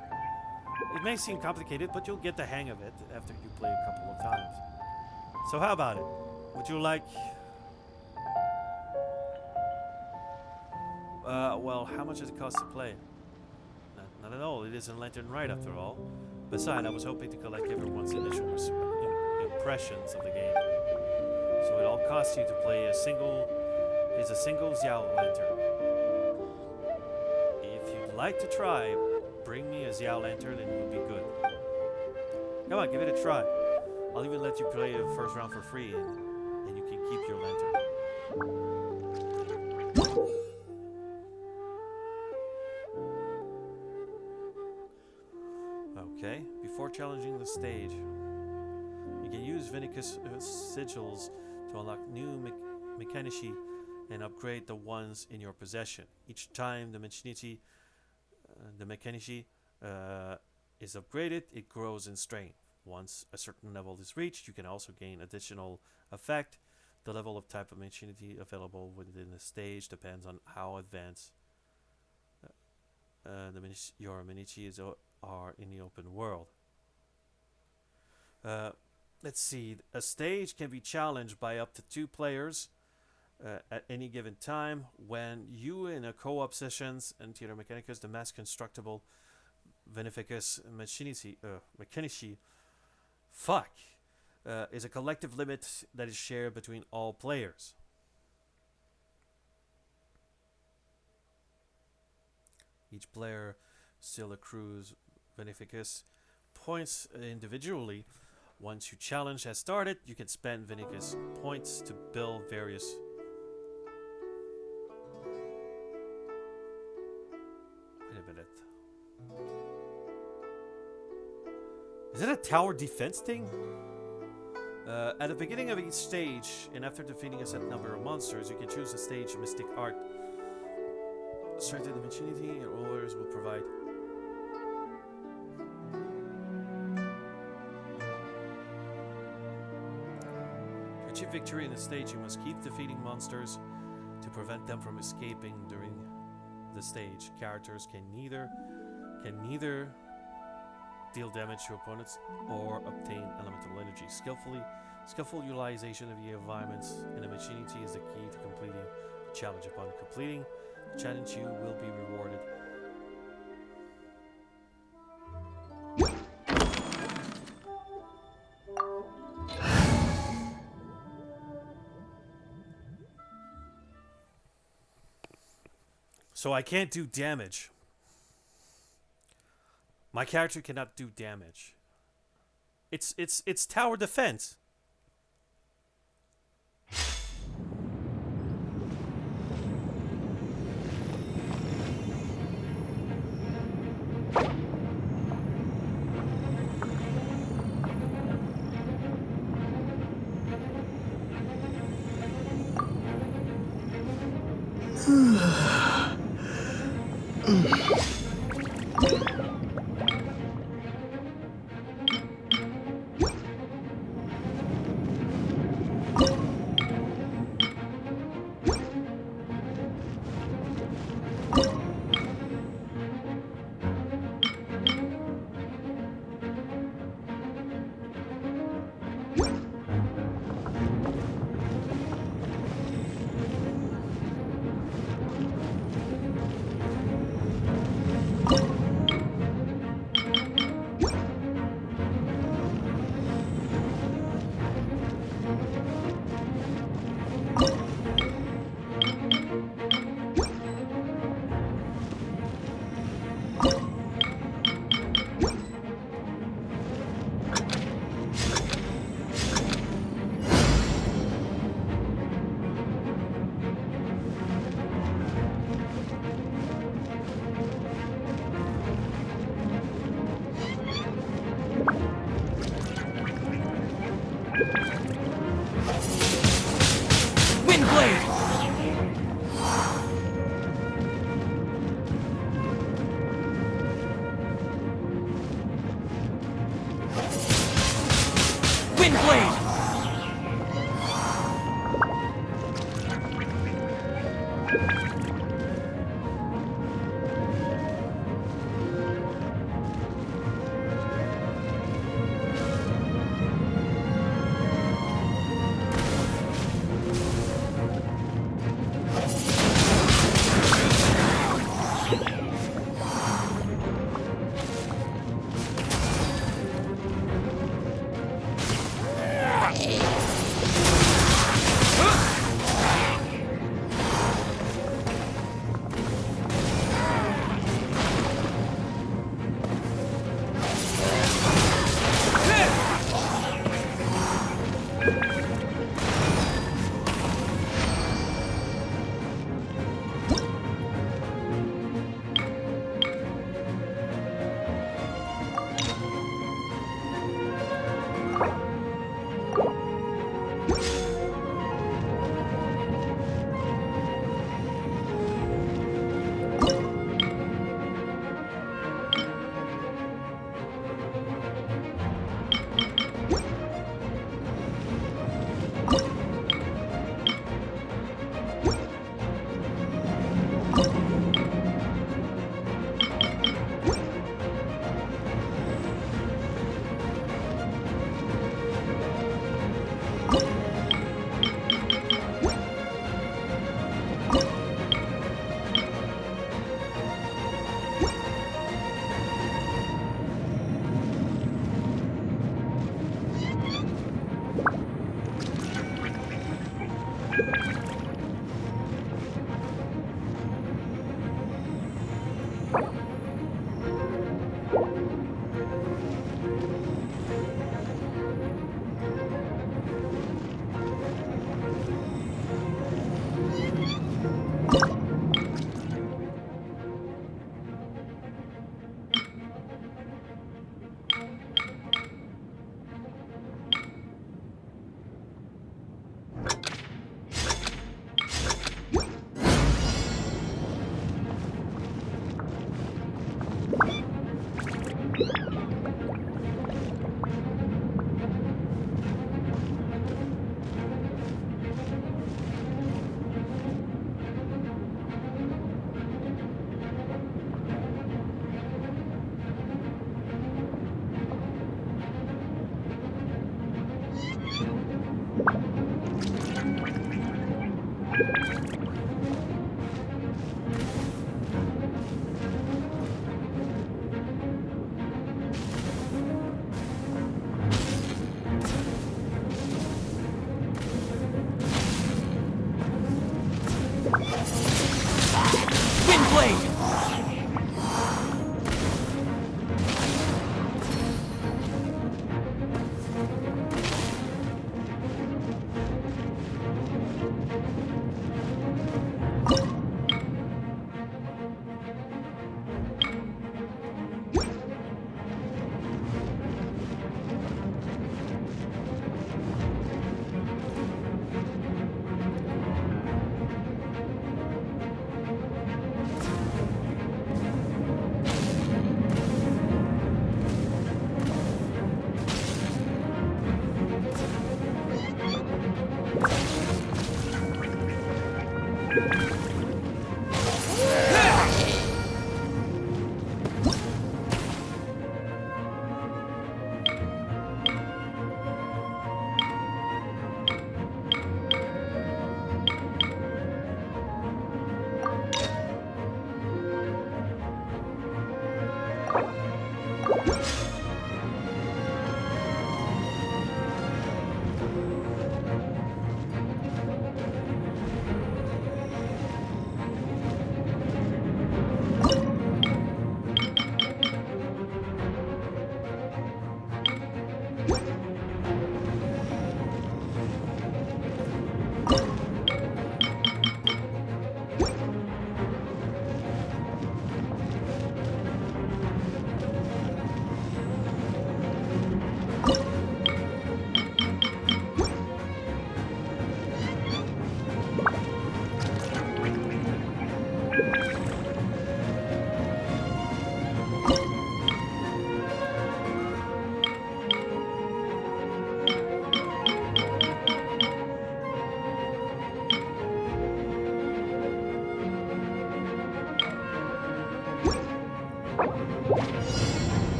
It may seem complicated, but you'll get the hang of it after you play a couple of times. So how about it? Would you like... well, how much does it cost to play? Not at all. It isn't Lantern Right after all. Besides, I was hoping to collect everyone's initial impressions of the game. So it all costs you to play a single Xiao Lantern. If you'd like to try, bring me a Xiao Lantern and it will be good. Come on, give it a try. I'll even let you play the first round for free and you can keep your lantern. Okay, before challenging the stage, you can use Vinicus sigils to unlock new mechanici and upgrade the ones in your possession. Each time the mechanici is upgraded, it grows in strength. Once a certain level is reached, you can also gain additional effect. The level of type of mechanici available within the stage depends on how advanced your mechanici are in the open world. Let's see. A stage can be challenged by up to 2 players at any given time. When you in a co-op sessions and Theater Mechanicus, the mass constructible Vinificus mechanici is a collective limit that is shared between all players. Each player still accrues Vinificus points individually. Once your challenge has started, you can spend Vinicus points to build various... Wait a minute. Is it a tower defense thing? At the beginning of each stage, and after defeating a set number of monsters, you can choose a stage Mystic Art. Strengthen the mechanity and rollers will provide... To achieve victory in the stage, you must keep defeating monsters to prevent them from escaping during the stage. Characters can neither deal damage to opponents or obtain elemental energy. Skillful utilization of the environments and the mechanity is the key to completing the challenge. Upon completing the challenge, you will be rewarded. So I can't do damage. My character cannot do damage. It's tower defense. Windblade!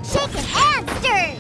Shaken and stirred!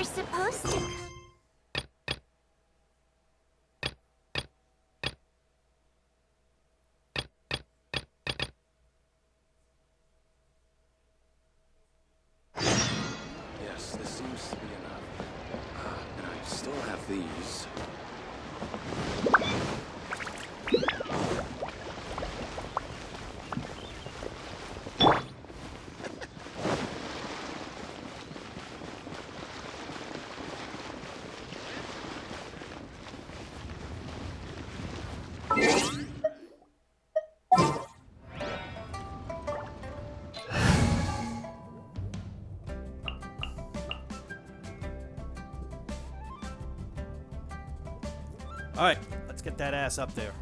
supposed to. Yes, this seems to be enough. And I still have these. Alright, let's get that ass up there.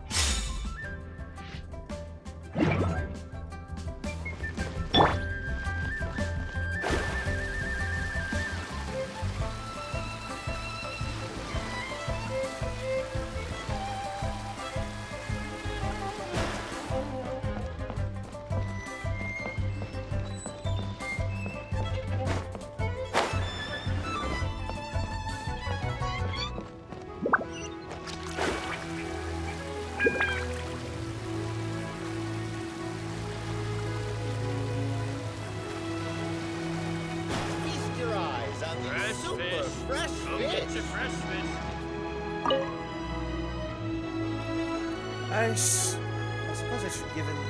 Feast your eyes on the super fresh fish. I suppose I should give him the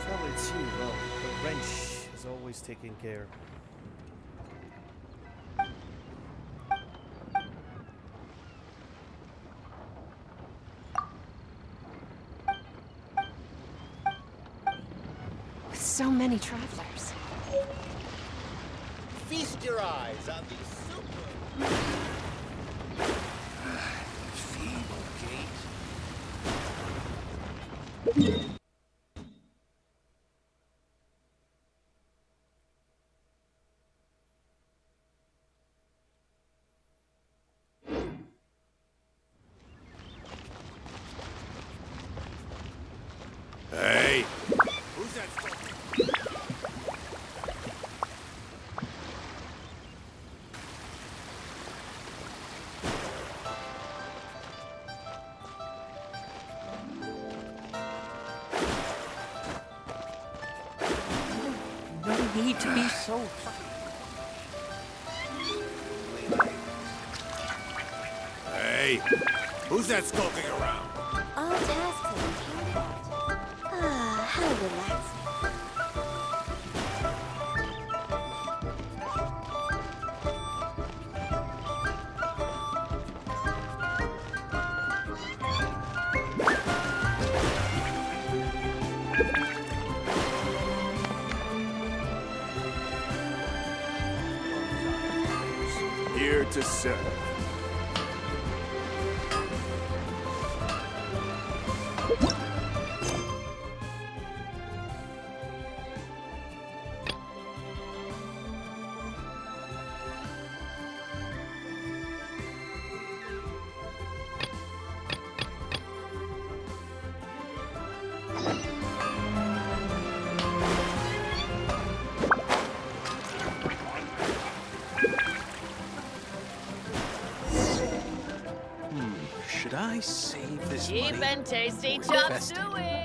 Probably it's you. Well, the wrench is always taking care. With so many travelers. Feast your eyes on the super. Feeble gait. Hey! Who's that stuff? No need to be so. Hey! Who's that skulking around? All tasks have been carried out. Ah, how relaxing. Here to serve. Should I save this Cheap money? and tasty for chop investing? suey.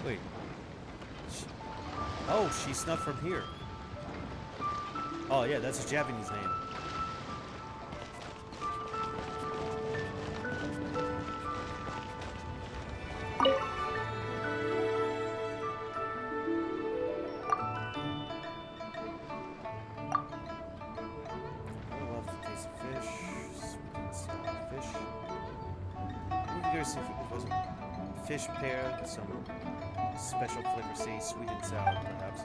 Wait. Oh, she's not from here. Oh yeah, that's a Japanese name. figures if it was a fish pair with some special flavor, say sweet and sour, perhaps.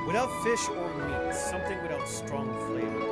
Without fish or meat, something without strong flavor.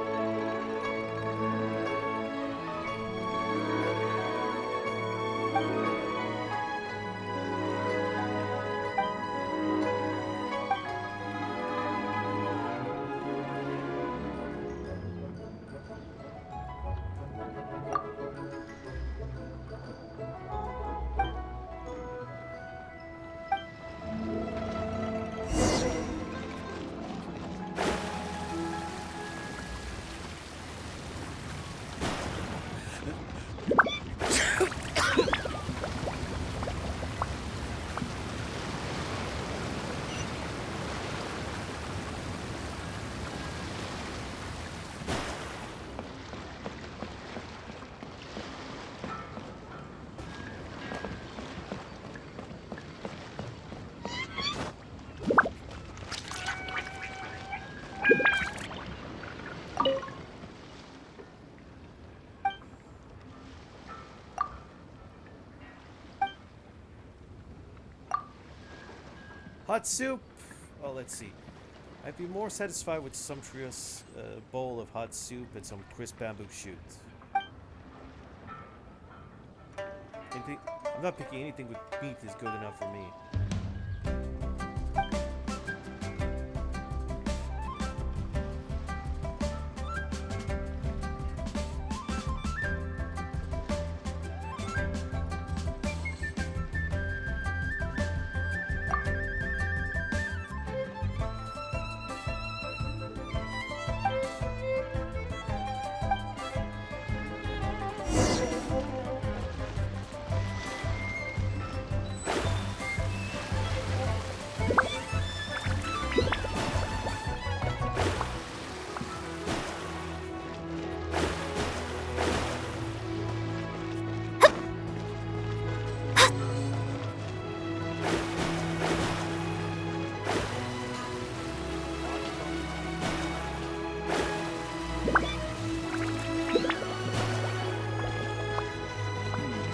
Hot soup? Oh, let's see. I'd be more satisfied with sumptuous bowl of hot soup and some crisp bamboo shoots. I'm not picking anything with meat is good enough for me.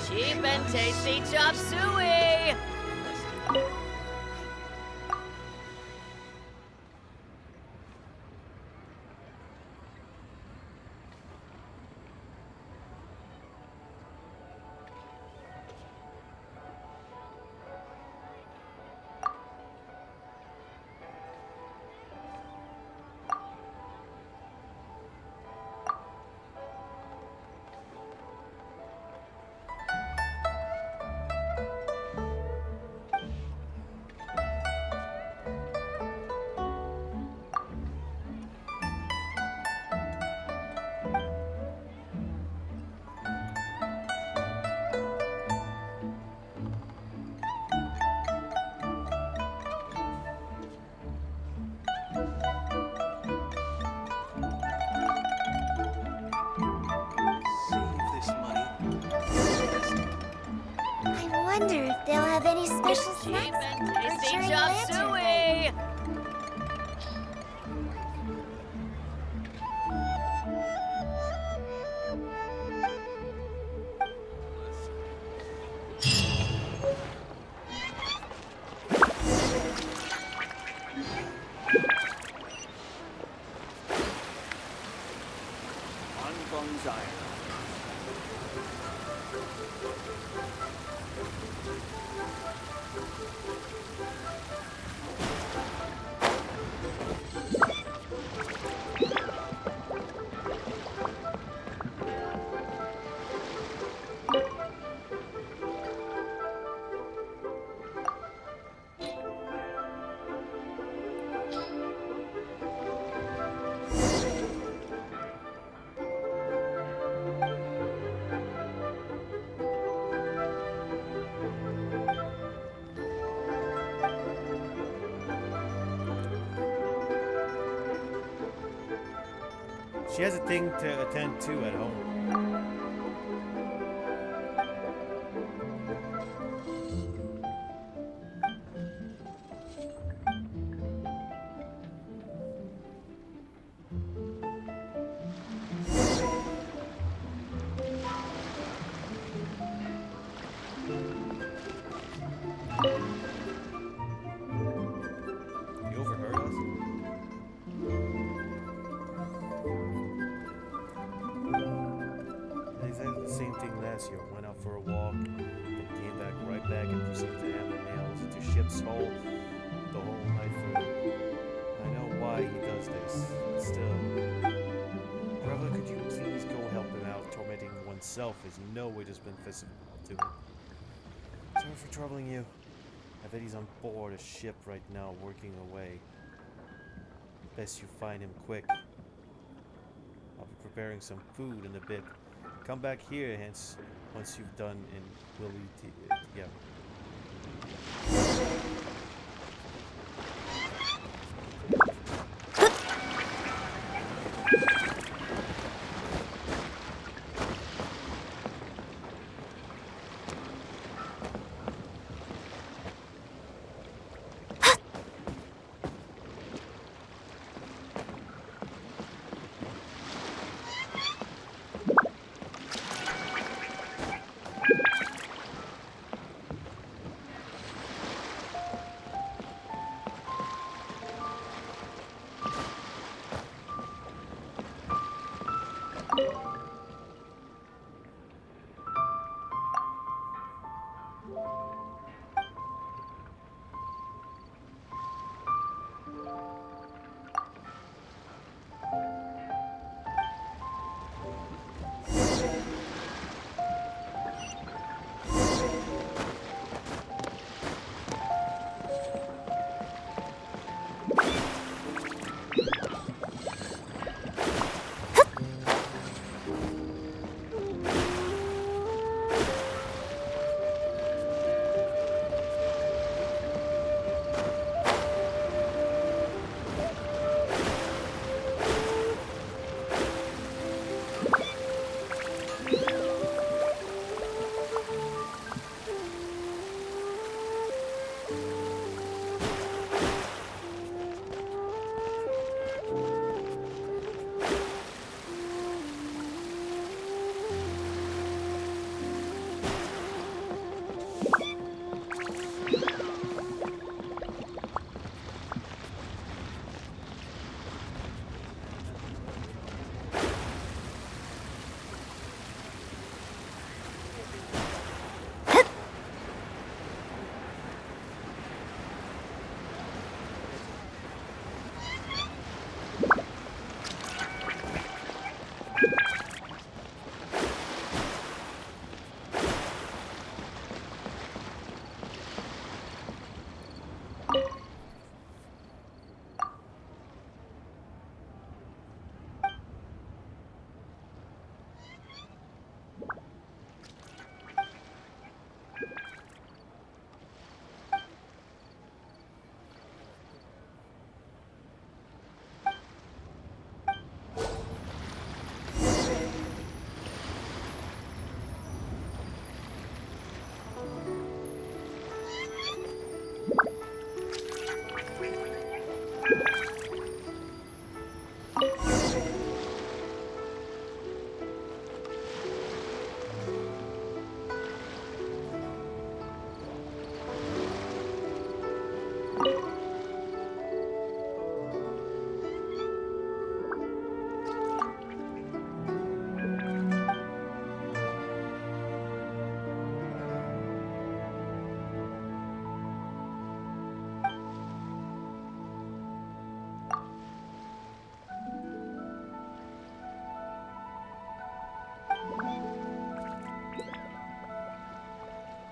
Cheap and tasty chop suey! I wonder if they'll have any special snacks and for tasty during chop Lantern suey! She has a thing to attend to at home. You overheard us? Exactly the same thing last year. Went out for a walk, then came back and proceeded to hammer nails into ship's hull the whole night through. I know why he does this, but still. Brother, could you please go help him out? Tormenting oneself is no way to spend festival to him. Sorry for troubling you. I bet he's on board a ship right now, working away. Best you find him quick. I'll be preparing some food in a bit. Come back here, hence, once you've done, and we'll eat together.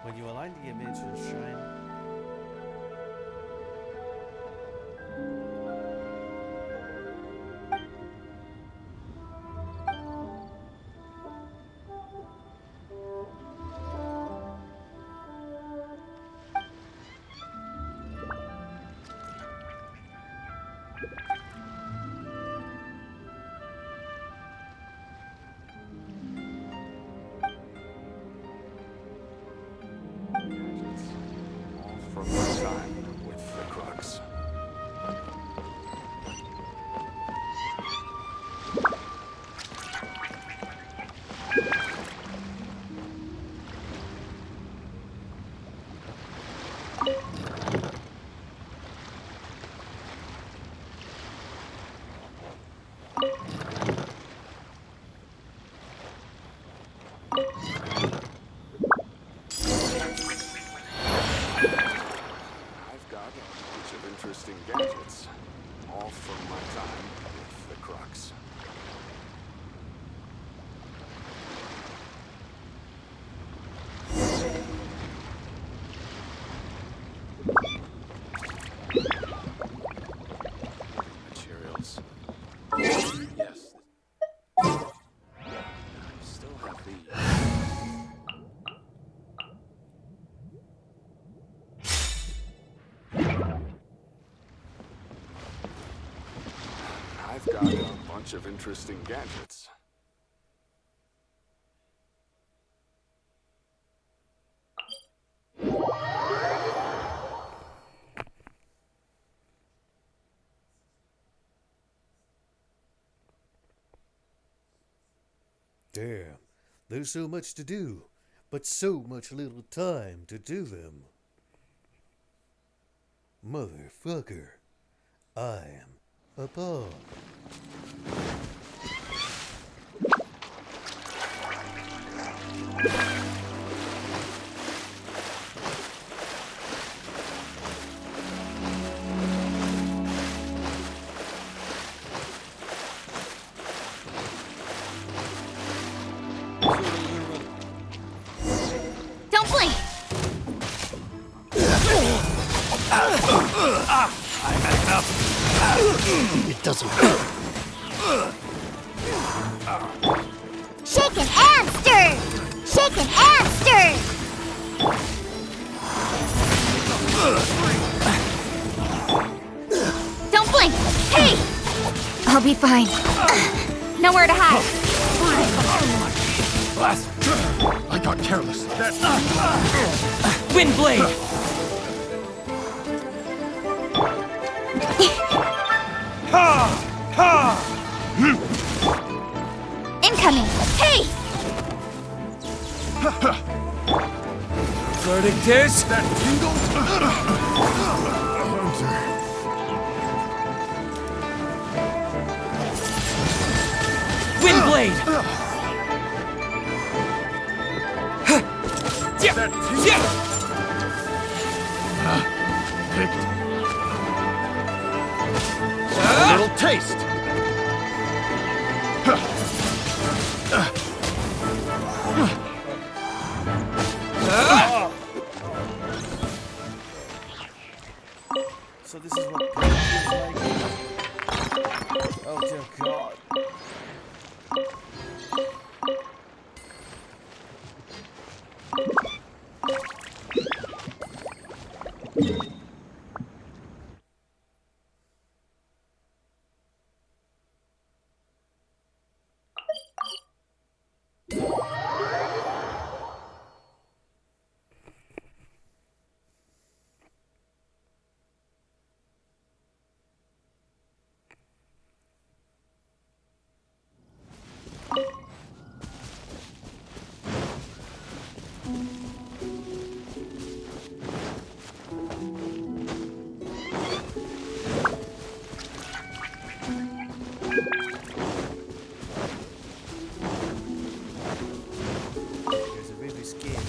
When you align the image and shine bunch of interesting gadgets. Damn, there's so much to do, but so much little time to do them. Motherfucker, I am appalled. Don't blink! I've had enough. It doesn't hurt. Shaken and stirred! Shaken and stirred! Don't blink! Hey! I'll be fine. Nowhere to hide. Blast! I got careless. Windblade! Incoming! Hey! Verdict is that tingle. Windblade! A little taste. So this is what pain feels like? Oh dear God. There's a really scared.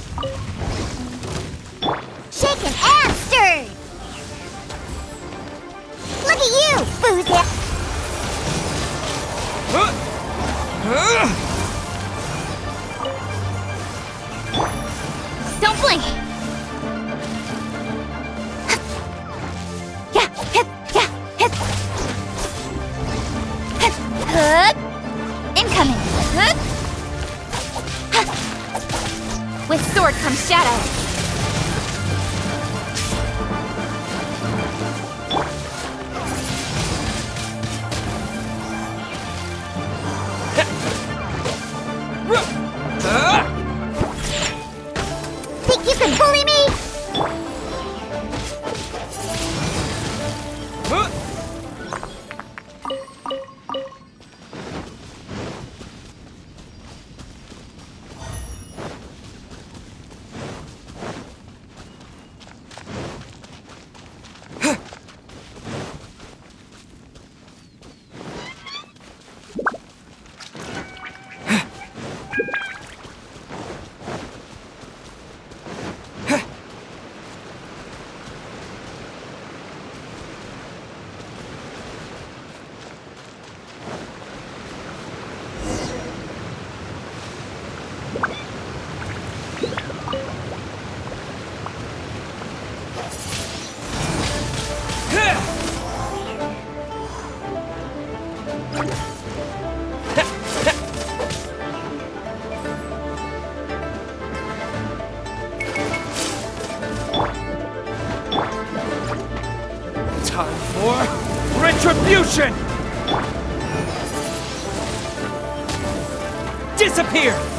Shaken and stirred! Look at you, boozer! Don't blink! Yeah, hit, yeah, hit! Incoming! With sword comes shadow. Think you can bully me? Time for retribution! disappear!